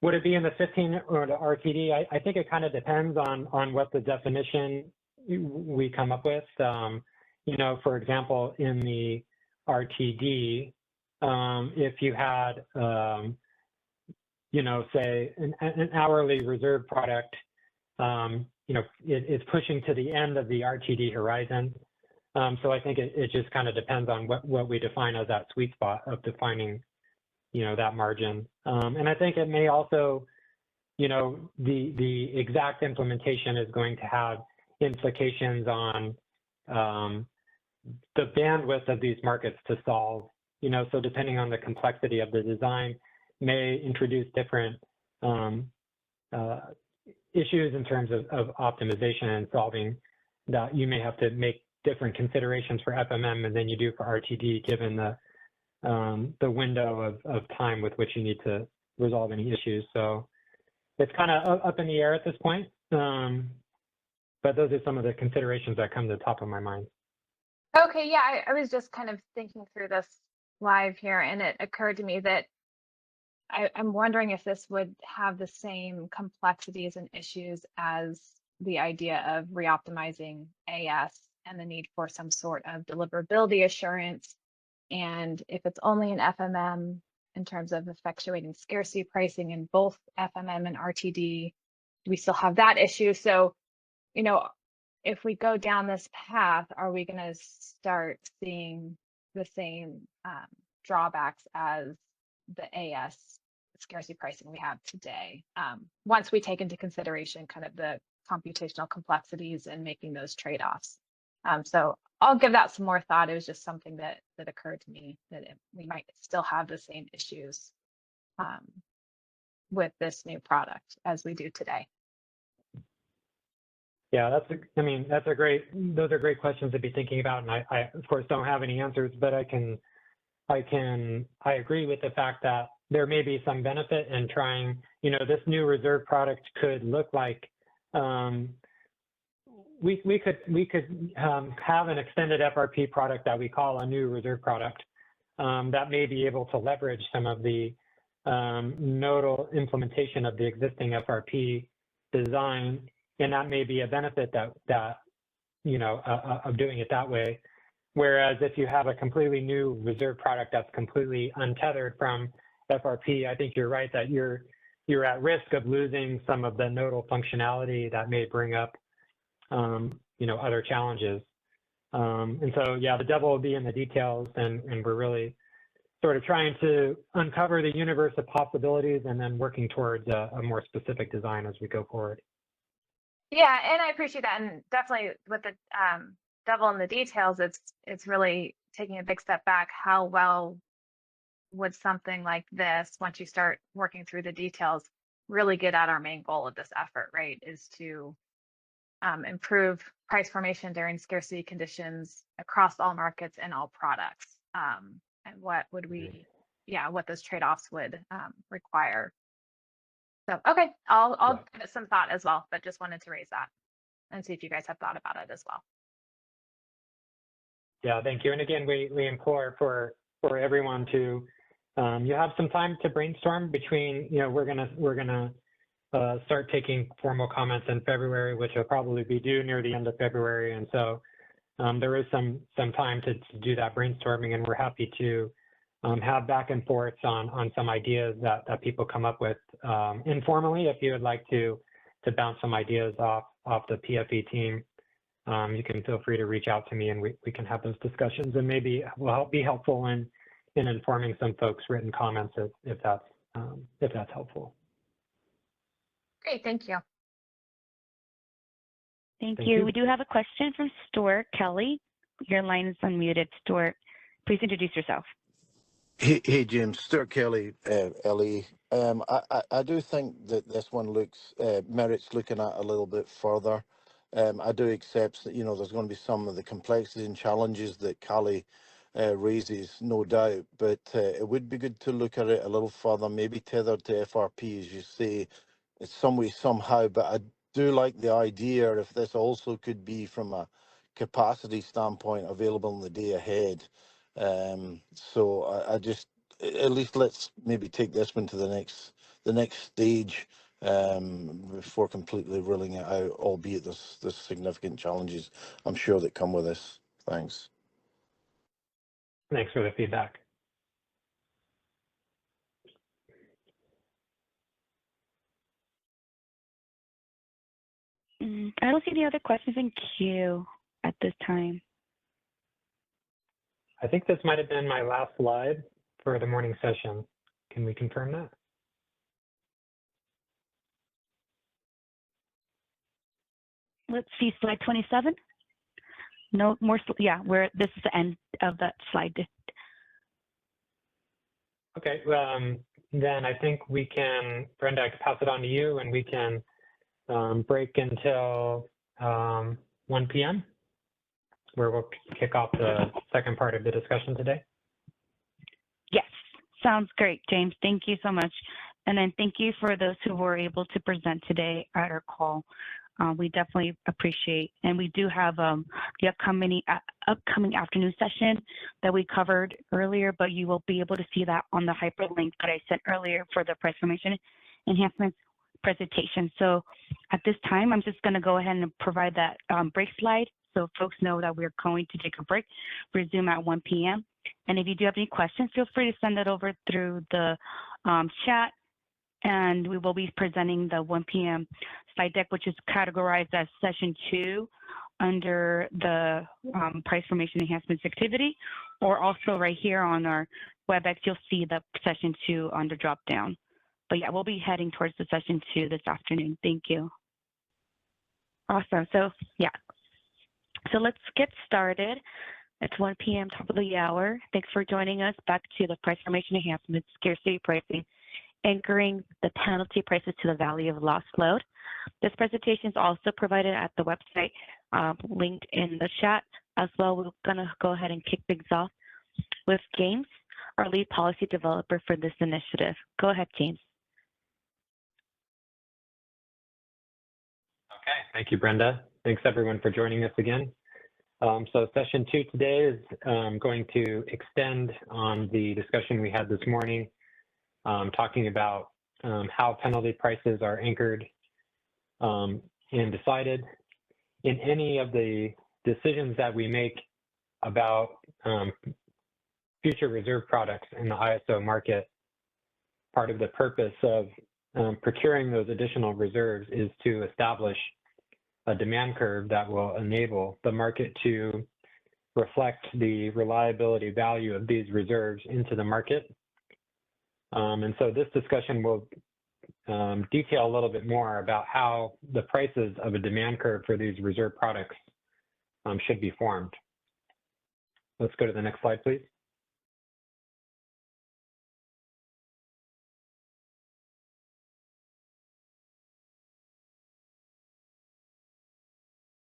would it be in the 15 or the RTD? I think it kind of depends on what the definition we come up with. For example, in the RTD, if you had, say an hourly reserve product, it's pushing to the end of the RTD horizon. So I think it just kind of depends on what we define as that sweet spot of defining, that margin. And I think it may also, the exact implementation is going to have implications on the bandwidth of these markets to solve, so depending on the complexity of the design may introduce different issues in terms of optimization and solving that. You may have to make different considerations for FMM than you do for RTD, given the window of time with which you need to resolve any issues. So it's kind of up in the air at this point, but those are some of the considerations that come to the top of my mind. Okay, yeah, I was just kind of thinking through this live here, and it occurred to me that I'm wondering if this would have the same complexities and issues as the idea of reoptimizing AS and the need for some sort of deliverability assurance. And if it's only an FMM in terms of effectuating scarcity pricing in both FMM and RTD, do we still have that issue? So, if we go down this path, are we going to start seeing the same drawbacks as the AS scarcity pricing we have today, once we take into consideration kind of the computational complexities and making those trade-offs? So I'll give that some more thought. It was just something that occurred to me, that we might still have the same issues with this new product as we do today. Yeah, those are great questions to be thinking about. And I of course don't have any answers, but I agree with the fact that there may be some benefit in trying, this new reserve product could look like, we could have an extended FRP product that we call a new reserve product, that may be able to leverage some of the nodal implementation of the existing FRP design. And that may be a benefit that of doing it that way. Whereas if you have a completely new reserve product that's completely untethered from FRP, I think you're right that you're at risk of losing some of the nodal functionality that may bring up other challenges. And so, yeah, the devil will be in the details, and we're really sort of trying to uncover the universe of possibilities and then working towards a more specific design as we go forward. Yeah, and I appreciate that, and definitely with the devil in the details, it's really taking a big step back. How well would something like this, once you start working through the details, really get at our main goal of this effort, right? Is to improve price formation during scarcity conditions across all markets and all products. And what would what those trade-offs would require. So, okay, I'll give it some thought as well, but just wanted to raise that and see if you guys have thought about it as well. Yeah, thank you. And again, we implore for everyone to, you have some time to brainstorm between, we're gonna start taking formal comments in February, which will probably be due near the end of February. And so there is some time to do that brainstorming, and we're happy to have back and forths on some ideas that people come up with informally. If you would like to bounce some ideas off the PFE team, you can feel free to reach out to me, and we can have those discussions, and maybe will be helpful in in informing some folks' written comments if that's helpful. Great, thank you. Thank you. We do have a question from Stuart Kelly. Your line is unmuted, Stuart. Please introduce yourself. Hey, James. Stuart Kelly, LE. I do think that this one merits looking at a little bit further. I do accept that, there's going to be some of the complexities and challenges that Callie raises, no doubt, but it would be good to look at it a little further, maybe tethered to FRP, as you say, in some way, somehow, but I do like the idea if this also could be from a capacity standpoint available in the day ahead. So I just, at least let's maybe take this one to the next stage before completely ruling it out, albeit there's significant challenges I'm sure that come with this. Thanks. Thanks for the feedback. I don't see any other questions in queue at this time. I think this might have been my last slide for the morning session. Can we confirm that? Let's see, slide 27. No more, yeah, this is the end of that slide. Okay, then I think we can, Brenda, I can pass it on to you and we can break until 1 p.m. where we'll kick off the second part of the discussion today. Yes, sounds great, James. Thank you so much. And then thank you for those who were able to present today at our call. We definitely appreciate, and we do have the upcoming afternoon session that we covered earlier, but you will be able to see that on the hyperlink that I sent earlier for the price formation enhancements presentation. So at this time, I'm just going to go ahead and provide that break slide so folks know that we're going to take a break, resume at 1 p.m. And if you do have any questions, feel free to send it over through the chat. And we will be presenting the 1 p.m. slide deck, which is categorized as session 2 under the price formation enhancements activity, or also right here on our WebEx, you'll see the session 2 under drop down. But yeah, we'll be heading towards the session 2 this afternoon. Thank you. Awesome. So yeah. So let's get started. It's 1 p.m. top of the hour. Thanks for joining us. Back to the price formation enhancements, scarcity pricing, anchoring the penalty prices to the value of lost load. This presentation is also provided at the website linked in the chat as well. We're going to go ahead and kick things off with James, our lead policy developer for this initiative. Go ahead, James. Okay, thank you, Brenda. Thanks everyone for joining us again. So session 2 today is going to extend on the discussion we had this morning, talking about how penalty prices are anchored and decided. In any of the decisions that we make about future reserve products in the ISO market, part of the purpose of procuring those additional reserves is to establish a demand curve that will enable the market to reflect the reliability value of these reserves into the market. And so this discussion will detail a little bit more about how the prices of a demand curve for these reserve products should be formed. Let's go to the next slide, please.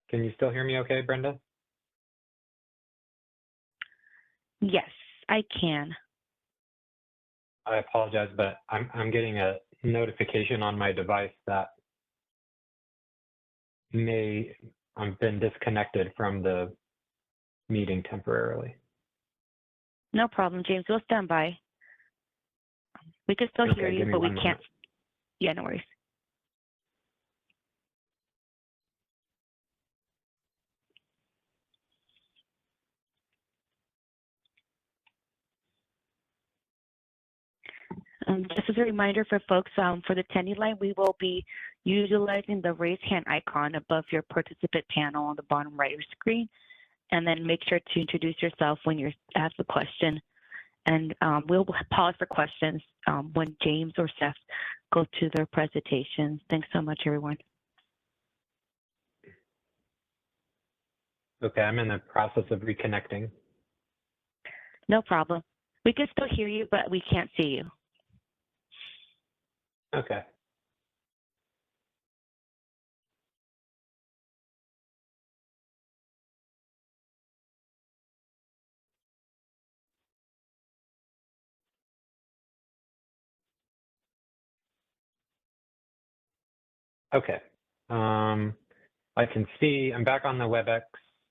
Can you still hear me okay, Brenda? Yes, I can. I apologize, but I'm getting a notification on my device that I've been disconnected from the meeting temporarily. No problem, James. We'll stand by. We can still hear you, but we can't. Yeah, no worries. Just as a reminder for folks, for the attendee line, we will be utilizing the raise hand icon above your participant panel on the bottom right of your screen, and then make sure to introduce yourself when you're asked the question. And we'll pause for questions when James or Seth go to their presentations. Thanks so much, everyone. Okay, I'm in the process of reconnecting. No problem. We can still hear you, but we can't see you. Okay. Okay. I can see I'm back on the WebEx,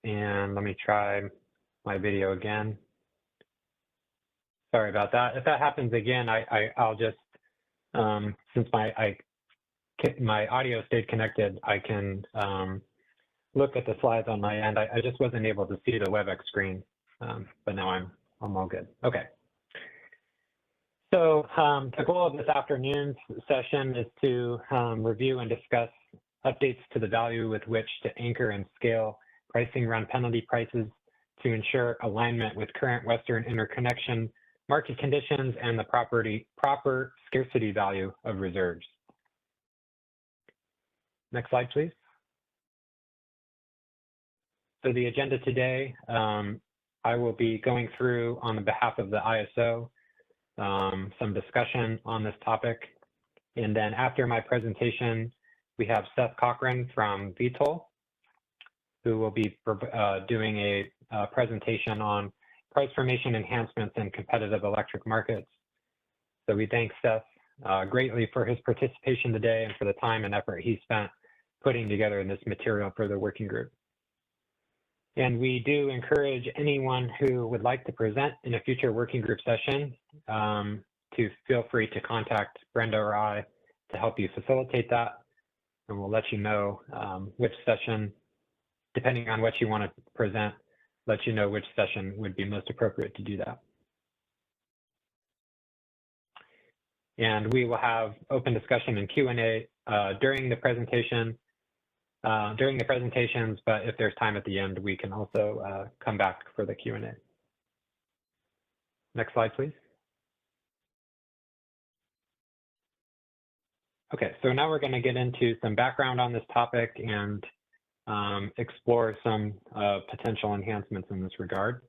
and let me try my video again. Sorry about that. If that happens again, I'll just since my audio stayed connected, I can look at the slides on my end. I just wasn't able to see the WebEx screen, but now I'm all good. Okay. So the goal of this afternoon's session is to review and discuss updates to the value with which to anchor and scale pricing run penalty prices to ensure alignment with current Western interconnection market conditions and the proper scarcity value of reserves. Next slide, please. So the agenda today, I will be going through on the behalf of the ISO some discussion on this topic. And then after my presentation, we have Seth Cochran from VTOL, who will be doing a presentation on price formation enhancements in competitive electric markets. So we thank Seth greatly for his participation today and for the time and effort he spent putting together this material for the working group. And we do encourage anyone who would like to present in a future working group session to feel free to contact Brenda or I to help you facilitate that. And we'll let you know which session, depending on what you want to present, let you know which session would be most appropriate to do that. And we will have open discussion and Q&A during the presentation, during the presentations, but if there's time at the end, we can also come back for the Q&A. Next slide, please. Okay, so now we're going to get into some background on this topic and explore some potential enhancements in this regard.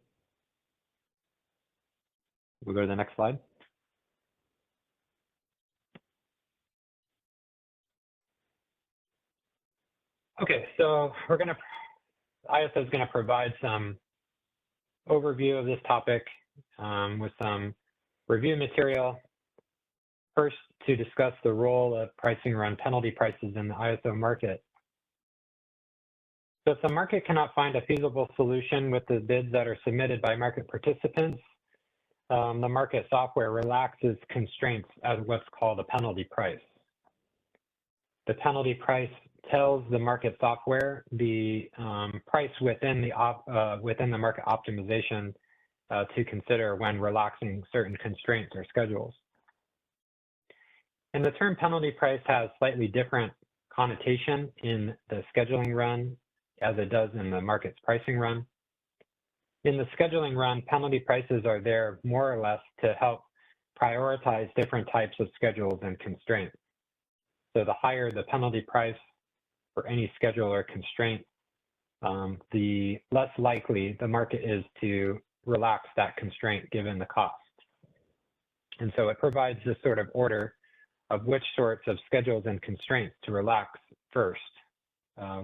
We'll go to the next slide. Okay, so ISO is going to provide some overview of this topic with some review material. First, to discuss the role of pricing around penalty prices in the ISO market. So if the market cannot find a feasible solution with the bids that are submitted by market participants, the market software relaxes constraints at what's called a penalty price. The penalty price tells the market software the price within the market optimization to consider when relaxing certain constraints or schedules. And the term penalty price has slightly different connotation in the scheduling run as it does in the market's pricing run. In the scheduling run, penalty prices are there more or less to help prioritize different types of schedules and constraints. So the higher the penalty price for any schedule or constraint, the less likely the market is to relax that constraint given the cost. And so it provides this sort of order of which sorts of schedules and constraints to relax first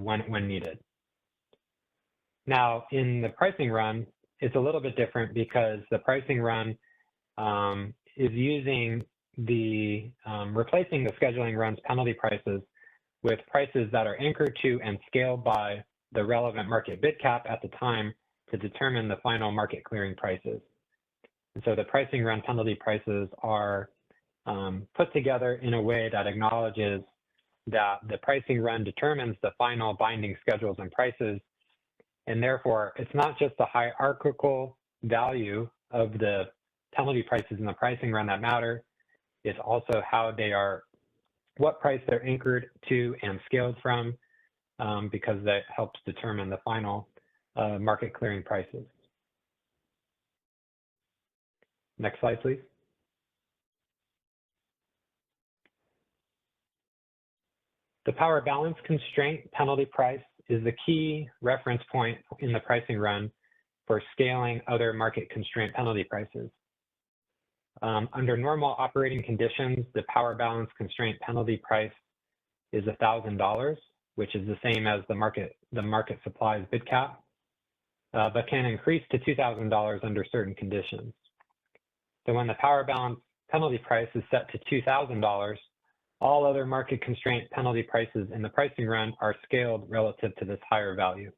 when needed. Now, in the pricing run, it's a little bit different because the pricing run is using replacing the scheduling run's penalty prices with prices that are anchored to and scaled by the relevant market bid cap at the time to determine the final market clearing prices. And so the pricing run penalty prices are put together in a way that acknowledges that the pricing run determines the final binding schedules and prices. And therefore, it's not just the hierarchical value of the penalty prices in the pricing run that matter. It's also how they are, what price they're anchored to and scaled from, because that helps determine the final market clearing prices. Next slide, please. The power balance constraint penalty price is the key reference point in the pricing run for scaling other market constraint penalty prices. Under normal operating conditions, the power balance constraint penalty price is $1,000, which is the same as the market supply's bid cap, but can increase to $2,000 under certain conditions. So when the power balance penalty price is set to $2,000, all other market constraint penalty prices in the pricing run are scaled relative to this higher value.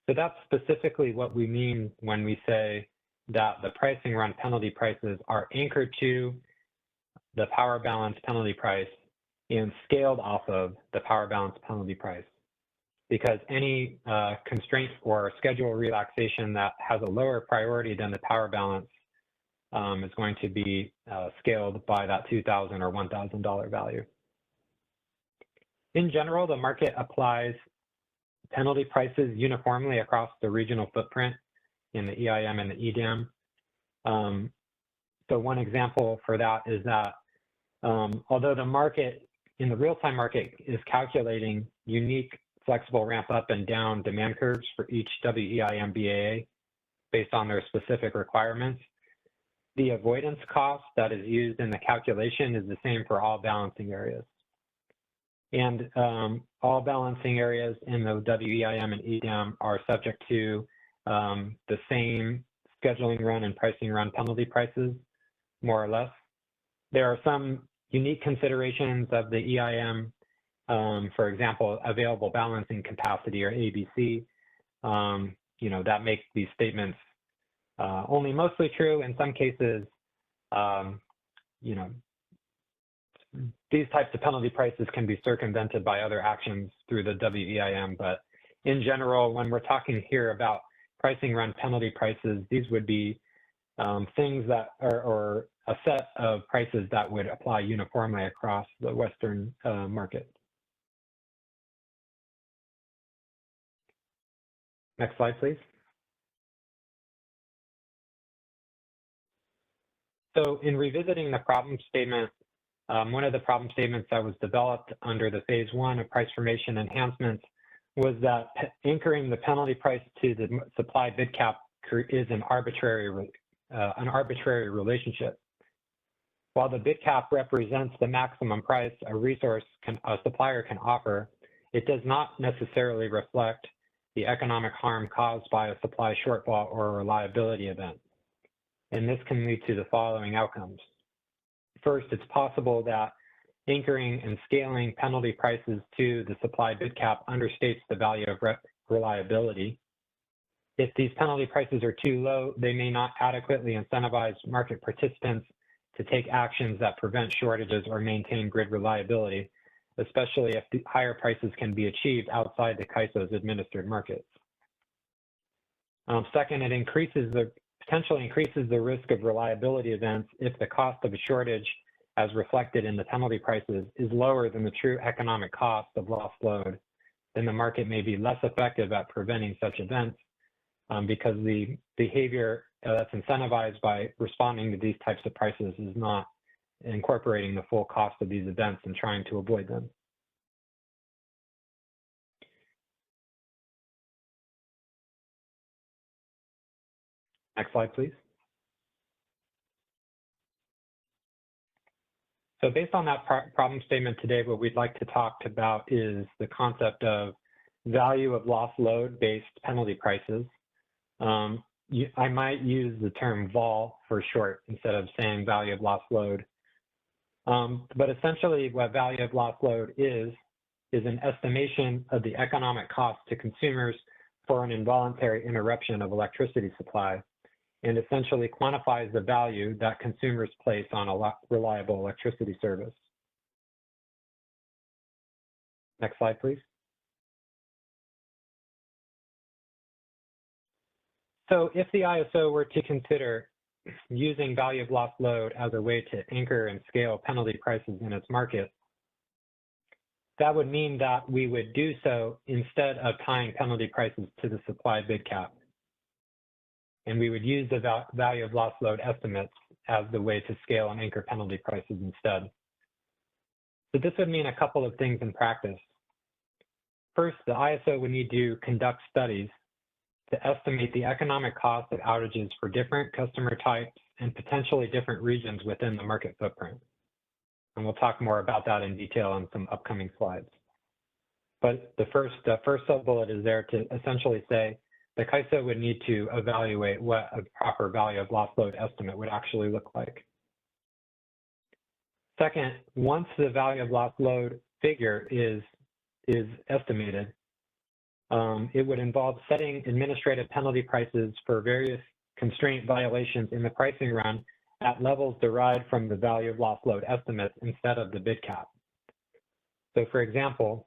So that's specifically what we mean when we say that the pricing run penalty prices are anchored to the power balance penalty price and scaled off of the power balance penalty price. Because any constraint or schedule relaxation that has a lower priority than the power balance is going to be scaled by that $2,000 or $1,000 value. In general, the market applies penalty prices uniformly across the regional footprint in the EIM and the EDAM. So one example for that is that although the market, in the real-time market, is calculating unique flexible ramp up and down demand curves for each WEIM BAA based on their specific requirements, the avoidance cost that is used in the calculation is the same for all balancing areas. And all balancing areas in the WEIM and EDAM are subject to the same scheduling run and pricing run penalty prices, more or less. There are some unique considerations of the EIM, for example, available balancing capacity or ABC, that make these statements only mostly true. In some cases, these types of penalty prices can be circumvented by other actions through the WEIM, but in general, when we're talking here about pricing run penalty prices, these would be things that are, or a set of prices that would apply uniformly across the Western market. Next slide, please. So in revisiting the problem statement, one of the problem statements that was developed under the phase 1 of price formation enhancements was that anchoring the penalty price to the supply bid cap is an arbitrary relationship. While the bid cap represents the maximum price a supplier can offer, it does not necessarily reflect the economic harm caused by a supply shortfall or a reliability event. And this can lead to the following outcomes. First, it's possible that anchoring and scaling penalty prices to the supply bid cap understates the value of reliability. If these penalty prices are too low, they may not adequately incentivize market participants to take actions that prevent shortages or maintain grid reliability, especially if the higher prices can be achieved outside the CAISO's administered markets. Second, it potentially increases the risk of reliability events if the cost of a shortage, as reflected in the penalty prices, is lower than the true economic cost of lost load. Then the market may be less effective at preventing such events because the behavior that's incentivized by responding to these types of prices is not incorporating the full cost of these events and trying to avoid them. Next slide, please. So based on that problem statement today, what we'd like to talk about is the concept of value of lost load based penalty prices. I might use the term VOL for short instead of saying value of lost load. But essentially what value of lost load is an estimation of the economic cost to consumers for an involuntary interruption of electricity supply, and essentially quantifies the value that consumers place on a reliable electricity service. Next slide, please. So if the ISO were to consider using value of lost load as a way to anchor and scale penalty prices in its market, that would mean that we would do so instead of tying penalty prices to the supply bid cap. And we would use the value of loss load estimates as the way to scale and anchor penalty prices instead. So this would mean a couple of things in practice. First, the ISO would need to conduct studies to estimate the economic cost of outages for different customer types and potentially different regions within the market footprint. And we'll talk more about that in detail on some upcoming slides. But the first sub-bullet is there to essentially say the CAISO would need to evaluate what a proper value of loss load estimate would actually look like. Second, once the value of loss load figure is estimated, it would involve setting administrative penalty prices for various constraint violations in the pricing run at levels derived from the value of loss load estimates instead of the bid cap. So for example,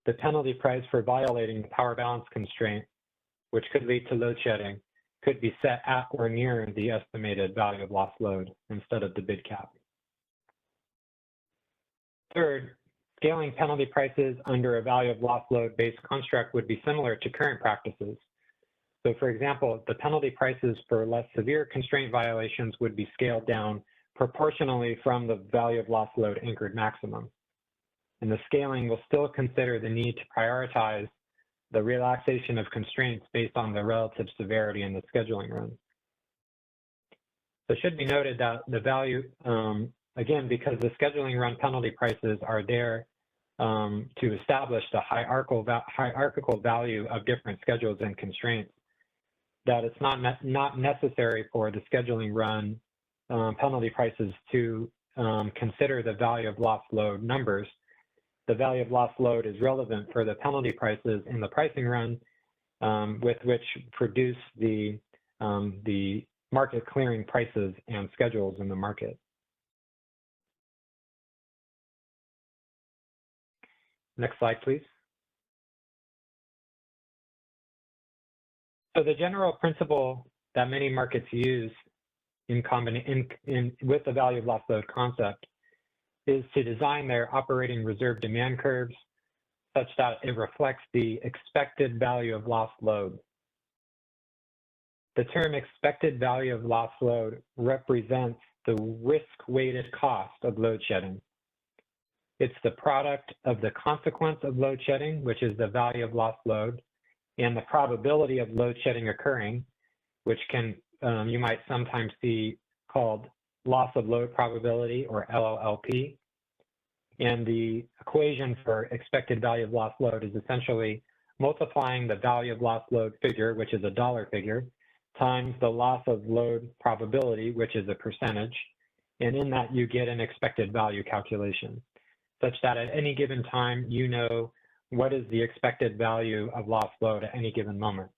the penalty price for violating the power balance constraint, which could lead to load shedding, could be set at or near the estimated value of loss load instead of the bid cap. Third, scaling penalty prices under a value of loss load based construct would be similar to current practices. So for example, the penalty prices for less severe constraint violations would be scaled down proportionally from the value of loss load anchored maximum. And the scaling will still consider the need to prioritize the relaxation of constraints based on the relative severity in the scheduling run. So it should be noted that the value, again, because the scheduling run penalty prices are there to establish the hierarchical value of different schedules and constraints, that it's not necessary for the scheduling run penalty prices to consider the value of loss load numbers. The value of loss load is relevant for the penalty prices in the pricing run with which produce the market clearing prices and schedules in the market. Next slide, please. So the general principle that many markets use with the value of loss load concept is to design their operating reserve demand curves such that it reflects the expected value of loss load. The term expected value of loss load represents the risk-weighted cost of load shedding. It's the product of the consequence of load shedding, which is the value of loss load, and the probability of load shedding occurring, which can you might sometimes see called loss of load probability, or LLP. And the equation for expected value of loss load is essentially multiplying the value of loss load figure, which is a dollar figure, times the loss of load probability, which is a percentage. And in that, you get an expected value calculation, such that at any given time, you know what is the expected value of loss load at any given moment.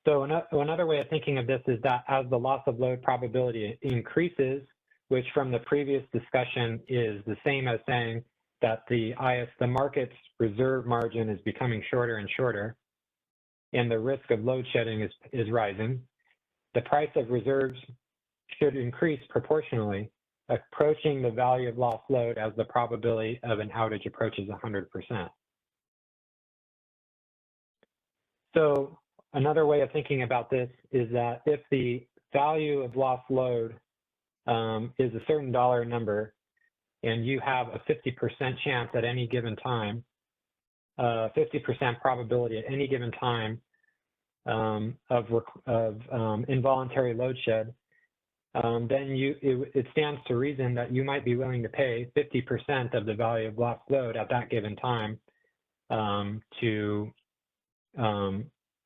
So another way of thinking of this is that as the loss of load probability increases, which from the previous discussion is the same as saying that the market's reserve margin is becoming shorter and shorter, and the risk of load shedding is rising, the price of reserves should increase proportionally, approaching the value of loss load as the probability of an outage approaches 100%. So another way of thinking about this is that if the value of loss load is a certain dollar number, and you have a 50% chance at any given time, 50% probability at any given time of involuntary load shed, then it stands to reason that you might be willing to pay 50% of the value of lost load at that given time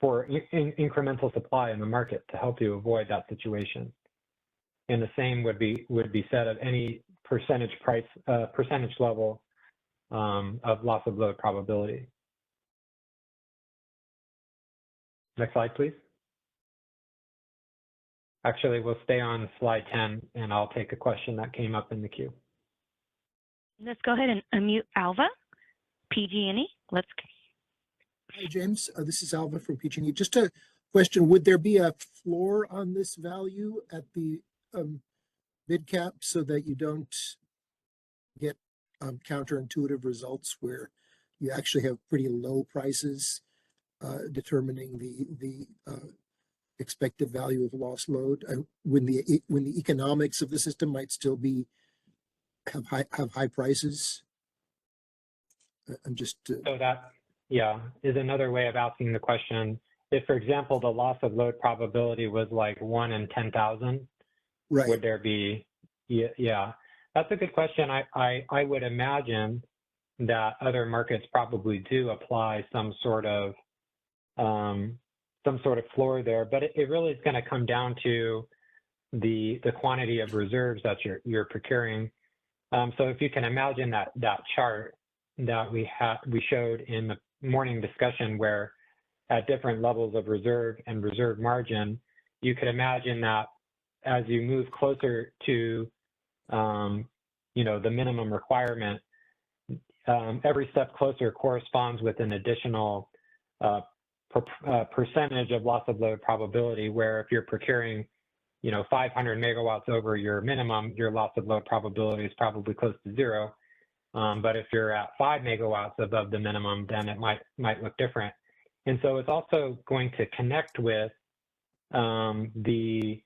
for incremental supply in the market to help you avoid that situation. And the same would be said of any percentage level of loss of load probability. Next slide, please. Actually, we'll stay on slide 10, and I'll take a question that came up in the queue. Let's go ahead and unmute Alva, PG&E. Hi, James. This is Alva from PG&E. Just a question, would there be a floor on this value at the bid cap so that you don't get counterintuitive results where you actually have pretty low prices determining the expected value of lost load when the economics of the system might still be have high prices? I'm just so that, yeah, is another way of asking the question. If, for example, the loss of load probability was like 1 in 10,000, right, would there be? Yeah, that's a good question. I would imagine that other markets probably do apply some sort of floor there, but it really is going to come down to the quantity of reserves that you're procuring. So if you can imagine that chart that we showed in the morning discussion, where at different levels of reserve and reserve margin, you could imagine that as you move closer to the minimum requirement, every step closer corresponds with an additional percentage of loss of load probability, where if you're procuring 500 megawatts over your minimum, your loss of load probability is probably close to 0. But if you're at 5 megawatts above the minimum, then it might look different. And so it's also going to connect with the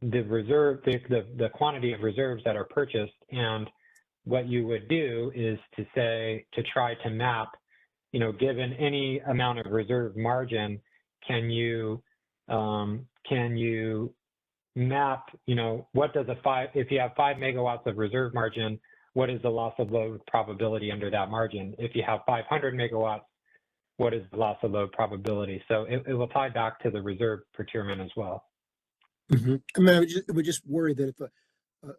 reserve, the quantity of reserves that are purchased. And what you would do is to try to map, given any amount of reserve margin, can you map, what does if you have 5 megawatts of reserve margin, what is the loss of load probability under that margin? If you have 500 megawatts, what is the loss of load probability? So it will tie back to the reserve procurement as well. Mm-hmm. I mean, I would just worry that if a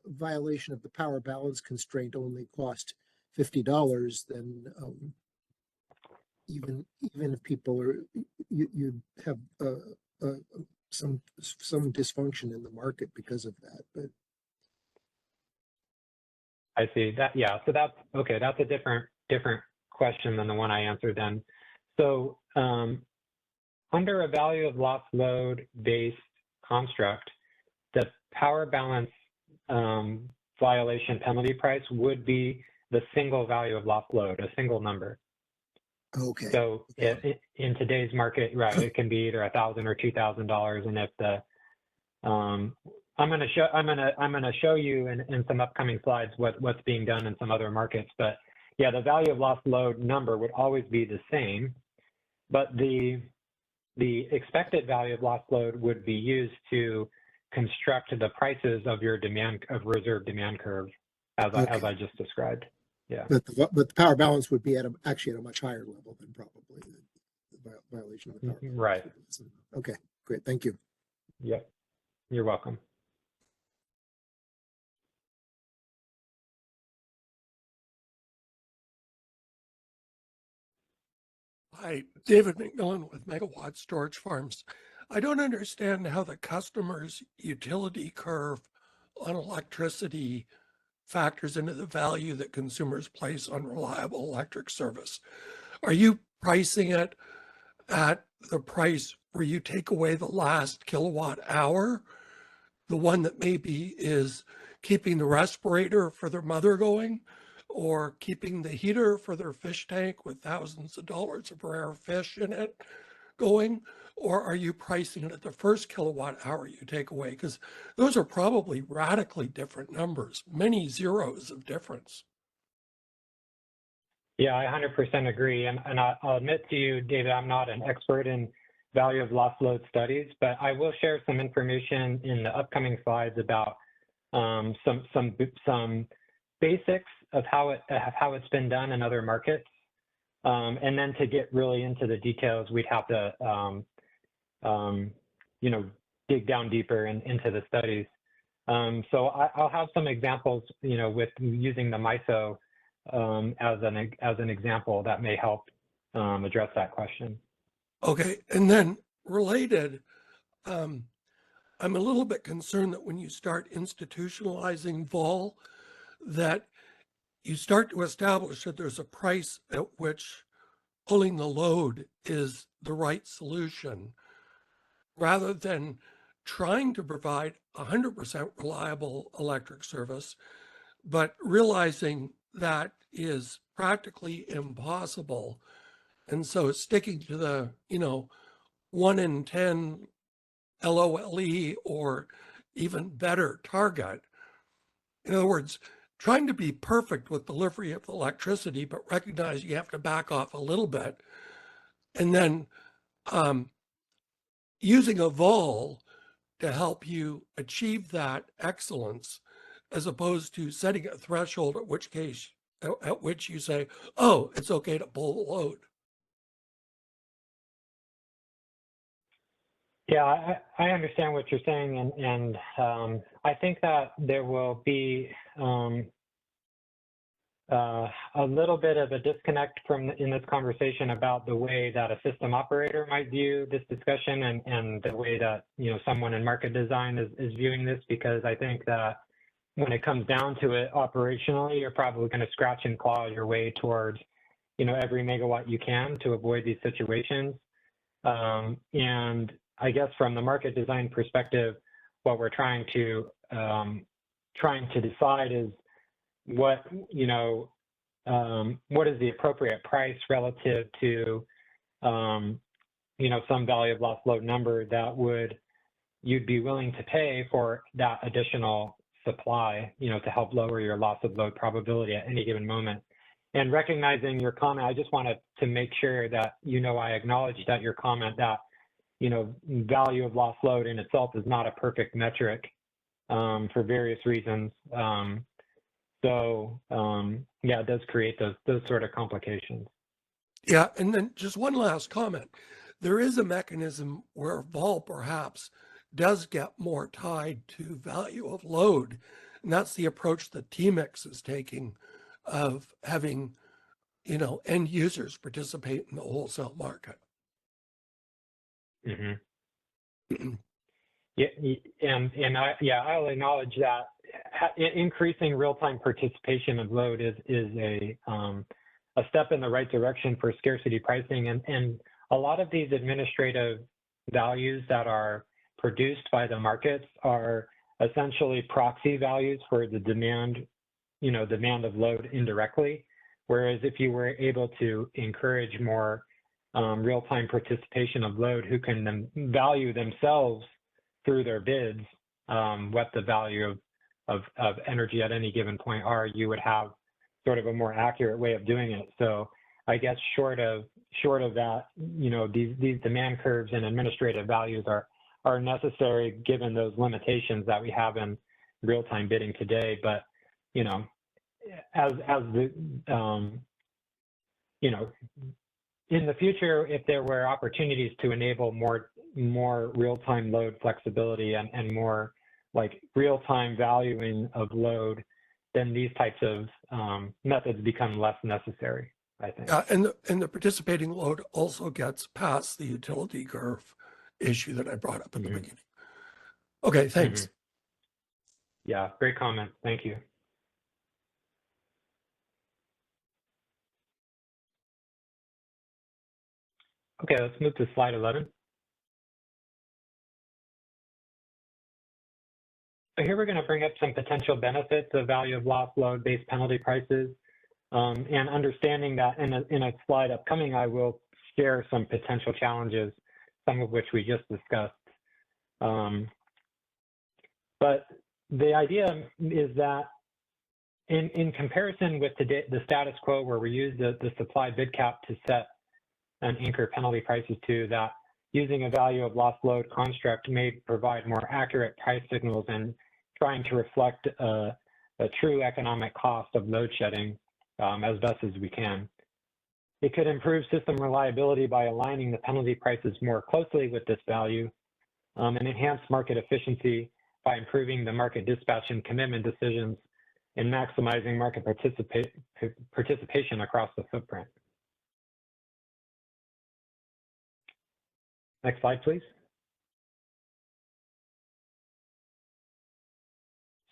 violation of the power balance constraint only cost $50, then even if people are, you'd have some dysfunction in the market because of that. But I see that. Yeah. So that's okay. That's a different question than the one I answered then. So under a value of lost load based construct, the power balance violation penalty price would be the single value of lost load, a single number. Okay. So in today's market, right, it can be either $1,000 or $2,000, and if the I'm going to show you in some upcoming slides what's being done in some other markets. But yeah, the value of lost load number would always be the same, but the expected value of lost load would be used to construct the prices of your reserve demand curve, as I just described. Yeah. But the power balance would be actually at a much higher level than probably the violation of the power balance. Right. Okay, great. Thank you. Yep. You're welcome. Hi, David McMillan with Megawatt Storage Farms. I don't understand how the customer's utility curve on electricity factors into the value that consumers place on reliable electric service. Are you pricing it at the price where you take away the last kilowatt hour, the one that maybe is keeping the respirator for their mother going, or keeping the heater for their fish tank with thousands of dollars of rare fish in it going? Or are you pricing it at the first kilowatt hour you take away? Because those are probably radically different numbers, many zeros of difference. Yeah, I 100% agree. And I'll admit to you, David, I'm not an expert in value of lost load studies, but I will share some information in the upcoming slides about some basics of how it's been done in other markets. And then to get really into the details, we'd have to dig down deeper into the studies. So I'll have some examples, with using the MISO as an example that may help address that question. Okay, and then related, I'm a little bit concerned that when you start institutionalizing vol, that you start to establish that there's a price at which pulling the load is the right solution, rather than trying to provide 100% reliable electric service, but realizing that is practically impossible And so sticking to the, 1 in 10 LOLE or even better target. In other words, trying to be perfect with delivery of electricity, but recognize you have to back off a little bit. And then using a vol to help you achieve that excellence, as opposed to setting a threshold at which you say, oh, it's okay to pull the load. Yeah, I understand what you're saying, and I think that there will be a little bit of a disconnect in this conversation about the way that a system operator might view this discussion and the way that someone in market design is viewing this, because I think that when it comes down to it operationally, you're probably going to scratch and claw your way towards every megawatt you can to avoid these situations. And I guess from the market design perspective, what we're trying to decide is what is the appropriate price relative to some value of lost load number that you'd be willing to pay for that additional supply, to help lower your loss of load probability at any given moment. And recognizing your comment, I just wanted to make sure that I acknowledge that your comment that value of lost load in itself is not a perfect metric for various reasons. Yeah, it does create those sort of complications. Yeah, and then just one last comment. There is a mechanism where vol perhaps does get more tied to value of load, and that's the approach that TMIX is taking of having, end users participate in the wholesale market. Mm-hmm. I'll acknowledge that increasing real-time participation of load is a step in the right direction for scarcity pricing, and a lot of these administrative values that are produced by the markets are essentially proxy values for the demand of load indirectly. Whereas if you were able to encourage more real-time participation of load who can then value themselves through their bids what the value of energy at any given point are, you would have sort of a more accurate way of doing it. So I guess short of that, these demand curves and administrative values are necessary given those limitations that we have in real-time bidding today. But as the in the future, if there were opportunities to enable more real-time load flexibility and more like real-time valuing of load, then these types of methods become less necessary, I think. And the participating load also gets past the utility curve issue that I brought up in the beginning. Okay, thanks. Mm-hmm. Yeah, great comment. Thank you. Okay, let's move to slide 11. So here we're going to bring up some potential benefits of value of lost load-based penalty prices, and understanding that in a slide upcoming, I will share some potential challenges, some of which we just discussed. But the idea is that in comparison with the status quo, where we use the supply bid cap to set and anchor penalty prices to, that using a value of lost load construct may provide more accurate price signals and trying to reflect a true economic cost of load shedding as best as we can. It could improve system reliability by aligning the penalty prices more closely with this value, and enhance market efficiency by improving the market dispatch and commitment decisions and maximizing market participation across the footprint. Next slide, please.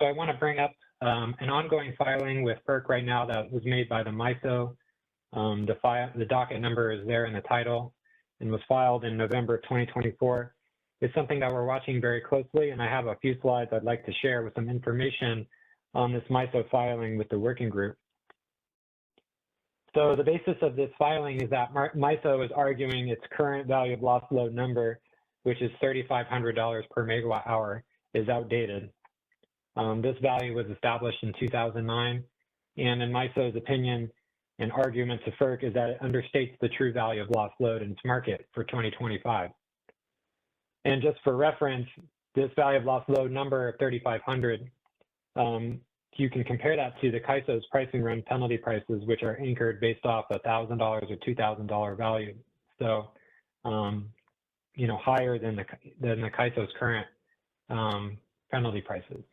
So I want to bring up an ongoing filing with FERC right now that was made by the MISO. The docket number is there in the title and was filed in November 2024. It's something that we're watching very closely, and I have a few slides I'd like to share with some information on this MISO filing with the working group. So the basis of this filing is that MISO is arguing its current value of lost load number, which is $3,500 per megawatt hour, is outdated. This value was established in 2009, and in MISO's opinion and argument to FERC is that it understates the true value of lost load in its market for 2025. And just for reference, this value of lost load number of 3,500, you can compare that to the CAISO's pricing run penalty prices, which are anchored based off $1,000 or $2,000 value. So, you know, higher than the CAISO's current penalty prices.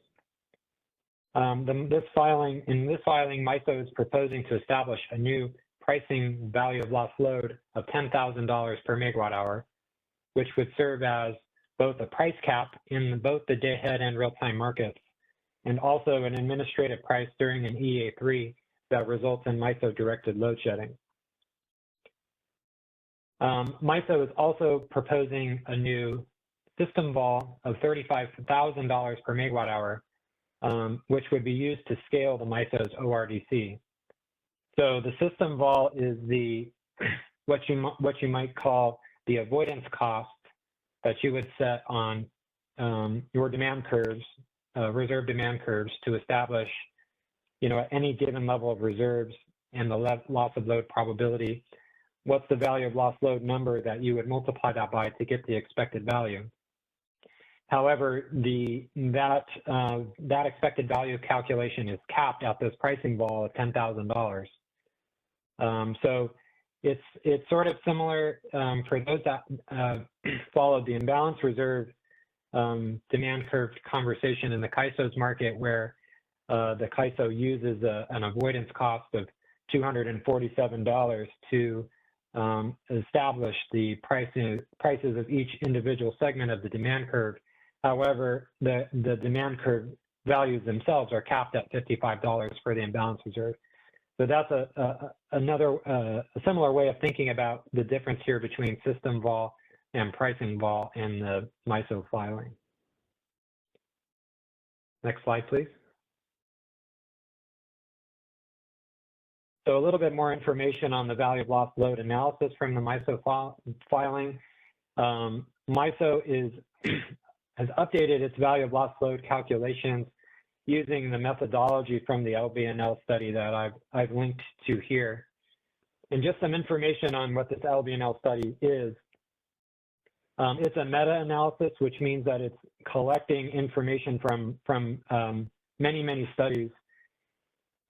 In this filing, MISO is proposing to establish a new pricing value of lost load of $10,000 per megawatt hour, which would serve as both a price cap in both the day-ahead and real-time markets, and also an administrative price during an EA3 that results in MISO-directed load shedding. MISO is also proposing a new system vol of $35,000 per megawatt hour, which would be used to scale the MISO's ORDC. So the system vol is the what you might call the avoidance cost that you would set on your demand curves, reserve demand curves, to establish, you know, at any given level of reserves and the loss of load probability, what's the value of lost load number that you would multiply that by to get the expected value. However, that expected value calculation is capped at this pricing vol of $10,000. So it's sort of similar for those that followed the imbalance reserve demand curve conversation in the CAISO's market, where the CAISO uses an avoidance cost of $247 to establish the prices of each individual segment of the demand curve. However, the demand curve values themselves are capped at $55 for the imbalance reserve. So that's a similar way of thinking about the difference here between system vol and pricing vol in the MISO filing. Next slide, please. So a little bit more information on the value of lost load analysis from the MISO filing. MISO has updated its value of lost load calculations using the methodology from the LBNL study that I've linked to here. And just some information on what this LBNL study is. It's a meta-analysis, which means that it's collecting information from many, many studies.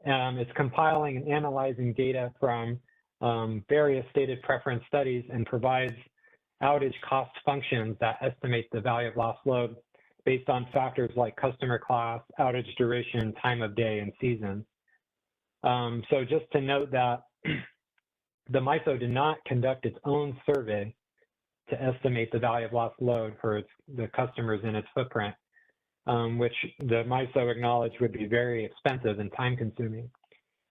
It's compiling and analyzing data from various stated preference studies and provides outage cost functions that estimate the value of lost load based on factors like customer class, outage duration, time of day, and season. So just to note that the MISO did not conduct its own survey to estimate the value of lost load for the customers in its footprint, which the MISO acknowledged would be very expensive and time consuming.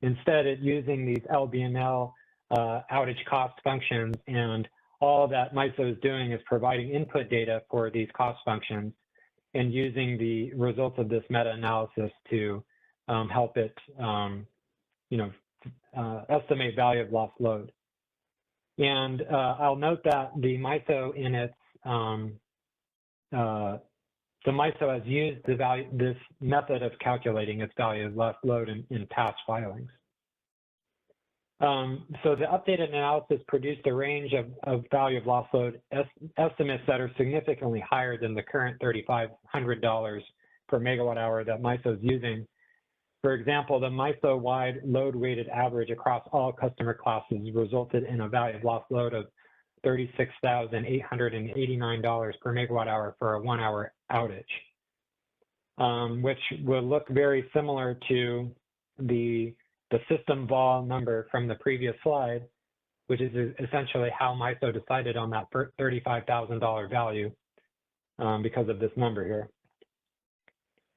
Instead, it's using these LBNL outage cost functions, and all that MISO is doing is providing input data for these cost functions and using the results of this meta-analysis to help it, estimate value of lost load. And I'll note that the MISO in its the MISO has used this method of calculating its value of lost load in past filings. So the updated analysis produced a range of value of lost load estimates that are significantly higher than the current $3,500 per megawatt hour that MISO is using. For example, the MISO-wide load-weighted average across all customer classes resulted in a value of lost load of $36,889 per megawatt hour for a 1-hour outage, which will look very similar to the system vol number from the previous slide, which is essentially how MISO decided on that $35,000 value because of this number here.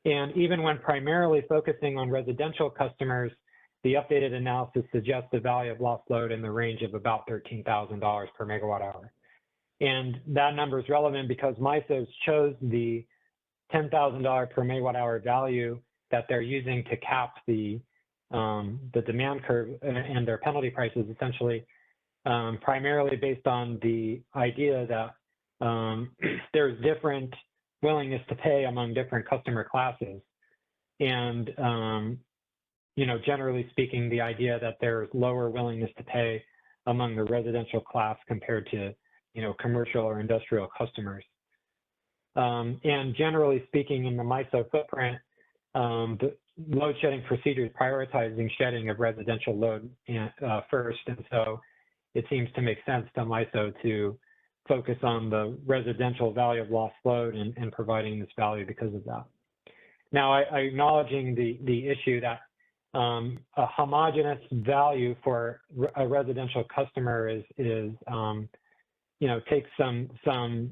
And even when primarily focusing on residential customers, the updated analysis suggests the value of lost load in the range of about $13,000 per megawatt hour. And that number is relevant because MISO chose the $10,000 per megawatt hour value that they're using to cap the the demand curve and their penalty prices essentially primarily based on the idea that there's different willingness to pay among different customer classes. And, generally speaking, the idea that there's lower willingness to pay among the residential class compared to, commercial or industrial customers. And generally speaking, in the MISO footprint, the load shedding procedures prioritizing shedding of residential load first. And so it seems to make sense to MISO to focus on the residential value of lost load and providing this value because of that. Now, I acknowledging the issue that a homogeneous value for a residential customer takes some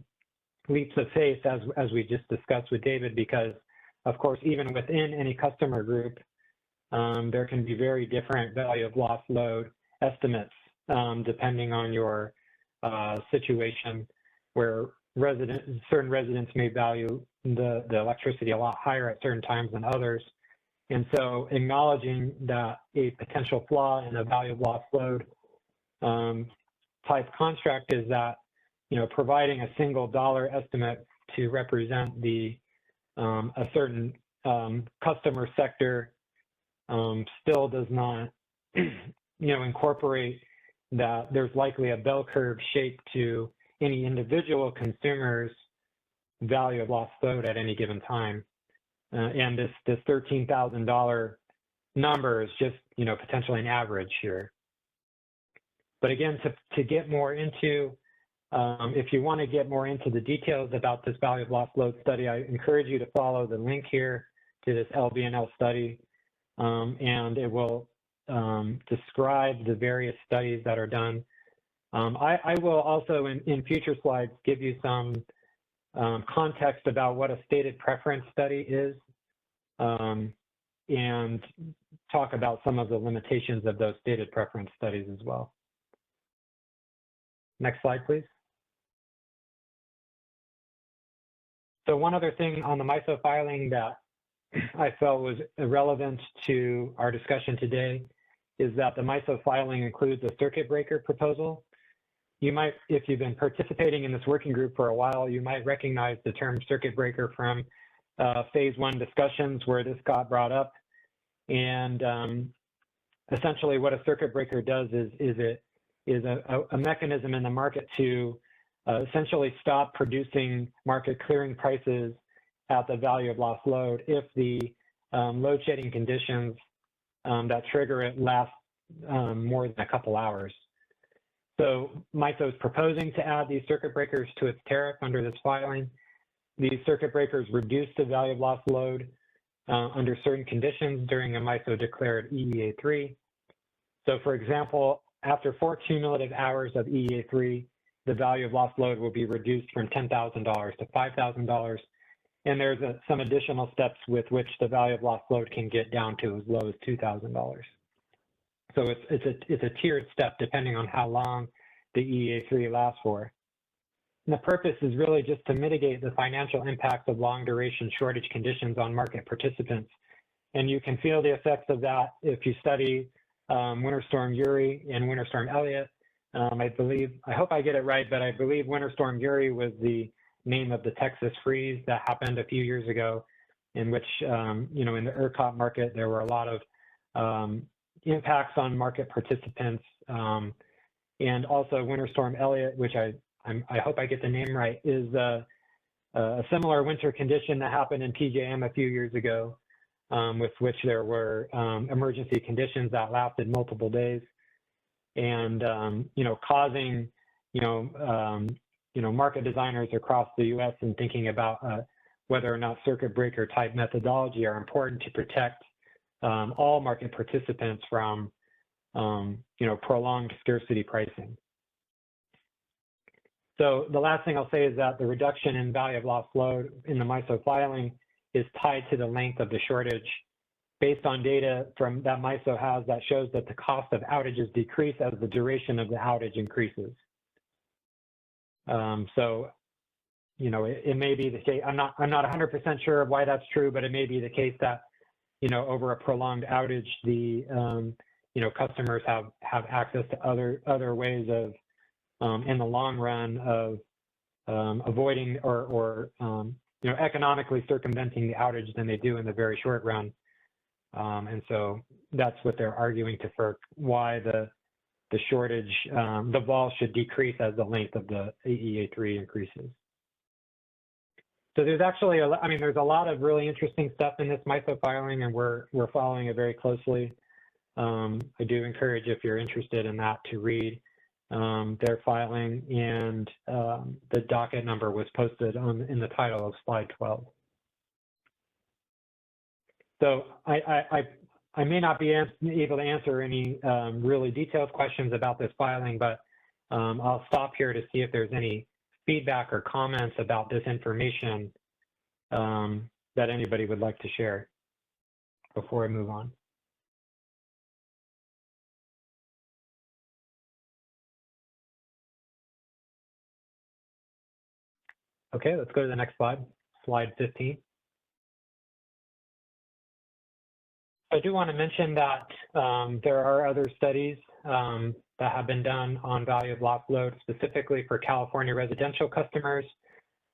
leaps of faith as we just discussed with David, because of course, even within any customer group, there can be very different value of lost load estimates depending on your situation, where certain residents may value the electricity a lot higher at certain times than others. And so acknowledging that a potential flaw in a value of lost load type construct is that, providing a single dollar estimate to represent a certain customer sector still does not, incorporate that there's likely a bell curve shape to any individual consumer's value of lost load at any given time. And this $13,000 number is just, potentially an average here. But again, to get more into, if you want to get more into the details about this value of lost load study, I encourage you to follow the link here to this LBNL study, and it will describe the various studies that are done. I will also, in future slides, give you some context about what a stated preference study is, and talk about some of the limitations of those stated preference studies as well. Next slide, please. So one other thing on the MISO filing that I felt was relevant to our discussion today is that the MISO filing includes a circuit breaker proposal. You might, if you've been participating in this working group for a while, you might recognize the term circuit breaker from phase 1 discussions where this got brought up. And essentially what a circuit breaker does is it is a mechanism in the market to essentially stop producing market clearing prices at the value of lost load if the load shedding conditions that trigger it last more than a couple hours. So MISO is proposing to add these circuit breakers to its tariff under this filing. These circuit breakers reduce the value of lost load under certain conditions during a MISO declared EEA3. So for example, after 4 cumulative hours of EEA3, the value of lost load will be reduced from $10,000 to $5,000. And there's some additional steps with which the value of lost load can get down to as low as $2,000. So it's a tiered step depending on how long the EEA3 lasts for. And the purpose is really just to mitigate the financial impacts of long duration shortage conditions on market participants. And you can feel the effects of that if you study Winter Storm Uri and Winter Storm Elliott. I hope I get it right, but I believe Winter Storm Uri was the name of the Texas freeze that happened a few years ago, in which, in the ERCOT market, there were a lot of impacts on market participants. And also Winter Storm Elliott, which I hope I get the name right, is a similar winter condition that happened in PJM a few years ago, with which there were emergency conditions that lasted multiple days. And causing market designers across the U.S. and thinking about whether or not circuit breaker type methodology are important to protect all market participants from prolonged scarcity pricing. So the last thing I'll say is that the reduction in value of lost load in the MISO filing is tied to the length of the shortage, based on data from that MISO has that shows that the cost of outages decrease as the duration of the outage increases. So, it may be the case. I'm not 100% sure of why that's true, but it may be the case that, over a prolonged outage, the customers have access to other ways of, in the long run, of avoiding or economically circumventing the outage than they do in the very short run. And so that's what they're arguing to FERC, why the shortage, the vol should decrease as the length of the AEA3 increases. So there's actually, there's a lot of really interesting stuff in this MISO filing, and we're following it very closely. I do encourage, if you're interested in that, to read their filing, and the docket number was posted in the title of slide 12. So I may not be able to answer any really detailed questions about this filing, but I'll stop here to see if there's any feedback or comments about this information that anybody would like to share before I move on. Okay, let's go to the next slide, slide 15. I do want to mention that there are other studies that have been done on value of lost load, specifically for California residential customers.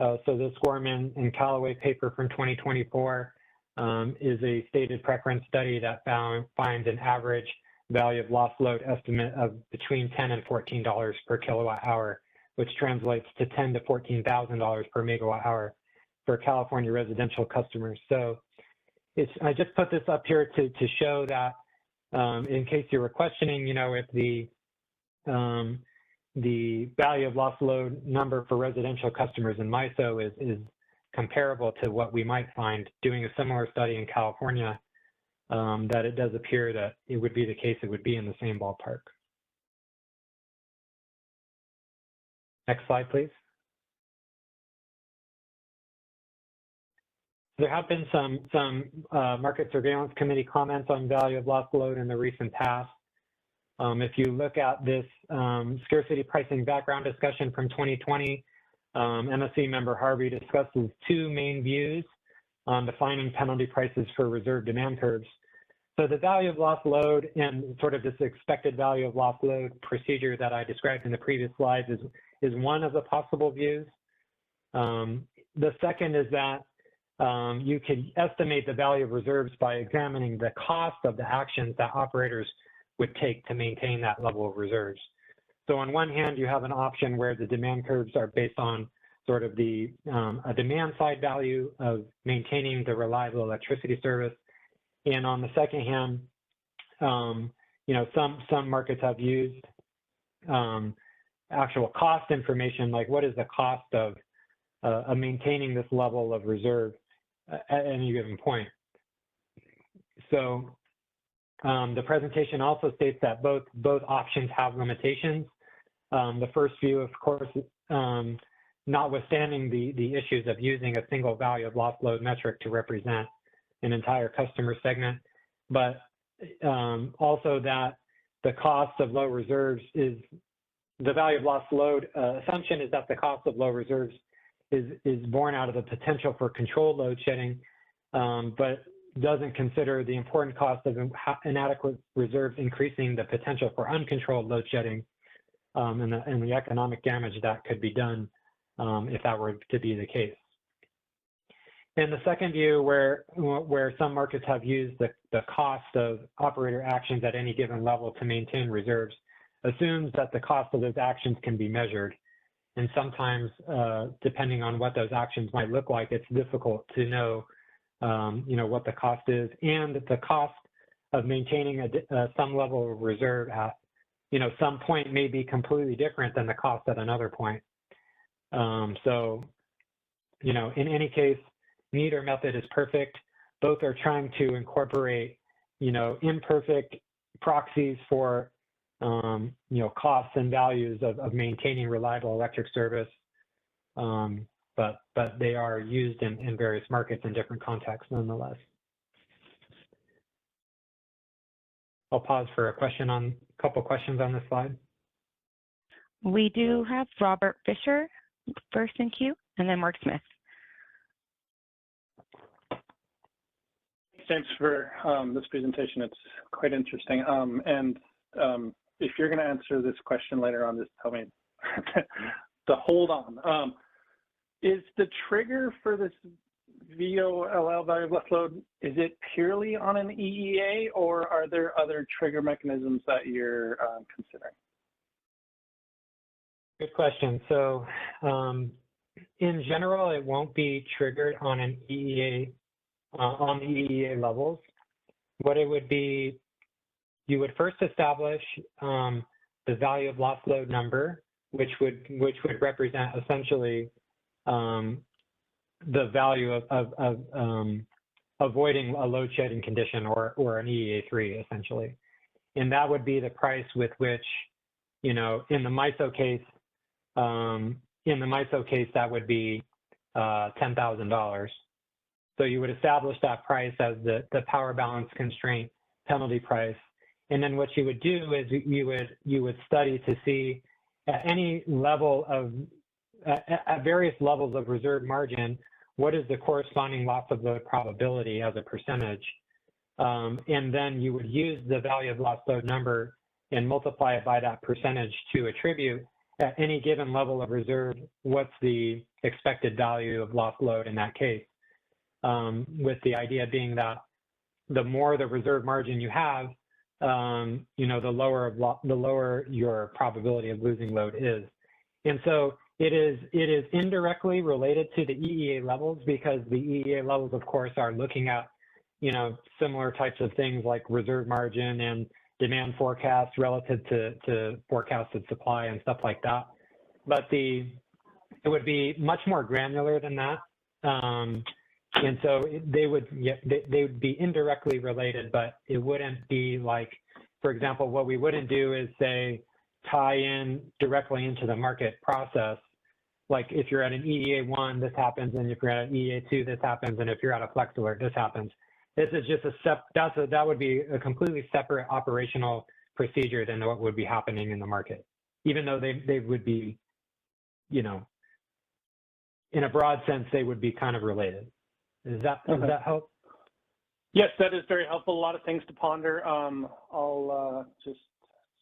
So this Gorman and Callaway paper from 2024 is a stated preference study that finds an average value of lost load estimate of between $10 and $14 per kilowatt hour, which translates to $10,000 to $14,000 per megawatt hour for California residential customers. So I just put this up here to show that in case you were questioning, if the value of lost load number for residential customers in MISO is comparable to what we might find doing a similar study in California, that it does appear that it would be the case, it would be in the same ballpark. Next slide, please. There have been some market surveillance committee comments on value of lost load in the recent past. If you look at this scarcity pricing background discussion from 2020, MSC member Harvey discusses two main views on defining penalty prices for reserve demand curves. So the value of lost load and sort of this expected value of lost load procedure that I described in the previous slides is one of the possible views. The second is that you can estimate the value of reserves by examining the cost of the actions that operators would take to maintain that level of reserves. So on one hand, you have an option where the demand curves are based on sort of the a demand side value of maintaining the reliable electricity service. And on the second hand, some markets have used actual cost information, like what is the cost of maintaining this level of reserve at any given point. So the presentation also states that both options have limitations. The first view, of course, notwithstanding the issues of using a single value of lost load metric to represent an entire customer segment, but also that the cost of low reserves is, the value of lost load assumption is that the cost of low reserves is born out of the potential for controlled load shedding, but doesn't consider the important cost of inadequate reserves increasing the potential for uncontrolled load shedding and the economic damage that could be done if that were to be the case. And the second view, where some markets have used the cost of operator actions at any given level to maintain reserves, assumes that the cost of those actions can be measured. And sometimes, depending on what those actions might look like, it's difficult to know, what the cost is, and the cost of maintaining some level of reserve at, some point may be completely different than the cost at another point. So, in any case, neither method is perfect. Both are trying to incorporate, imperfect proxies for, costs and values of maintaining reliable electric service. But they are used in various markets in different contexts nonetheless. I'll pause for a couple questions on this slide. We do have Robert Fisher first in queue, and then Mark Smith. James, for this presentation. It's quite interesting. If you're going to answer this question later on, just tell me to hold on. Is the trigger for this VOLL, value of left load, is it purely on an EEA, or are there other trigger mechanisms that you're considering? Good question. So in general, it won't be triggered on an EEA, on the EEA levels. What it would be, you would first establish the value of lost load number, which would represent essentially the value of avoiding a load shedding condition or an EEA3 essentially. And that would be the price with which, you know, in the MISO case, that would be $10,000. So you would establish that price as the power balance constraint penalty price. And then what you would do is you would study to see at any level of, at various levels of reserve margin, what is the corresponding loss of load probability as a percentage. And then you would use the value of lost load number and multiply it by that percentage to attribute at any given level of reserve, what's the expected value of lost load in that case. With the idea being that the more the reserve margin you have, you know, the lower your probability of losing load is. And so it is indirectly related to the EEA levels, because the EEA levels, of course, are looking at, you know, similar types of things like reserve margin and demand forecast relative to forecasted supply and stuff like that. But it would be much more granular than that. And so they would be indirectly related, but it wouldn't be like, for example, what we wouldn't do is say tie in directly into the market process. Like if you're at an EEA1, this happens, and if you're at an EEA2, this happens, and if you're at a flex alert, this happens. This is just that would be a completely separate operational procedure than what would be happening in the market, even though they would be, you know, in a broad sense, they would be kind of related. Does that help? Yes, that is very helpful. A lot of things to ponder. I'll just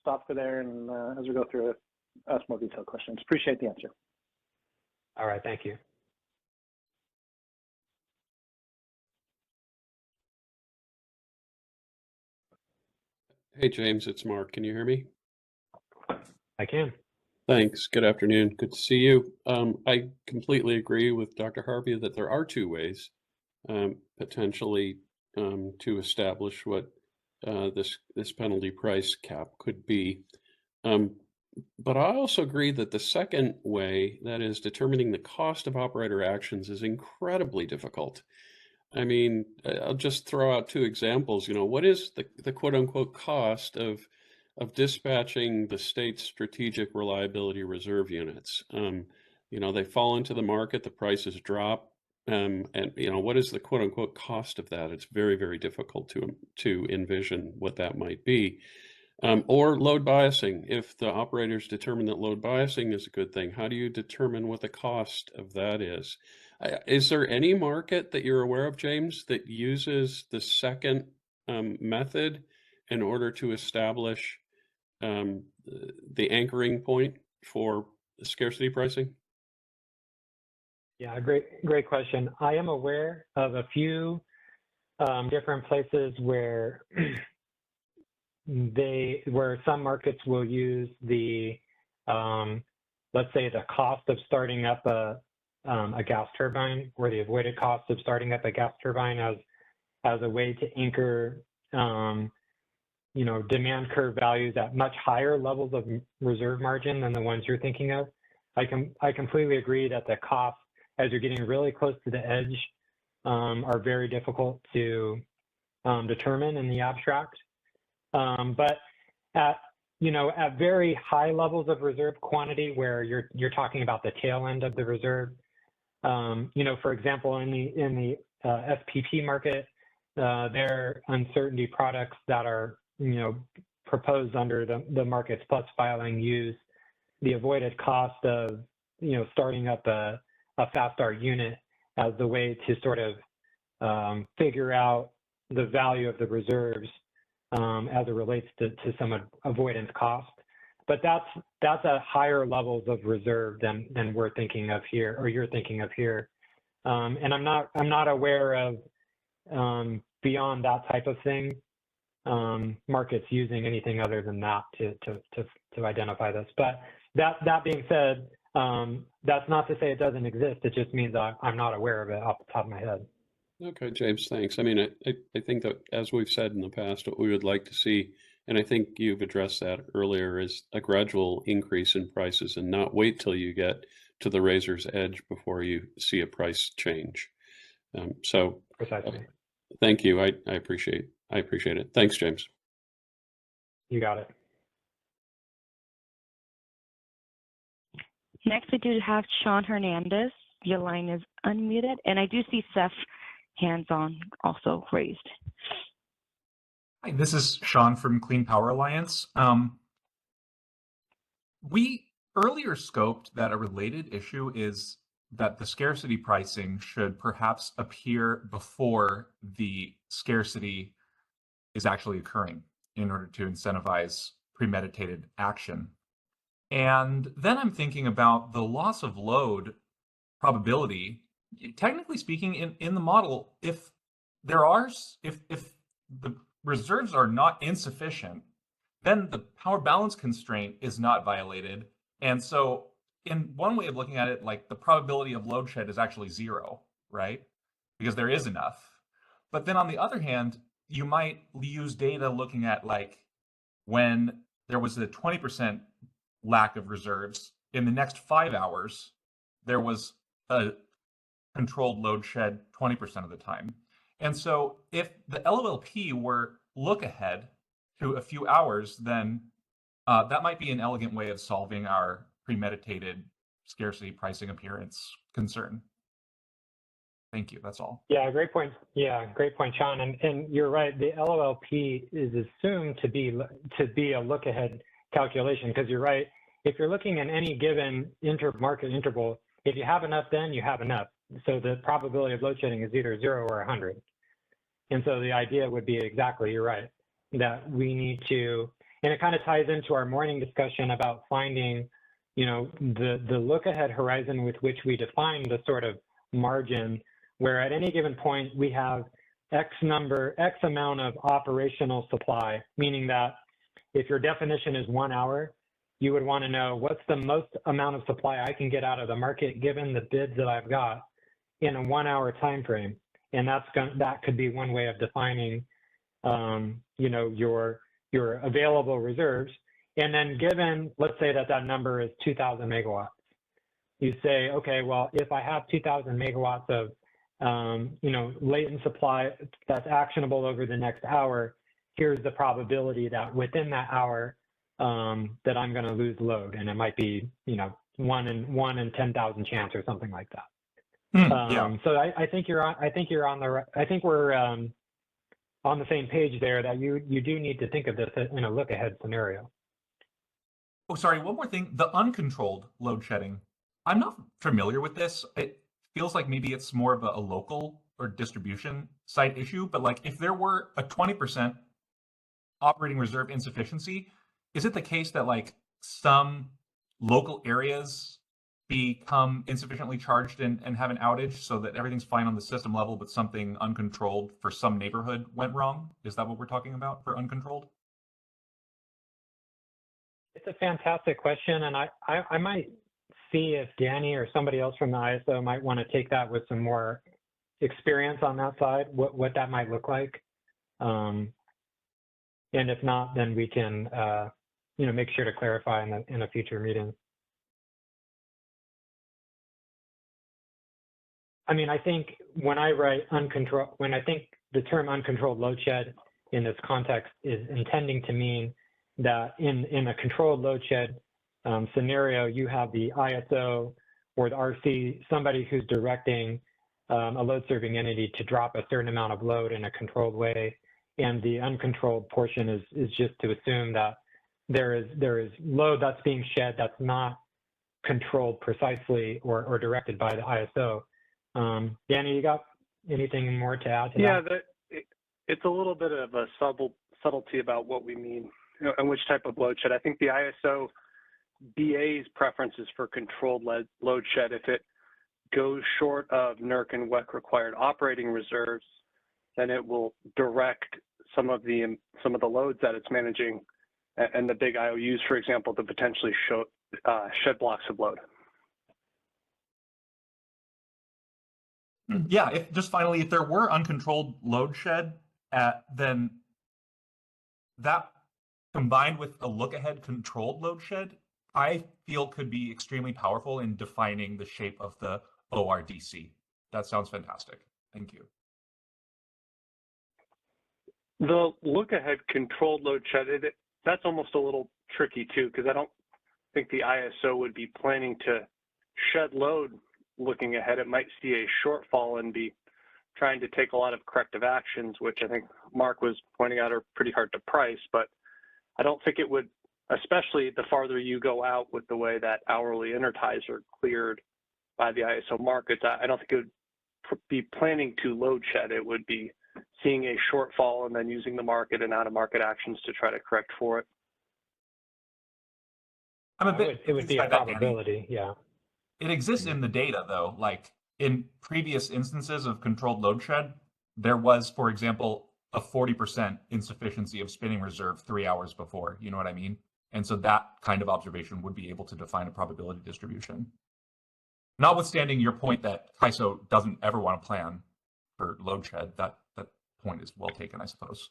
stop for there, and as we go through it, ask more detailed questions. Appreciate the answer. All right, thank you. Hey, James, it's Mark. Can you hear me? I can. Thanks. Good afternoon. Good to see you. I completely agree with Dr. Harvey that there are two ways potentially to establish what this penalty price cap could be. But I also agree that the second way, that is determining the cost of operator actions, is incredibly difficult. I mean, I'll just throw out two examples. You know, what is the quote unquote cost of dispatching the state's strategic reliability reserve units? You know, they fall into the market, the prices drop, and you know, what is the quote unquote cost of that? It's very, very difficult to envision what that might be. Or load biasing. If the operators determine that load biasing is a good thing, how do you determine what the cost of that is? Is there any market that you're aware of, James, that uses the second method in order to establish the anchoring point for scarcity pricing? Yeah, great question. I am aware of a few different places where some markets will use the let's say the cost of starting up a gas turbine, or the avoided cost of starting up a gas turbine as a way to anchor you know, demand curve values at much higher levels of reserve margin than the ones you're thinking of. I completely agree that the costs, as you're getting really close to the edge, are very difficult to determine in the abstract. But at very high levels of reserve quantity, where you're talking about the tail end of the reserve, you know, for example, in the SPP market, there are uncertainty products that are, you know, proposed under the Markets Plus filing use the avoided cost of, you know, starting up a fast start unit as the way to sort of figure out the value of the reserves as it relates to some avoidance cost. But that's at higher levels of reserve than we're thinking of here, or you're thinking of here. And I'm not aware of beyond that type of thing, markets using anything other than that to identify this. But that being said, that's not to say it doesn't exist. It just means I'm not aware of it off the top of my head. Okay, James, thanks. I mean, I think that, as we've said in the past, what we would like to see, and I think you've addressed that earlier, is a gradual increase in prices and not wait till you get to the razor's edge before you see a price change. So precisely. Thank you. I appreciate it. Thanks, James. You got it. Next, we do have Sean Hernandez. Your line is unmuted, and I do see Seth hands on also raised. Hi, this is Sean from Clean Power Alliance. We earlier scoped that a related issue is that the scarcity pricing should perhaps appear before the scarcity is actually occurring in order to incentivize premeditated action. And then I'm thinking about the loss of load probability. Technically speaking, in the model, if the reserves are not insufficient, then the power balance constraint is not violated. And so in one way of looking at it, like the probability of load shed is actually zero, right? Because there is enough. But then on the other hand, you might use data looking at like when there was a 20% lack of reserves, in the next 5 hours, there was a controlled load shed 20% of the time. And so if the LLP were look ahead to a few hours, then that might be an elegant way of solving our premeditated scarcity pricing appearance concern. Thank you. That's all. Yeah, great point. Yeah, great point, Sean. And you're right. The LLP is assumed to be a look ahead calculation, because you're right. If you're looking at any given market interval, if you have enough, then you have enough. So the probability of load shedding is either 0 or 100. And so the idea would be exactly, you're right, that we need to, and it kind of ties into our morning discussion about finding, the look ahead horizon with which we define the sort of margin, where at any given point we have X amount of operational supply, meaning that if your definition is 1 hour, you would want to know what's the most amount of supply I can get out of the market given the bids that I've got in a 1 hour time frame. And that could be one way of defining, your available reserves. And then given, let's say that number is 2,000 megawatts, you say, okay, well, if I have 2,000 megawatts of, latent supply that's actionable over the next hour, here's the probability that within that hour that I'm going to lose load, and it might be, 1 in 10,000 chance or something like that. Yeah. So I think we're on the same page there, that you do need to think of this in a look ahead scenario. Oh, sorry, one more thing. The uncontrolled load shedding. I'm not familiar with this. It feels like maybe it's more of a local or distribution site issue, but like if there were a 20% operating reserve insufficiency, is it the case that like some local areas become insufficiently charged and have an outage so that everything's fine on the system level, but something uncontrolled for some neighborhood went wrong? Is that what we're talking about for uncontrolled? It's a fantastic question, and I might see if Danny or somebody else from the ISO might want to take that with some more experience on that side, what that might look like. And if not, then we can, make sure to clarify in a future meeting. I mean, I think when I write when I think the term uncontrolled load shed in this context is intending to mean that in a controlled load shed scenario, you have the ISO or the RC, somebody who's directing a load serving entity to drop a certain amount of load in a controlled way. And the uncontrolled portion is just to assume that there is load that's being shed that's not controlled precisely or directed by the ISO. Danny, you got anything more to add to that? it's a little bit of a subtlety about what we mean, and which type of load shed. I think the ISO BA's preference is for controlled load shed. If it goes short of NERC and WEC required operating reserves, then it will direct some of the loads that it's managing and the big IOUs, for example, to potentially shed blocks of load. Yeah, if there were uncontrolled load shed, then that combined with a look-ahead controlled load shed, I feel could be extremely powerful in defining the shape of the ORDC. That sounds fantastic. Thank you. The look-ahead controlled load shed, that's almost a little tricky too, because I don't think the ISO would be planning to shed load looking ahead. It might see a shortfall and be trying to take a lot of corrective actions, which I think Mark was pointing out are pretty hard to price, but I don't think it would, especially the farther you go out with the way that hourly interties are cleared by the ISO markets, I don't think it would be planning to load shed. It would be seeing a shortfall and then using the market and out-of-market actions to try to correct for it. It would be a probability, yeah. It exists in the data, though. Like in previous instances of controlled load shed, there was, for example, a 40% insufficiency of spinning reserve 3 hours before. You know what I mean? And so that kind of observation would be able to define a probability distribution. Notwithstanding your point that ISO doesn't ever want to plan for load shed, that point is well taken, I suppose.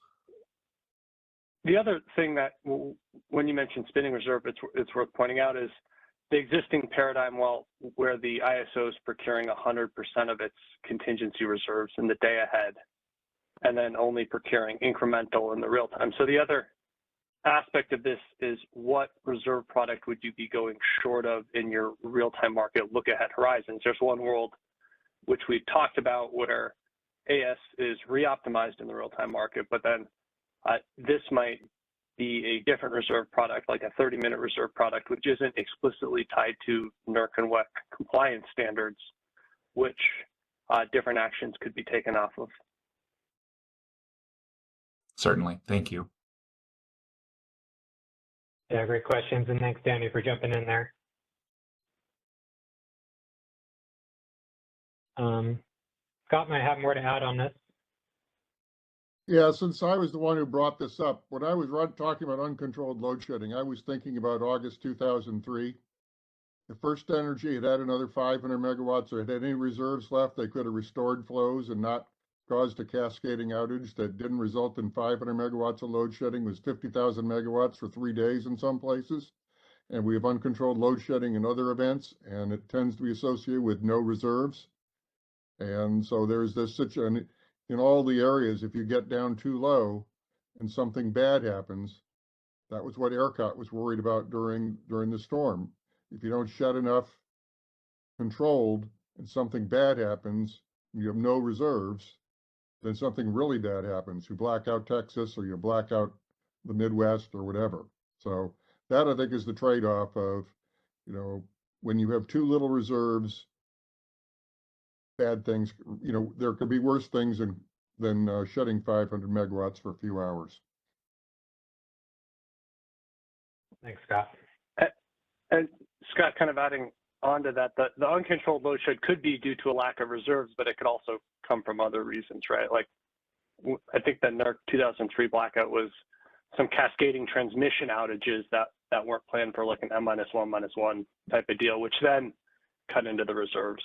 The other thing that, when you mentioned spinning reserve, it's worth pointing out is the existing paradigm, where the ISO is procuring 100% of its contingency reserves in the day ahead, and then only procuring incremental in the real time. So the other aspect of this is what reserve product would you be going short of in your real-time market look ahead horizons? There's one world which we've talked about where AS is re-optimized in the real-time market, but then this might be a different reserve product, like a 30-minute reserve product, which isn't explicitly tied to NERC and WEC compliance standards, which different actions could be taken off of. Certainly. Thank you. Yeah, great questions. And thanks, Danny, for jumping in there. Scott might have more to add on this. Yeah, since I was the one who brought this up, when I was talking about uncontrolled load shedding, I was thinking about August 2003. If First Energy had had another 500 megawatts or had any reserves left, they could have restored flows and not caused a cascading outage that didn't result in 500 megawatts of load shedding. It was 50,000 megawatts for 3 days in some places. And we have uncontrolled load shedding in other events, and it tends to be associated with no reserves. And so there's this situation in all the areas. If you get down too low and something bad happens, that was what ERCOT was worried about during the storm. If you don't shut enough controlled and something bad happens, you have no reserves, then something really bad happens. You black out Texas or you black out the Midwest or whatever. So that, I think, is the trade-off of, when you have too little reserves, bad things, there could be worse things than shutting 500 megawatts for a few hours. Thanks, Scott. And Scott, kind of adding on to that, the uncontrolled load shed could be due to a lack of reserves, but it could also come from other reasons, right? Like, I think the NERC 2003 blackout was some cascading transmission outages that weren't planned for, like an M-1-1 type of deal, which then cut into the reserves.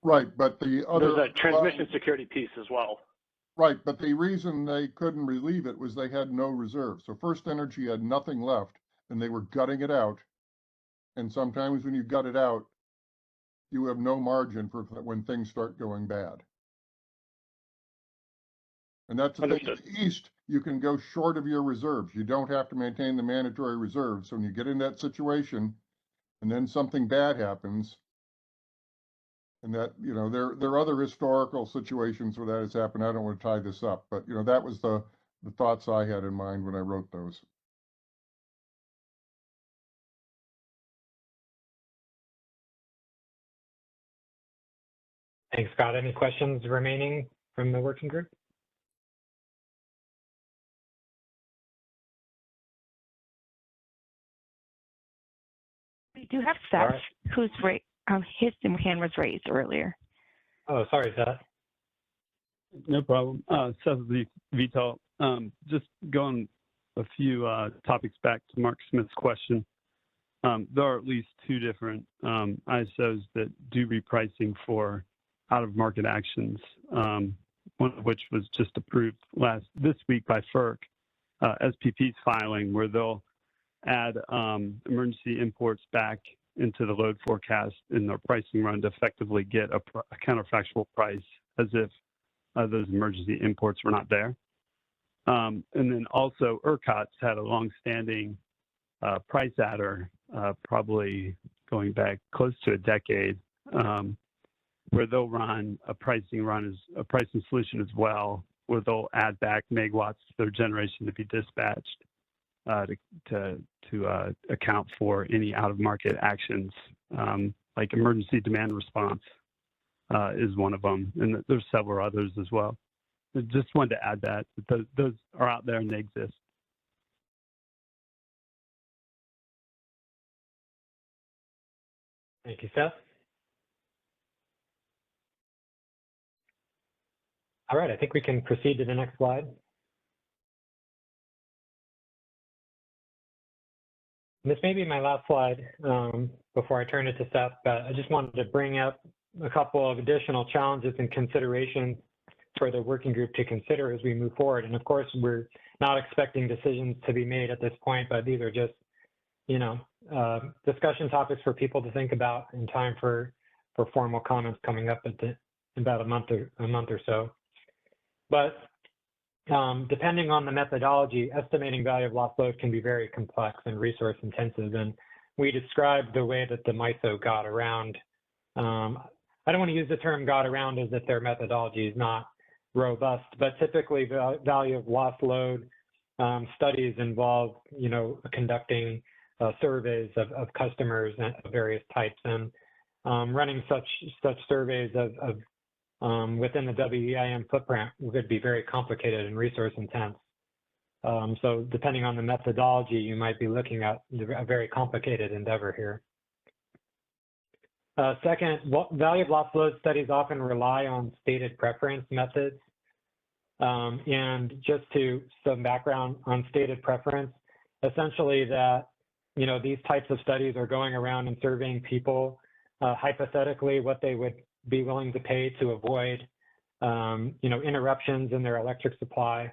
Right, but the other... There's a transmission security piece as well. Right, but the reason they couldn't relieve it was they had no reserves. So First Energy had nothing left, and they were gutting it out. And sometimes when you gut it out, you have no margin for when things start going bad. And that's the thing. In the East, you can go short of your reserves. You don't have to maintain the mandatory reserves. So when you get in that situation, and then something bad happens, and that, there are other historical situations where that has happened. I don't want to tie this up, but, that was the thoughts I had in mind when I wrote those. Thanks, Scott. Any questions remaining from the working group? We do have Seth, right. who's his hand was raised earlier. Oh, sorry, Seth. No problem. Seth VTOL. Just going a few topics back to Mark Smith's question. There are at least two different ISOs that do repricing for out-of-market actions, one of which was just approved this week by FERC, SPP's filing, where they'll add emergency imports back into the load forecast in their pricing run to effectively get a counterfactual price as if those emergency imports were not there. And then also ERCOT's had a long-standing price adder, probably going back close to a decade, where they'll run a pricing solution as well, where they'll add back megawatts to their generation to be dispatched to account for any out-of-market actions, like emergency demand response is one of them, and there's several others as well. I just wanted to add that those are out there and they exist. Thank you, Seth. All right, I think we can proceed to the next slide. This may be my last slide before I turn it to Seth, but I just wanted to bring up a couple of additional challenges and considerations for the working group to consider as we move forward. And of course, we're not expecting decisions to be made at this point, but these are just, discussion topics for people to think about in time for formal comments coming up in about a month or so. But depending on the methodology, estimating value of lost load can be very complex and resource intensive. And we described the way that the MISO got around. I don't want to use the term got around as if their methodology is not robust, but typically value of lost load studies involve, conducting surveys of customers of various types, and running such surveys of within the WEIM footprint would be very complicated and resource intense. So depending on the methodology, you might be looking at a very complicated endeavor here. Second, value of lost load studies often rely on stated preference methods. And just to some background on stated preference, essentially that, these types of studies are going around and surveying people hypothetically what they would be willing to pay to avoid, interruptions in their electric supply.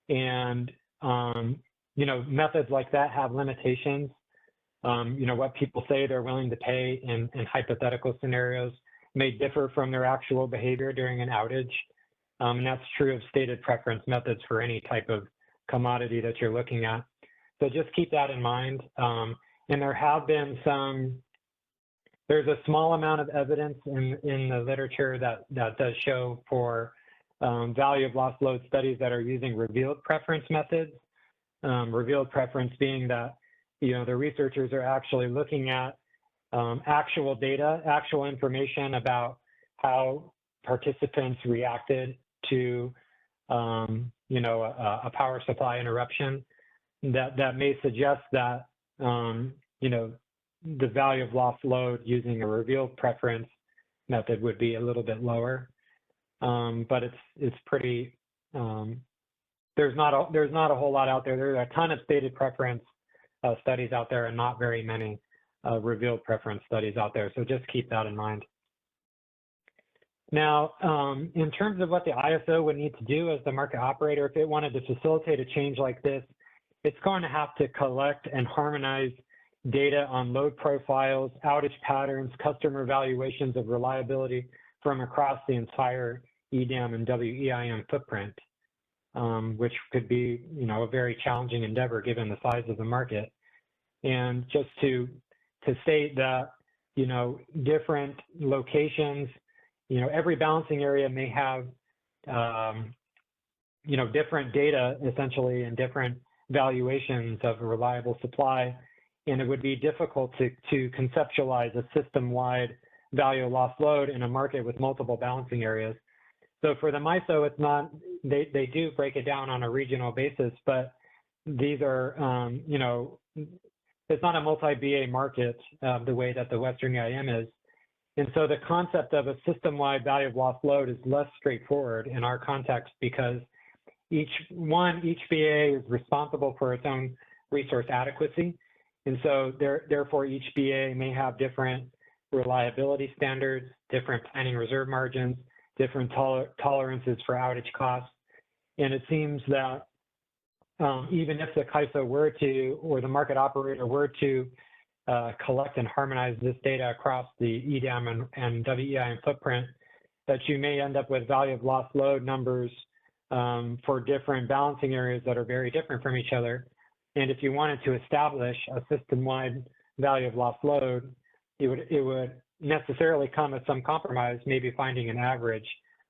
And, methods like that have limitations. What people say they're willing to pay in hypothetical scenarios may differ from their actual behavior during an outage. And that's true of stated preference methods for any type of commodity that you're looking at. So just keep that in mind. And there have been there's a small amount of evidence in the literature that does show for value of lost load studies that are using revealed preference methods. Revealed preference being that, the researchers are actually looking at actual data, actual information about how participants reacted to, a power supply interruption that may suggest that, the value of lost load using a revealed preference method would be a little bit lower. But it's pretty, there's not a whole lot out there. There are a ton of stated preference studies out there and not very many revealed preference studies out there. So just keep that in mind. Now, in terms of what the ISO would need to do as the market operator, if it wanted to facilitate a change like this, it's going to have to collect and harmonize data on load profiles, outage patterns, customer evaluations of reliability from across the entire EDAM and WEIM footprint, which could be, a very challenging endeavor given the size of the market. And just to state that, different locations, every balancing area may have, different data essentially and different valuations of a reliable supply. And it would be difficult to conceptualize a system-wide value of lost load in a market with multiple balancing areas. So for the MISO, it's not, they do break it down on a regional basis, but these are, it's not a multi-BA market the way that the Western EIM is. And so the concept of a system-wide value of lost load is less straightforward in our context because each BA is responsible for its own resource adequacy. And so therefore each BA may have different reliability standards, different planning reserve margins, different tolerances for outage costs. And it seems that even if the CAISO were to, or the market operator were to collect and harmonize this data across the EDAM and WEIM footprint, that you may end up with value of lost load numbers for different balancing areas that are very different from each other. And if you wanted to establish a system-wide value of lost load, it would necessarily come at some compromise, maybe finding an average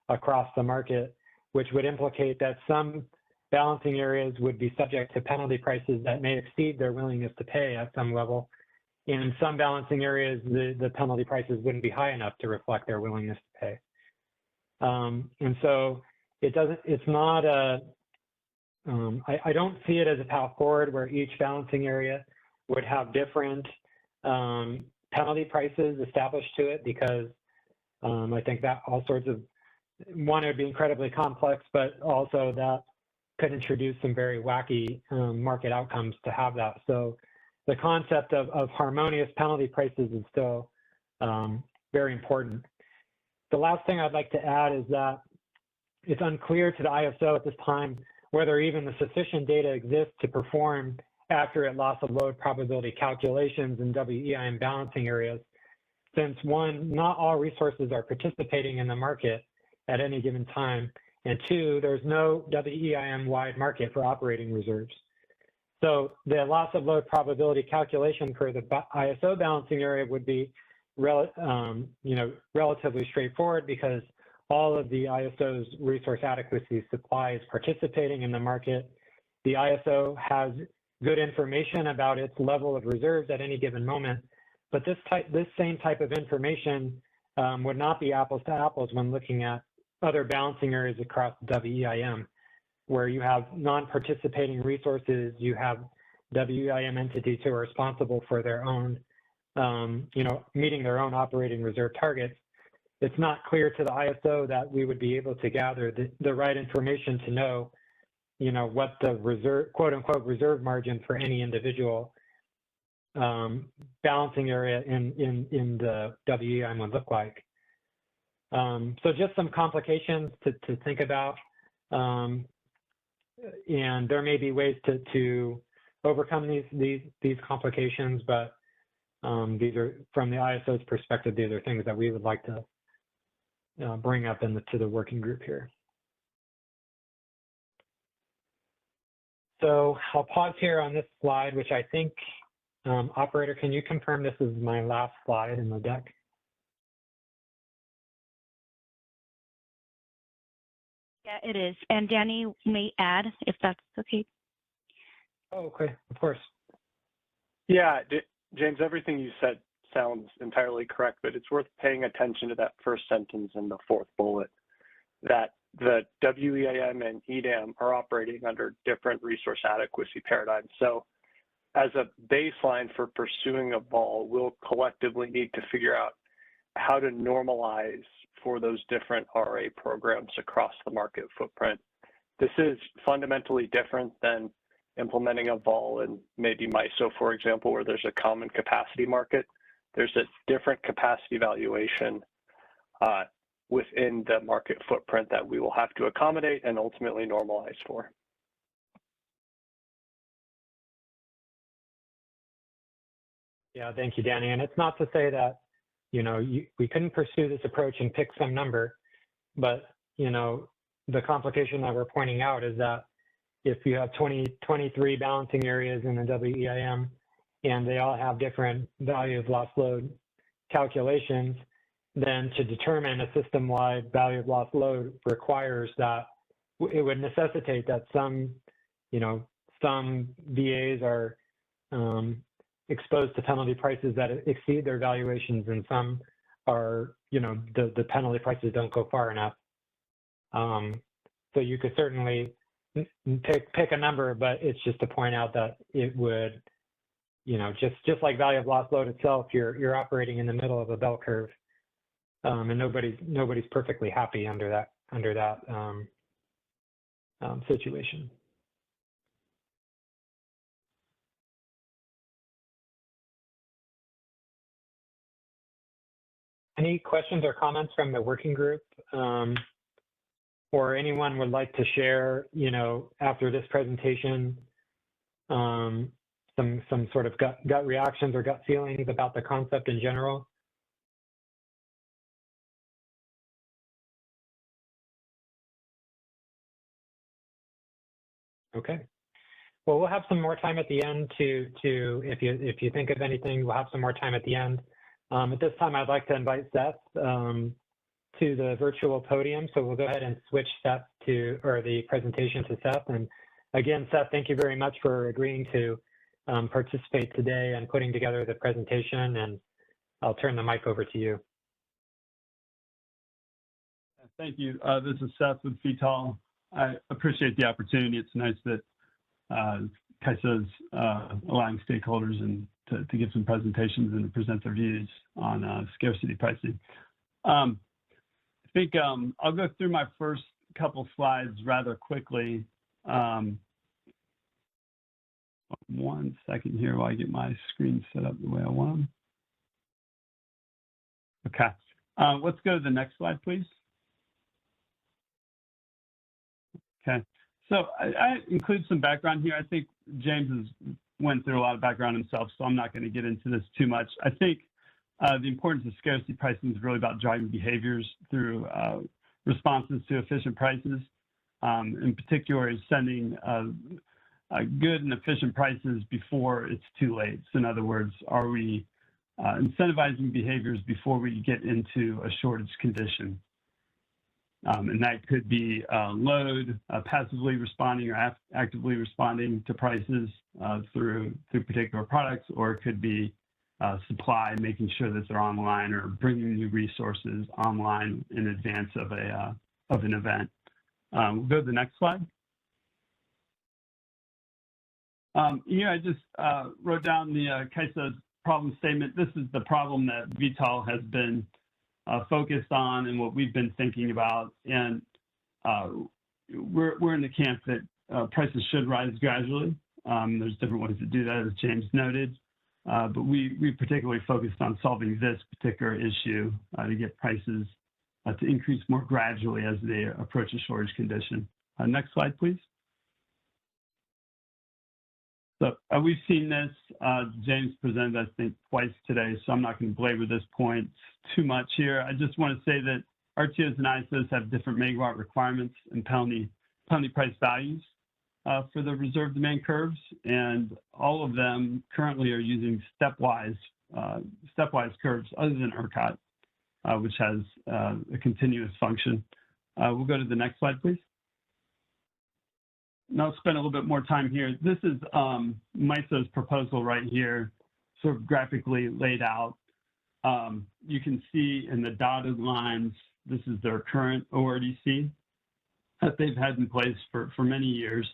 across the market, which would implicate that some balancing areas would be subject to penalty prices that may exceed their willingness to pay at some level. And in some balancing areas, the penalty prices wouldn't be high enough to reflect their willingness to pay. And so it's not a, I don't see it as a path forward where each balancing area would have different penalty prices established to it, because I think that all sorts of, one, it would be incredibly complex, but also that could introduce some very wacky market outcomes to have that. So the concept of harmonious penalty prices is still very important. The last thing I'd like to add is that it's unclear to the ISO at this time whether even the sufficient data exists to perform accurate loss of load probability calculations in WEIM balancing areas, since one, not all resources are participating in the market at any given time, and two, there's no WEIM-wide market for operating reserves. So the loss of load probability calculation for the ISO balancing area would be relatively straightforward, because all of the ISO's resource adequacy supply is participating in the market. The ISO has good information about its level of reserves at any given moment, but this same type of information would not be apples to apples when looking at other balancing areas across WEIM, where you have non-participating resources, you have WEIM entities who are responsible for their own, meeting their own operating reserve targets. It's not clear to the ISO that we would be able to gather the right information to know, what the reserve, quote unquote, reserve margin for any individual balancing area in the WEIM would look like. So just some complications to think about. And there may be ways to overcome these complications, but these are, from the ISO's perspective, these are things that we would like to bring up to the working group here. So I'll pause here on this slide, which I think, operator, can you confirm this is my last slide in the deck? Yeah, it is. And Danny may add, if that's okay. Oh, okay, of course. Yeah, James, everything you said sounds entirely correct, but it's worth paying attention to that first sentence in the fourth bullet, that the WEIM and EDAM are operating under different resource adequacy paradigms. So as a baseline for pursuing a vol, we'll collectively need to figure out how to normalize for those different RA programs across the market footprint. This is fundamentally different than implementing a vol in maybe MISO, for example, where there's a common capacity market. There's a different capacity valuation within the market footprint that we will have to accommodate and ultimately normalize for. Yeah, thank you, Danny. And it's not to say that, we couldn't pursue this approach and pick some number, but, the complication that we're pointing out is that if you have 23 balancing areas in the WEIM and they all have different value of lost load calculations, then to determine a system-wide value of lost load requires that it would necessitate that some VAs are exposed to penalty prices that exceed their valuations, and some are, the penalty prices don't go far enough. So you could certainly pick a number, but it's just to point out that it would you know, just like value of lost load itself, you're operating in the middle of a bell curve, and nobody's perfectly happy under that situation. Any questions or comments from the working group, or anyone would like to share, you know, after this presentation, some sort of gut reactions or gut feelings about the concept in general? Okay. Well, we'll have some more time at the end to if you think of anything, we'll have some more time at the end. At this time, I'd like to invite Seth to the virtual podium. So we'll go ahead and switch Seth or the presentation to Seth. And again, Seth, thank you very much for agreeing to participate today and putting together the presentation. And I'll turn the mic over to you. Thank you. This is Seth with VTOL. I appreciate the opportunity. It's nice that CAISO is allowing stakeholders and to give some presentations and to present their views on scarcity pricing. I think I'll go through my first couple slides rather quickly. One second here while I get my screen set up the way I want them. Okay, let's go to the next slide, please. Okay, so I include some background here. I think James has went through a lot of background himself, so I'm not going to get into this too much. I think the importance of scarcity pricing is really about driving behaviors through responses to efficient prices. In particular, is sending good and efficient prices before it's too late. So in other words, are we incentivizing behaviors before we get into a shortage condition? And that could be load, passively responding or actively responding to prices through particular products, or it could be supply, making sure that they're online or bringing new resources online in advance of an event. We'll go to the next slide. Here I just wrote down the CAISO problem statement. This is the problem that VTOL has been focused on and what we've been thinking about. And we're in the camp that prices should rise gradually. There's different ways to do that, as James noted. But we particularly focused on solving this particular issue to get prices to increase more gradually as they approach a shortage condition. Next slide, please. So we've seen this, James presented, I think, twice today, so I'm not going to belabor this point too much here. I just want to say that RTOs and ISOs have different megawatt requirements and penalty price values for the reserve demand curves, and all of them currently are using stepwise curves other than ERCOT, which has a continuous function. We'll go to the next slide, please. And I'll spend a little bit more time here. This is MISO's proposal right here, sort of graphically laid out. You can see in the dotted lines, this is their current ORDC that they've had in place for many years.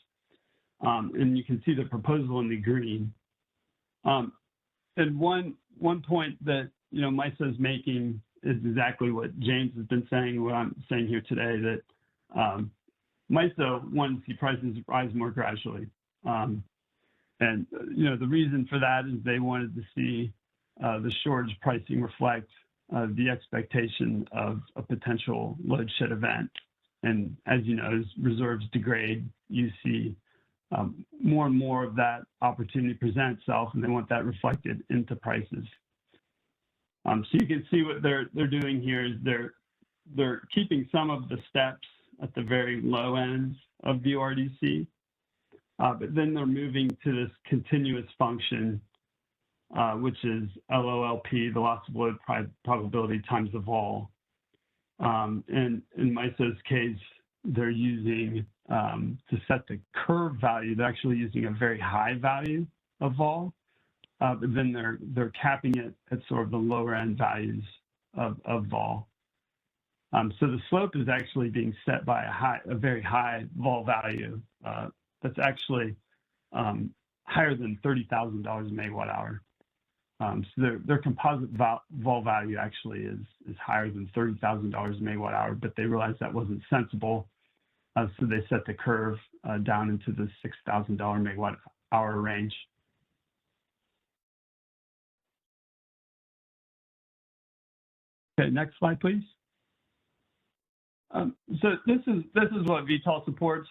And you can see the proposal in the green. And one point that MISO is making is exactly what James has been saying, what I'm saying here today, that MISO wanted to see prices rise more gradually. And the reason for that is they wanted to see the shortage pricing reflect the expectation of a potential load shed event. And as you know, as reserves degrade, you see more and more of that opportunity present itself, and they want that reflected into prices. So you can see what they're doing here is they're keeping some of the steps at the very low ends of the ORDC, but then they're moving to this continuous function, which is LOLP, the loss of load probability times the vol. And in MISO's case, they're using, to set the curve value, they're actually using a very high value of vol, but then they're capping it at sort of the lower end values of vol. So the slope is actually being set by a very high vol value that's actually higher than $30,000 a megawatt hour. So their composite vol value actually is higher than $30,000 a megawatt hour, but they realized that wasn't sensible. So they set the curve down into the $6,000 megawatt hour range. Okay, next slide, please. So this is what VTOL supports.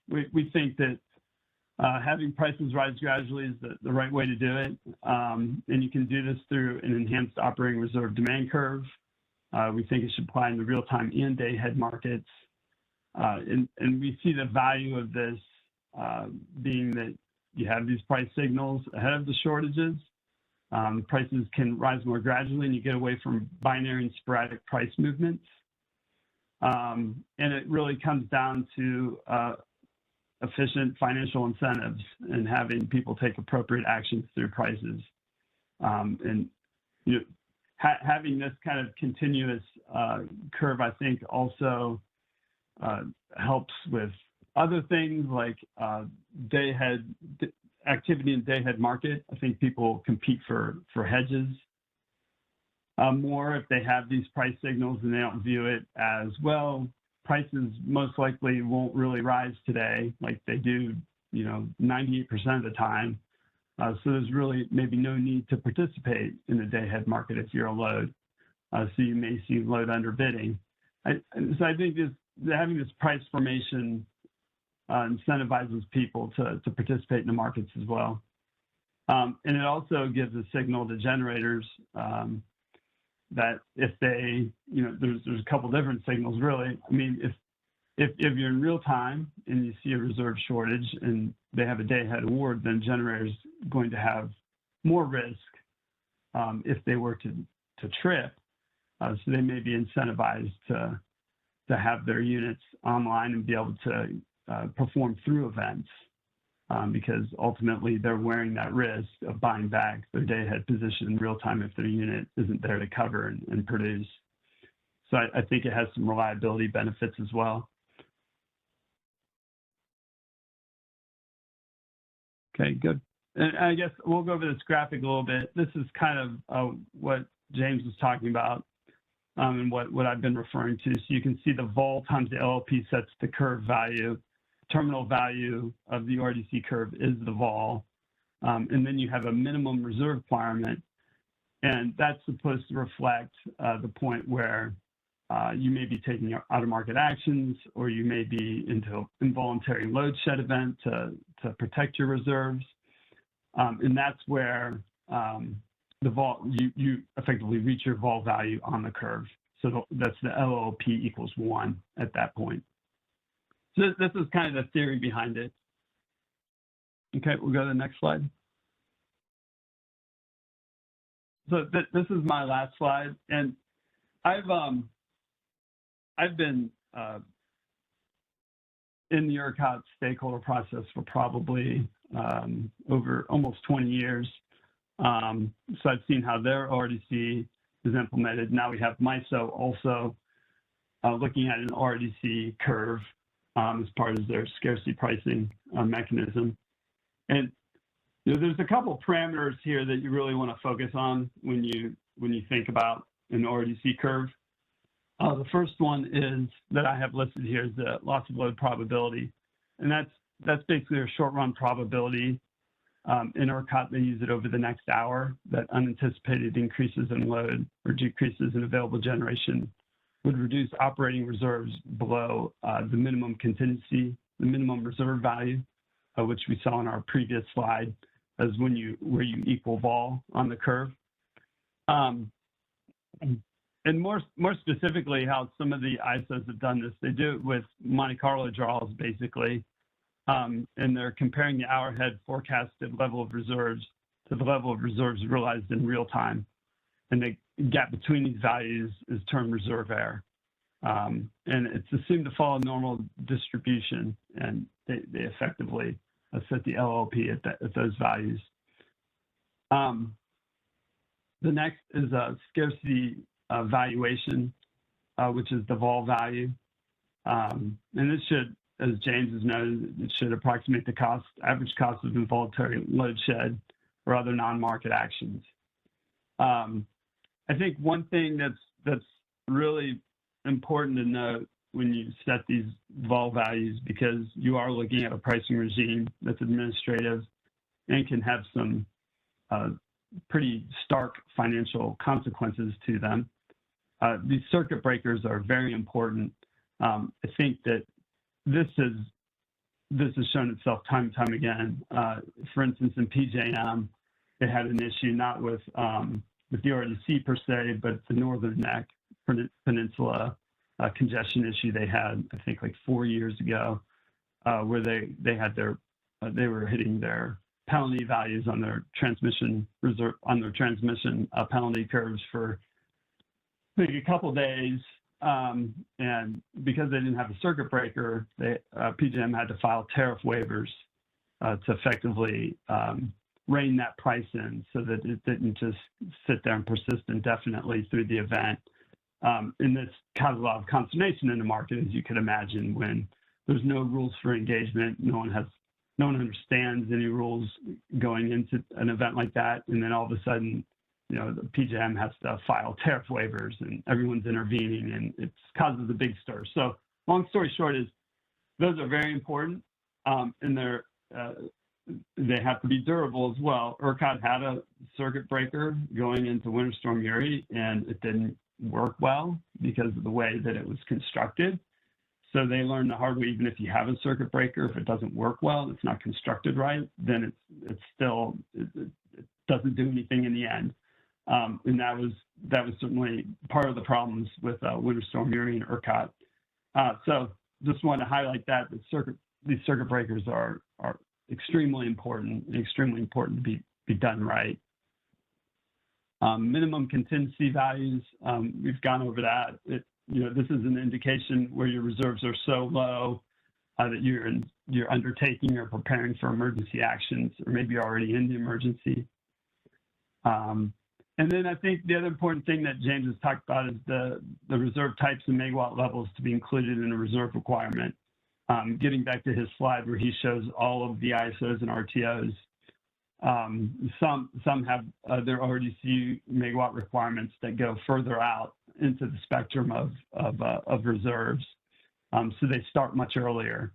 We think that having prices rise gradually is the right way to do it. And you can do this through an enhanced operating reserve demand curve. We think it should apply in the real-time and day-ahead markets. And we see the value of this being that you have these price signals ahead of the shortages. Prices can rise more gradually, and you get away from binary and sporadic price movements. And it really comes down to efficient financial incentives and having people take appropriate actions through prices. And having this kind of continuous curve, I think, also helps with other things like day-ahead activity in day-ahead market. I think people compete for hedges more if they have these price signals and they don't view it as, well, prices most likely won't really rise today like they do, 98% of the time. So there's really maybe no need to participate in the day-ahead market if you're a load. So you may see load underbidding. So I think having this price formation incentivizes people to participate in the markets as well. And it also gives a signal to generators that if they, there's a couple different signals really. I mean, if you're in real time and you see a reserve shortage and they have a day-ahead award, then generators going to have more risk if they were to trip. So they may be incentivized to have their units online and be able to perform through events because ultimately they're wearing that risk of buying back their day-ahead position in real time if their unit isn't there to cover and produce. So I think it has some reliability benefits as well. Okay, good. And I guess we'll go over this graphic a little bit. This is kind of what James was talking about and what I've been referring to. So you can see the vol times the LLP sets the curve value. Terminal value of the RDC curve is the vol. And then you have a minimum reserve requirement. And that's supposed to reflect the point where you may be taking out-of-market actions, or you may be into involuntary load shed event to protect your reserves. And that's where the vol, you effectively reach your vol value on the curve. So that's the LLP equals 1 at that point. So this is kind of the theory behind it. Okay, we'll go to the next slide. So this is my last slide, and I've been in the ERCOT stakeholder process for probably over almost 20 years. So I've seen how their RDC is implemented. Now we have MISO also looking at an RDC curve as part of their scarcity pricing mechanism. And there's a couple parameters here that you really want to focus on when you think about an RDC curve. The first one is that I have listed here is the loss of load probability, and that's basically a short-run probability. In ERCOT, they use it over the next hour that unanticipated increases in load or decreases in available generation would reduce operating reserves below the minimum contingency, the minimum reserve value, which we saw in our previous slide, as where you equal vol on the curve. And more specifically, how some of the ISOs have done this, they do it with Monte Carlo draws, basically, and they're comparing the hour-ahead forecasted level of reserves to the level of reserves realized in real time. And the gap between these values is termed reserve error. And it's assumed to follow normal distribution, and they effectively set the LLP at those values. The next is a scarcity valuation, which is the vol value. And this should as James has noted, it should approximate the average cost of involuntary load shed or other non-market actions. I think one thing that's really important to note when you set these vol values, because you are looking at a pricing regime that's administrative and can have some pretty stark financial consequences to them. These circuit breakers are very important. I think that this has shown itself time and time again. For instance, in PJM, it had an issue not with the RDC per se, but the Northern Neck Peninsula congestion issue they had, I think, like 4 years ago, where they had they were hitting their penalty values on their transmission penalty curves for maybe a couple of days, and because they didn't have a circuit breaker, PJM had to file tariff waivers to effectively rein that price in, so that it didn't just sit there and persist indefinitely through the event. And this caused a lot of consternation in the market, as you could imagine, when there's no rules for engagement, no one understands any rules going into an event like that, and then all of a sudden, the PJM has to file tariff waivers, and everyone's intervening, and it causes a big stir. So, long story short is, those are very important, and they have to be durable as well. ERCOT had a circuit breaker going into Winter Storm Uri, and it didn't work well because of the way that it was constructed. So they learned the hard way, even if you have a circuit breaker, if it doesn't work well, it's not constructed right, then it doesn't do anything in the end. And that was certainly part of the problems with Winter Storm Uri and ERCOT. So just wanted to highlight that these circuit breakers are extremely important to be done right. Minimum contingency values, we've gone over that. This is an indication where your reserves are so low that you're undertaking or preparing for emergency actions, or maybe you're already in the emergency. And then I think the other important thing that James has talked about is the reserve types and megawatt levels to be included in a reserve requirement. Getting back to his slide where he shows all of the ISOs and RTOs, some have their RDC megawatt requirements that go further out into the spectrum of reserves, so they start much earlier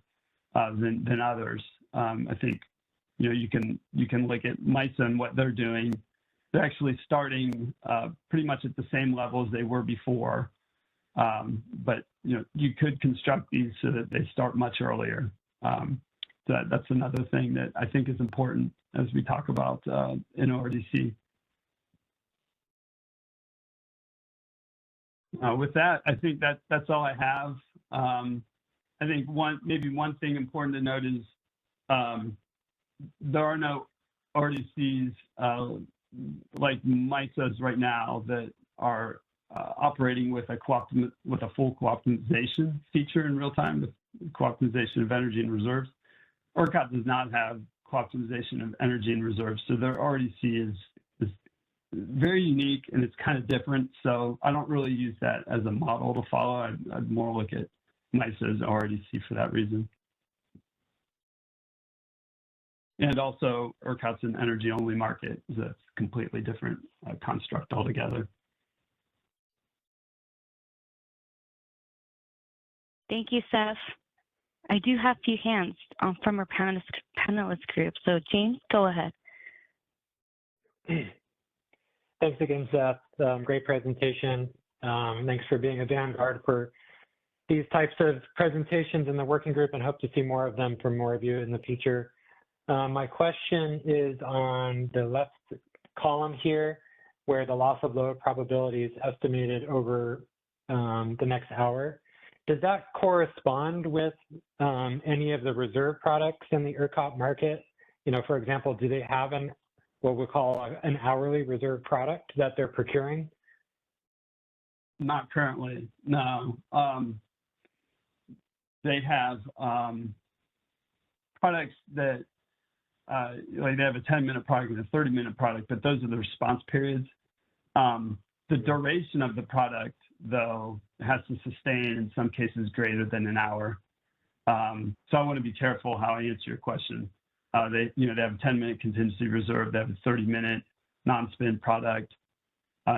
than others. I think you can look at MISO and what they're doing. They're actually starting pretty much at the same level as they were before, but you could construct these so that they start much earlier. So that's another thing that I think is important as we talk about NORDC. With that, I think that's all I have. I think one thing important to note is there are no RDCs like MISOs right now that are operating with a full co-optimization feature in real time, with co-optimization of energy and reserves. ERCOT does not have co-optimization of energy and reserves, so their RDC is very unique and it's kind of different. So I don't really use that as a model to follow. I'd more look at MISO's RDC for that reason. And also, ERCOT's an energy-only market. It's a completely different construct altogether. Thank you, Seth. I do have a few hands from our panelist group. So James, go ahead. Thanks again, Seth. Great presentation. Thanks for being a vanguard for these types of presentations in the working group, and hope to see more of them from more of you in the future. My question is on the left column here, where the loss of load probability is estimated over the next hour. Does that correspond with any of the reserve products in the ERCOT market? For example, do they have what we call an hourly reserve product that they're procuring? Not currently, no. They have products that, like they have a 10-minute product and a 30-minute product, but those are the response periods. The duration of the product, though, has to sustain in some cases greater than an hour. So I want to be careful how I answer your question. They have a 10-minute contingency reserve. They have a 30-minute non-spin product.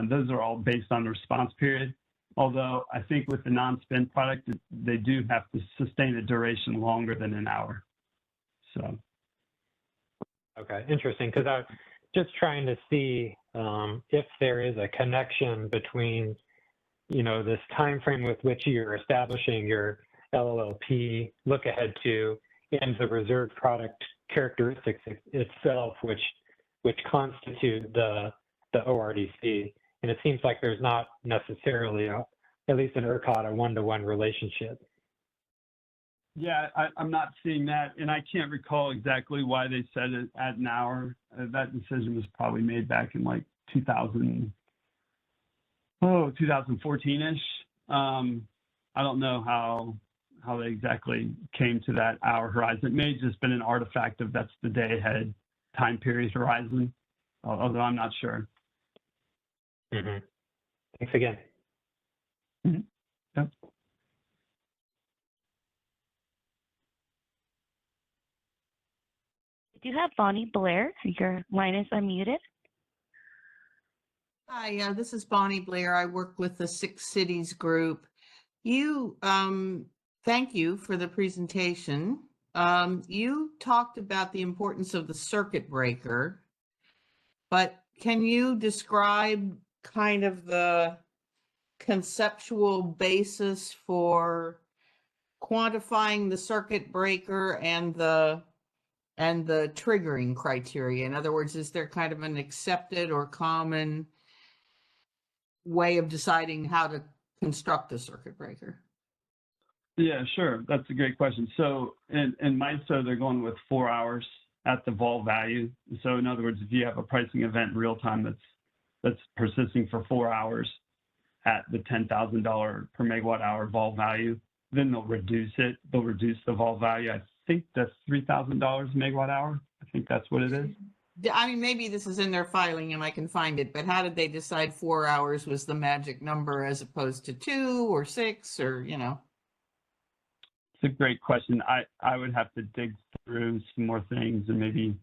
Those are all based on the response period. Although I think with the non-spin product, they do have to sustain a duration longer than an hour. So. Okay, interesting, because I'm just trying to see if there is a connection between, this time frame with which you're establishing your LLP look ahead to and the reserved product characteristics itself, which constitute the ORDC. And it seems like there's not necessarily, at least in ERCOT, a one-to-one relationship. Yeah, I'm not seeing that, and I can't recall exactly why they set it at an hour. That decision was probably made back in like 2014-ish. I don't know how they exactly came to that hour horizon. It may have just been an artifact of that's the day ahead time period horizon, although I'm not sure. Mm-hmm. Thanks again. Mm-hmm. Yep. We do have Bonnie Blair. Your line is unmuted. Hi, this is Bonnie Blair. I work with the Six Cities group. Thank you for the presentation. You talked about the importance of the circuit breaker, but can you describe kind of the conceptual basis for quantifying the circuit breaker and the triggering criteria? In other words, is there kind of an accepted or common way of deciding how to construct a circuit breaker? Yeah, sure. That's a great question. So in MISO, they're going with 4 hours at the vol value. So in other words, if you have a pricing event in real time that's persisting for 4 hours at the $10,000 per megawatt hour vol value, then they'll reduce it. They'll reduce the vol value. I think that's $3,000 megawatt hour. I think that's what it is. I mean, maybe this is in their filing and I can find it, but how did they decide 4 hours was the magic number as opposed to 2 or 6 or, It's a great question. I would have to dig through some more things and maybe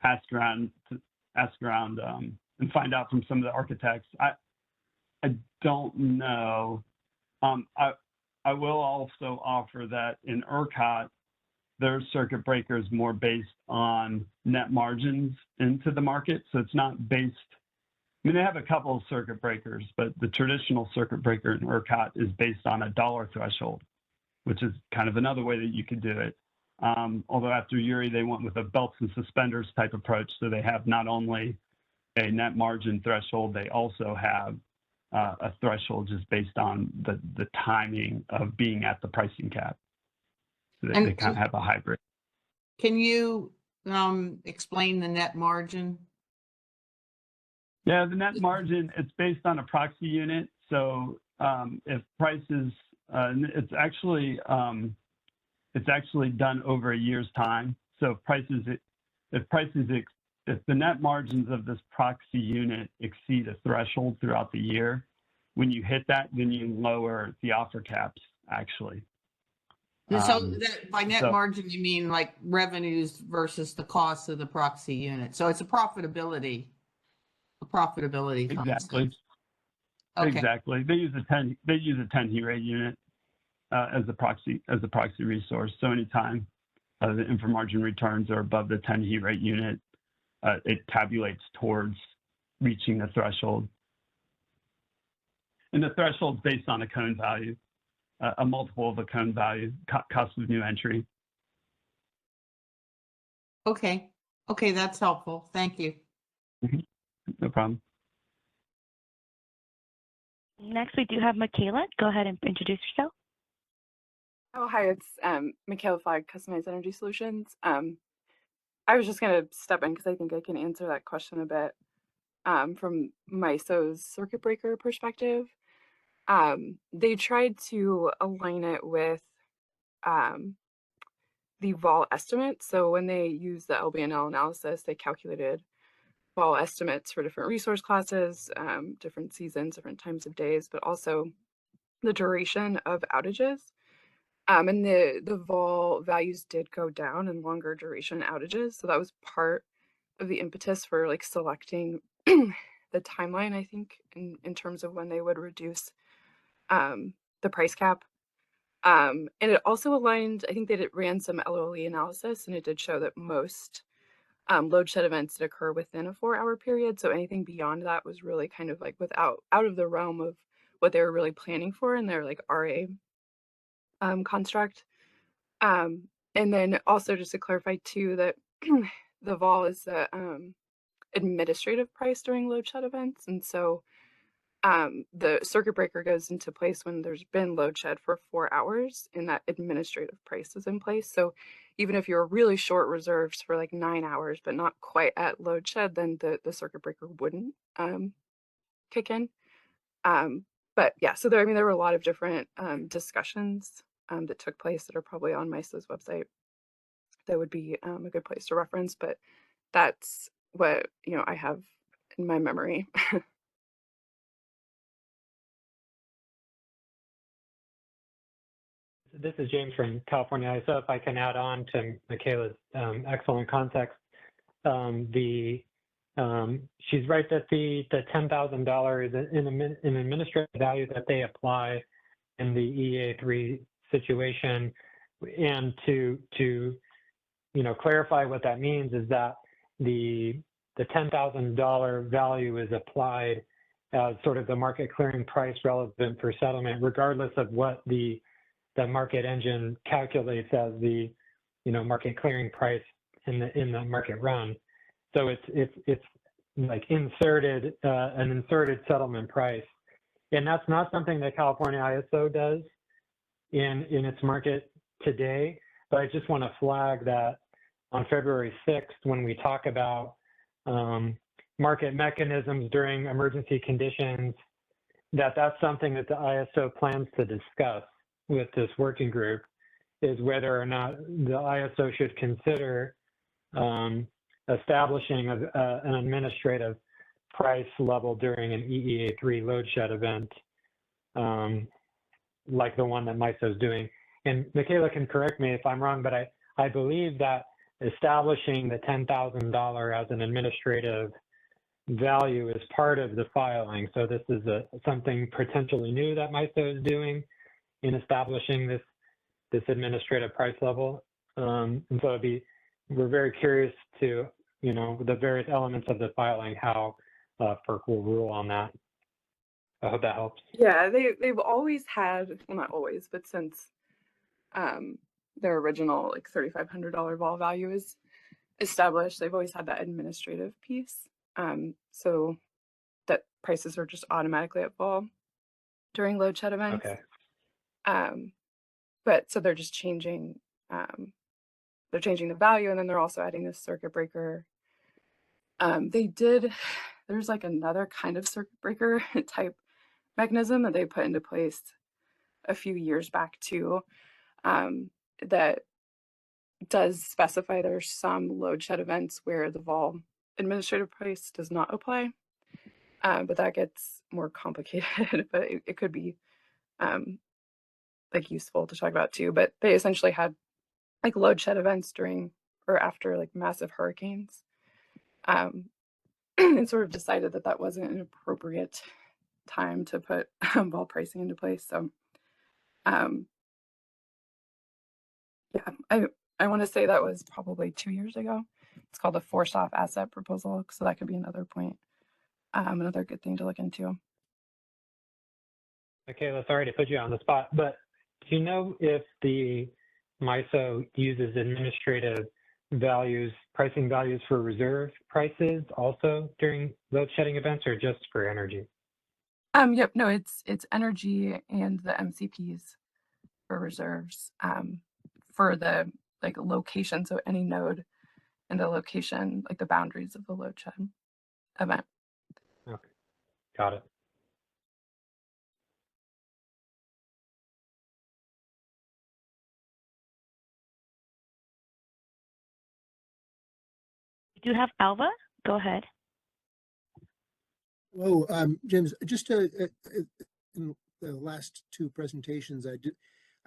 ask around and find out from some of the architects. I don't know. I will also offer that in ERCOT, their circuit breaker is more based on net margins into the market. So it's not based, I mean, they have a couple of circuit breakers, but the traditional circuit breaker in ERCOT is based on a dollar threshold, which is kind of another way that you could do it. Although after Uri, they went with a belts and suspenders type approach. So they have not only a net margin threshold, they also have a threshold just based on the timing of being at the pricing cap. So they kind of have a hybrid. Can you explain the net margin? Yeah, the net margin, it's based on a proxy unit. So if prices, it's actually done over a year's time. So if the net margins of this proxy unit exceed a threshold throughout the year, when you hit that, then you lower the offer caps, actually. So by net margin, you mean like revenues versus the cost of the proxy unit. So it's a profitability Exactly. concept. Okay. Exactly. They use a 10 heat rate unit as a proxy resource. So anytime the inframargin returns are above the 10 heat rate unit, it tabulates towards reaching the threshold. And the threshold is based on a cone value, a multiple of a cone value, cost of new entry. Okay. Okay, that's helpful. Thank you. Mm-hmm. No problem. Next, we do have Michaela. Go ahead and introduce yourself. Oh, hi, it's Michaela Flagg, Customized Energy Solutions. I was just going to step in because I think I can answer that question a bit from MISO's circuit breaker perspective. They tried to align it with the vol estimate. So when they used the LBNL analysis, they calculated vol estimates for different resource classes, different seasons, different times of days, but also the duration of outages. And the vol values did go down in longer duration outages. So that was part of the impetus for like selecting the timeline, I think, in terms of when they would reduce the price cap. And it also aligned, I think that it ran some LOE analysis, and it did show that most load shed events did occur within a 4-hour period. So anything beyond that was really kind of like out of the realm of what they were really planning for in their like RA construct. And then also just to clarify too that the vol is the administrative price during load shed events. And so the circuit breaker goes into place when there's been load shed for 4 hours and that administrative price is in place. So even if you're really short reserves for like 9 hours, but not quite at load shed, then the circuit breaker wouldn't kick in. But yeah, so there were a lot of different discussions that took place that are probably on MISO's website. That would be a good place to reference, but that's what I have in my memory. This is James from California ISO. If I can add on to Michaela's excellent context, she's right that the $10,000 is an administrative value that they apply in the EA3 situation, and to clarify what that means is that the $10,000 value is applied as sort of the market clearing price relevant for settlement, regardless of what the market engine calculates as the market clearing price in the market run. So it's like an inserted settlement price, and that's not something that California ISO does in its market today. But I just want to flag that on February 6th, when we talk about market mechanisms during emergency conditions, that's something that the ISO plans to discuss with this working group, is whether or not the ISO should consider establishing an administrative price level during an EEA3 load shed event, like the one that MISO is doing. And Michaela can correct me if I'm wrong, but I believe that establishing the $10,000 as an administrative value is part of the filing. So this is something potentially new that MISO is doing in establishing this administrative price level. And so we're very curious to, the various elements of the filing, how FERC will rule on that. I hope that helps. Yeah, they've always had, well, not always, but since their original like $3,500 vol value is established, they've always had that administrative piece. So that prices are just automatically at vol during load shed events. Okay. But so they're just changing, they're changing the value, and then they're also adding this circuit breaker. There's like another kind of circuit breaker type mechanism that they put into place a few years back too, that does specify there's some load shed events where the vol administrative price does not apply, but that gets more complicated, but it could be like useful to talk about too. But they essentially had like load shed events during or after like massive hurricanes, and sort of decided that that wasn't an appropriate time to put vol pricing into place. So yeah, I want to say that was probably 2 years ago. It's called a forced off asset proposal. So that could be another point, another good thing to look into. Michaela, sorry to put you on the spot, but do you know if the MISO uses administrative values, pricing values for reserve prices also during load shedding events, or just for energy? Yep, no, it's energy and the MCPs for reserves, for the like location, so any node and the location, like the boundaries of the load shed event. Okay, got it. We do have Alva. Go ahead. James, just in the last two presentations,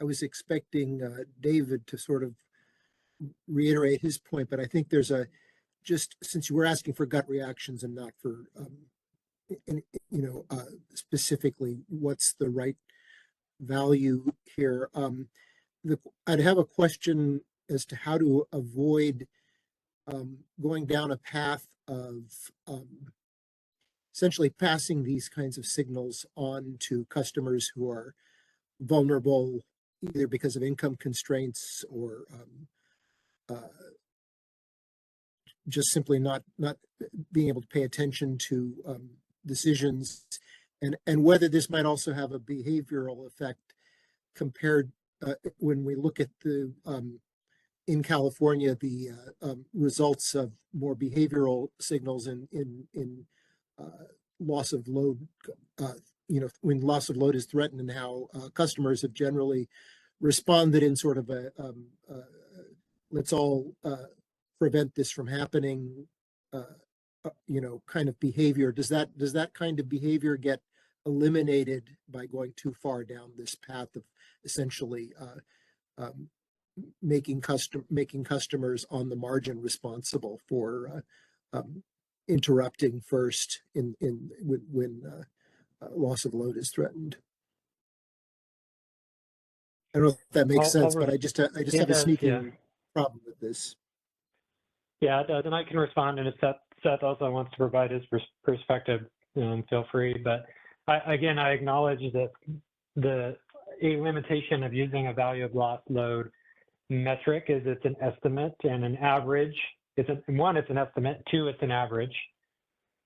I was expecting David to sort of reiterate his point, but I think there's just since you were asking for gut reactions and not for, specifically what's the right value here. I'd have a question as to how to avoid going down a path of essentially passing these kinds of signals on to customers who are vulnerable either because of income constraints or just simply not being able to pay attention to decisions, and whether this might also have a behavioral effect compared when we look at the in California the results of more behavioral signals in loss of load, when loss of load is threatened, and how customers have generally responded in sort of a let's all prevent this from happening, kind of behavior. Does that kind of behavior get eliminated by going too far down this path of essentially making customers on the margin responsible for interrupting first when loss of load is threatened? I don't know if that makes sense, but I just have a sneaking problem with this. Yeah, it does, and I can respond, and if Seth also wants to provide his perspective, feel free. But I acknowledge that a limitation of using a value of lost load metric is it's an estimate and an average. It's an estimate. Two, it's an average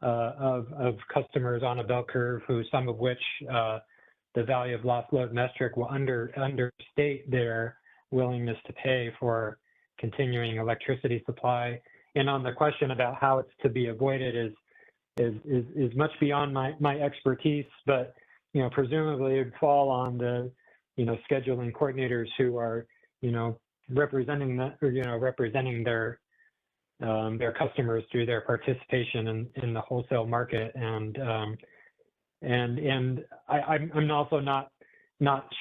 of customers on a bell curve, some of which the value of lost load metric will understate their willingness to pay for continuing electricity supply. And on the question about how it's to be avoided is much beyond my expertise, but presumably it would fall on the scheduling coordinators who are representing their customers through their participation in the wholesale market. And I'm also not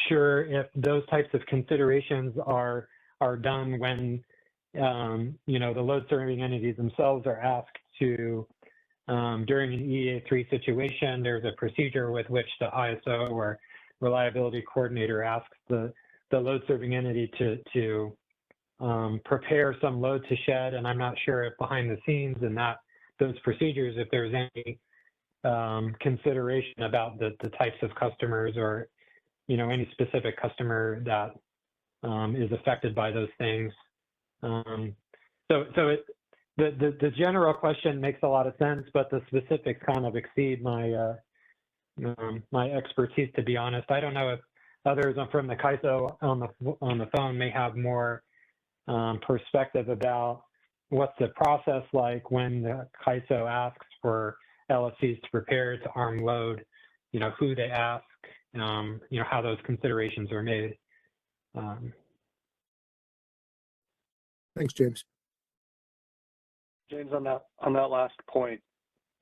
sure if those types of considerations are done when the load serving entities themselves are asked to, during an EA3 situation, there's a procedure with which the ISO or reliability coordinator asks the load serving entity to prepare some load to shed. And I'm not sure if behind the scenes in those procedures, if there's any consideration about the types of customers or any specific customer that is affected by those things. The general question makes a lot of sense, but the specifics kind of exceed my my expertise, to be honest. I don't know if others from the CAISO on the phone may have more perspective about what's the process like when the CAISO asks for LSCs to prepare to arm load, who they ask, how those considerations are made. Thanks, James. James, on that last point,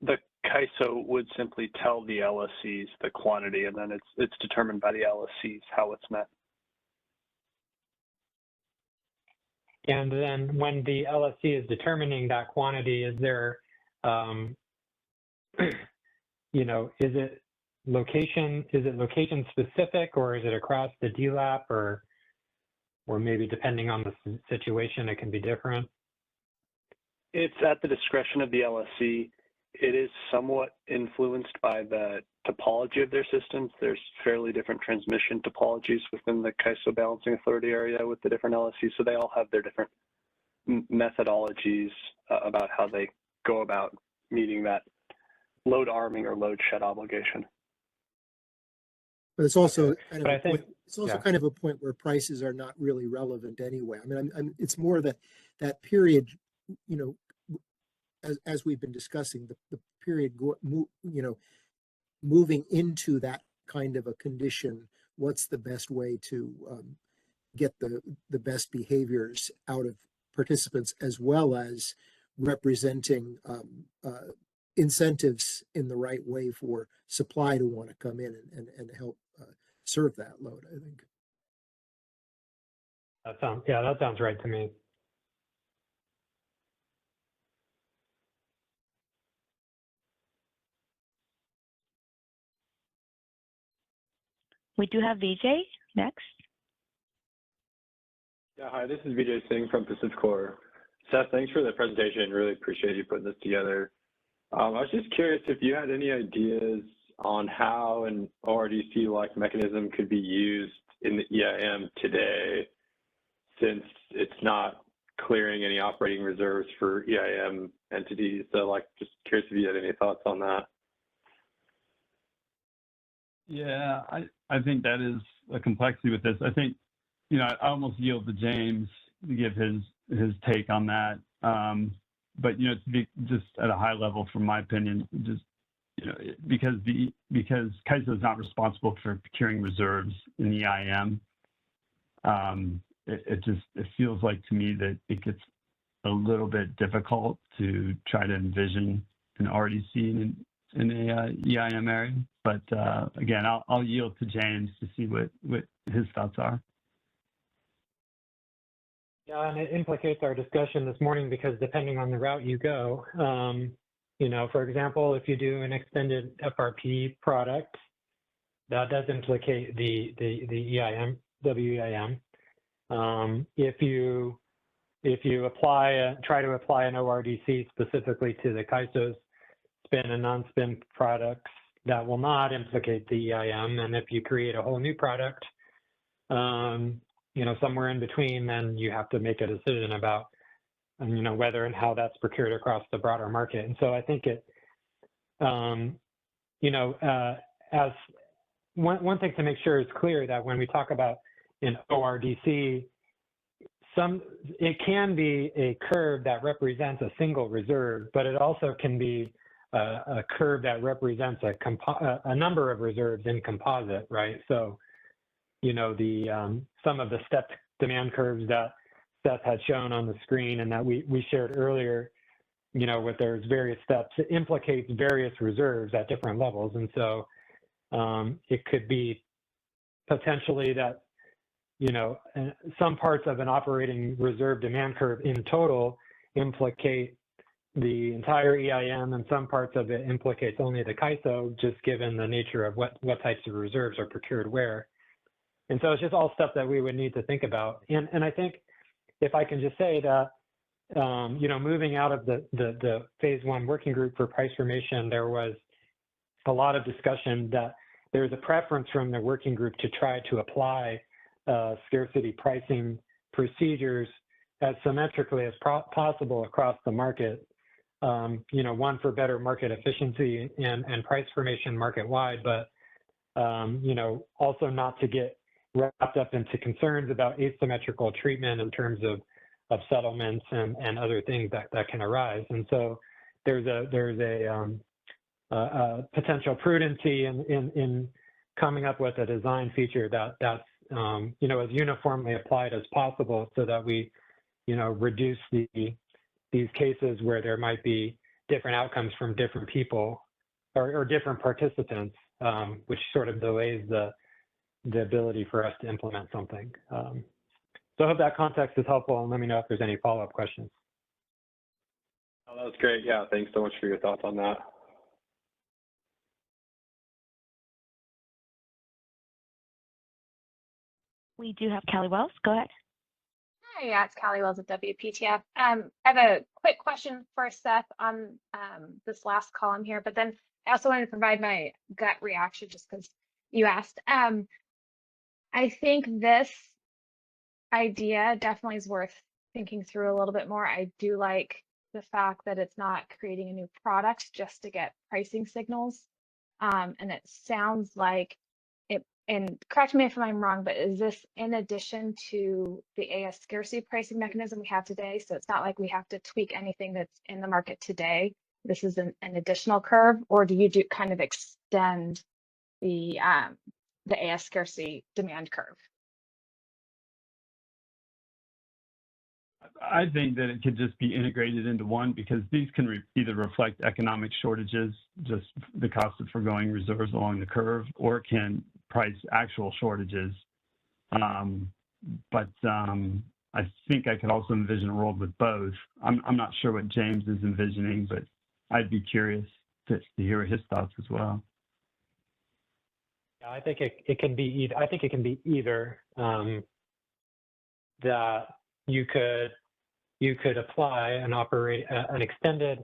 the CAISO would simply tell the LSCs the quantity, and then it's determined by the LSCs how it's met. And then when the LSC is determining that quantity, is there, is it location specific, or is it across the DLAP, or maybe depending on the situation, it can be different? It's at the discretion of the LSC. It is somewhat influenced by the topology of their systems. There's fairly different transmission topologies within the CAISO balancing authority area with the different LSCs, so they all have their different methodologies about how they go about meeting that load arming or load shed obligation. But it's also kind of a point where prices are not really relevant anyway. I mean, it's more that period, as we've been discussing, the period moving into that kind of a condition. What's the best way to get the best behaviors out of participants, as well as representing incentives in the right way for supply to want to come in and help serve that load, I think. That sounds right to me. We do have Vijay next. Yeah, hi, this is Vijay Singh from Pacificor. Seth, thanks for the presentation. Really appreciate you putting this together. I was just curious if you had any ideas on how an ORDC-like mechanism could be used in the EIM today, since it's not clearing any operating reserves for EIM entities. So, like, just curious if you had any thoughts on that. Yeah, I think that is a complexity with this. I think, you know, I almost yield to James to give his take on that. But, you know, to be just at a high level, from my opinion, just, you know, because CAISO is not responsible for procuring reserves in the EIM, it feels like to me that it gets a little bit difficult to try to envision an RDC in a EIM area. But again, I'll yield to James to see what his thoughts are. Yeah, and it implicates our discussion this morning because depending on the route you go, you know, for example, if you do an extended FRP product, that does implicate the EIM, WEIM. If you try to apply an ORDC specifically to the CAISO's spin and non-spin products, that will not implicate the EIM. And if you create a whole new product, you know, somewhere in between, then you have to make a decision about, you know, whether and how that's procured across the broader market. And so I think it, you know, as one thing to make sure is clear that when we talk about an ORDC, it can be a curve that represents a single reserve, but it also can be a curve that represents a number of reserves in composite, right? So, you know, some of the stepped demand curves that Seth had shown on the screen and that we shared earlier, you know, with there's various steps, it implicates various reserves at different levels. And so it could be potentially that, you know, some parts of an operating reserve demand curve in total implicate the entire EIM, and some parts of it implicates only the CAISO, just given the nature of what types of reserves are procured where. And so it's just all stuff that we would need to think about. And I think if I can just say that, you know, moving out of the phase one working group for price formation, there was a lot of discussion that there's a preference from the working group to try to apply scarcity pricing procedures as symmetrically as possible across the market. You know, one for better market efficiency and price formation market-wide, but, you know, also not to get wrapped up into concerns about asymmetrical treatment in terms of settlements and other things that can arise. And so there's a potential prudency in coming up with a design feature that's you know, as uniformly applied as possible, so that we, you know, reduce these cases where there might be different outcomes from different people or different participants, which sort of delays the ability for us to implement something. So I hope that context is helpful, and let me know if there's any follow-up questions. Oh, that was great. Yeah, thanks so much for your thoughts on that. We do have Callie Wells. Go ahead. Hi, yeah, it's Callie Wells at WPTF. I have a quick question for Seth on this last column here, but then I also wanted to provide my gut reaction just because you asked. I think this idea definitely is worth thinking through a little bit more. I do like the fact that it's not creating a new product just to get pricing signals. And it sounds like it, and correct me if I'm wrong, but is this in addition to the AS scarcity pricing mechanism we have today? So it's not like we have to tweak anything that's in the market today. This is an additional curve, or do you kind of extend the AS scarcity demand curve? I think that it could just be integrated into one, because these can either reflect economic shortages, just the cost of foregoing reserves along the curve, or it can price actual shortages. but I think I could also envision a world with both. I'm not sure what James is envisioning, but I'd be curious to hear his thoughts as well. Yeah, I think it can be either. I think it can be either. That you could apply an extended.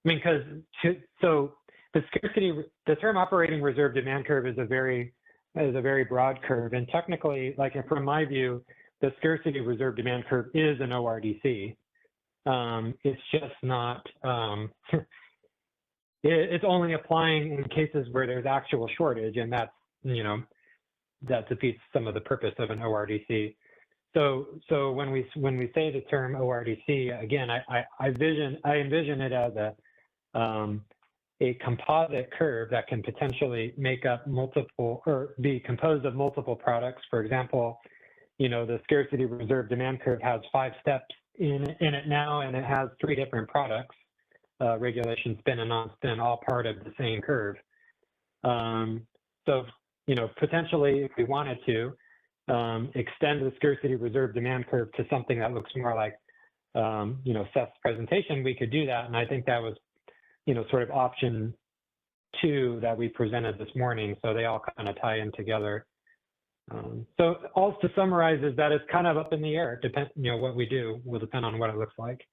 I mean, so the term operating reserve demand curve is a very broad curve, and technically, like from my view, the scarcity reserve demand curve is an ORDC. It's just not. It's only applying in cases where there's actual shortage, and that's that defeats some of the purpose of an ORDC. So when we say the term ORDC, again, I envision it as a composite curve that can potentially make up multiple or be composed of multiple products. For example, the scarcity reserve demand curve has 5 steps in it now, and it has 3 different products, regulation, spin, and non-spin, all part of the same curve. So potentially, if we wanted to extend the scarcity reserve demand curve to something that looks more like, Seth's presentation, we could do that. And I think that was, sort of option 2 that we presented this morning. So they all kind of tie in together. So all to summarize is that it's kind of up in the air. What we do will depend on what it looks like.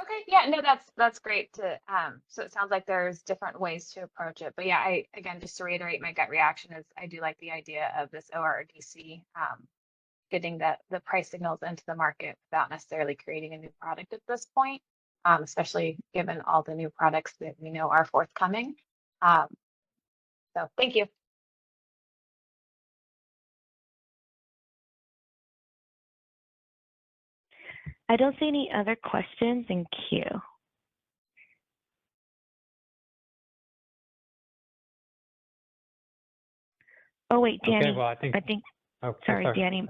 Okay, yeah, no, that's great to so it sounds like there's different ways to approach it. But yeah, again, just to reiterate, my gut reaction is I do like the idea of this ORDC getting the price signals into the market without necessarily creating a new product at this point, especially given all the new products that we know are forthcoming. So thank you. I don't see any other questions in queue. Oh wait, Danny. Okay, well, I think. Oh, sorry, Danny.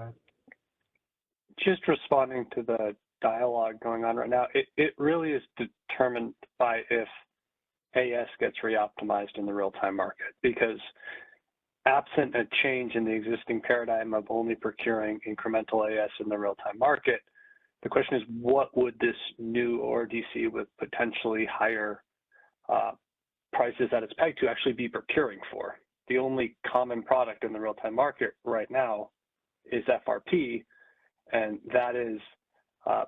Just responding to the dialogue going on right now, it really is determined by if AS gets reoptimized in the real-time market, because absent a change in the existing paradigm of only procuring incremental AS in the real-time market, the question is, what would this new ORDC with potentially higher prices that it's pegged to actually be procuring for? The only common product in the real-time market right now is FRP, and that is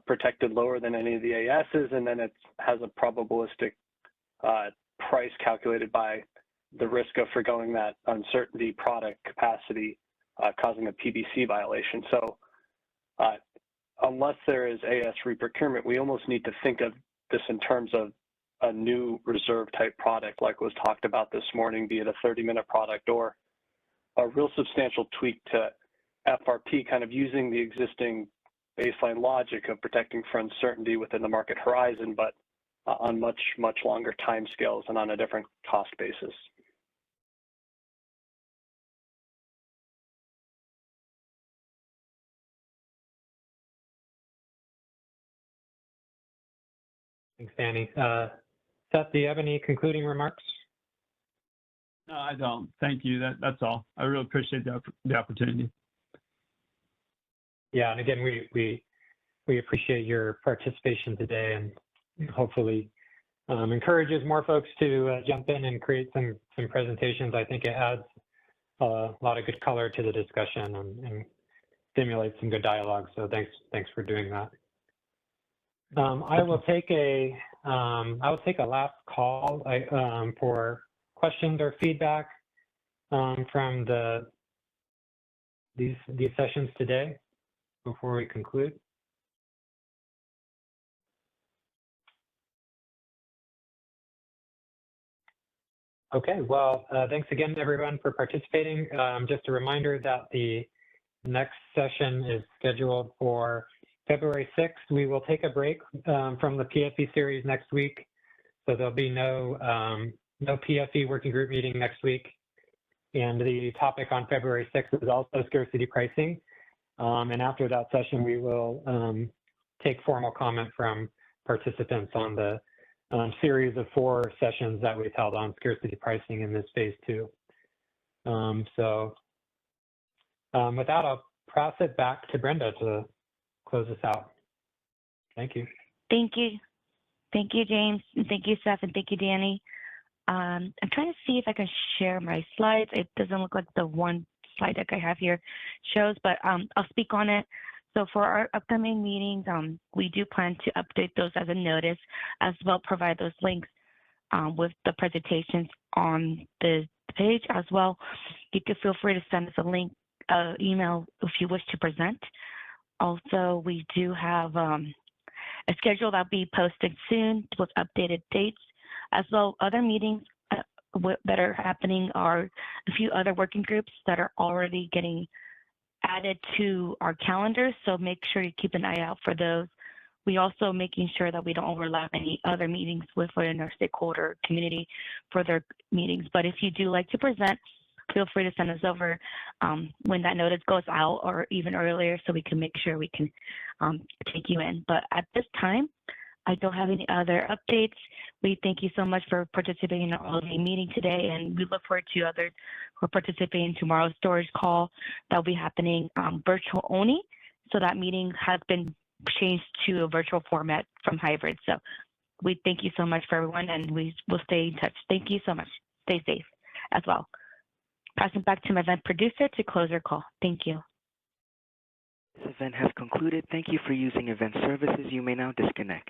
protected lower than any of the ASs, and then it has a probabilistic price calculated by the risk of forgoing that uncertainty product capacity causing a PBC violation. So unless there is AS reprocurement, we almost need to think of this in terms of a new reserve type product like was talked about this morning, be it a 30-minute product or a real substantial tweak to FRP, kind of using the existing baseline logic of protecting for uncertainty within the market horizon, but on much, much longer time scales and on a different cost basis. Thanks, Danny. Seth, do you have any concluding remarks? No, I don't. Thank you. That's all. I really appreciate the opportunity. Yeah, and again, we appreciate your participation today, and hopefully encourages more folks to jump in and create some presentations. I think it adds a lot of good color to the discussion and stimulates some good dialogue. So thanks for doing that. I will take a last call for questions or feedback from these sessions today before we conclude. Okay, well, thanks again, everyone, for participating. Just a reminder that the next session is scheduled for February 6th. We will take a break from the PFE series next week, so there'll be no PFE working group meeting next week. And the topic on February 6th is also scarcity pricing. And after that session, we will take formal comment from participants on the series of 4 sessions that we've held on scarcity pricing in this phase 2. So with that, I'll pass it back to Brenda to close us out. Thank you. Thank you. Thank you, James. And thank you, Seth. And thank you, Danny. I'm trying to see if I can share my slides. It doesn't look like the one slide deck I have here shows, but I'll speak on it. So for our upcoming meetings, we do plan to update those as a notice, as well provide those links with the presentations on the page as well. You can feel free to send us a link, email if you wish to present. Also, we do have a schedule that'll be posted soon with updated dates, as well other meetings that are happening are a few other working groups that are already getting added to our calendar, so make sure you keep an eye out for those. We also making sure that we don't overlap any other meetings within our stakeholder community for their meetings. But if you do like to present, feel free to send us over when that notice goes out or even earlier so we can make sure we can take you in. But at this time, I don't have any other updates. We thank you so much for participating in our all-day meeting today, and we look forward to others who are participating in tomorrow's storage call that will be happening virtual only. So that meeting has been changed to a virtual format from hybrid. So we thank you so much for everyone, and we will stay in touch. Thank you so much. Stay safe as well. Passing back to my event producer to close our call. Thank you. This event has concluded. Thank you for using event services. You may now disconnect.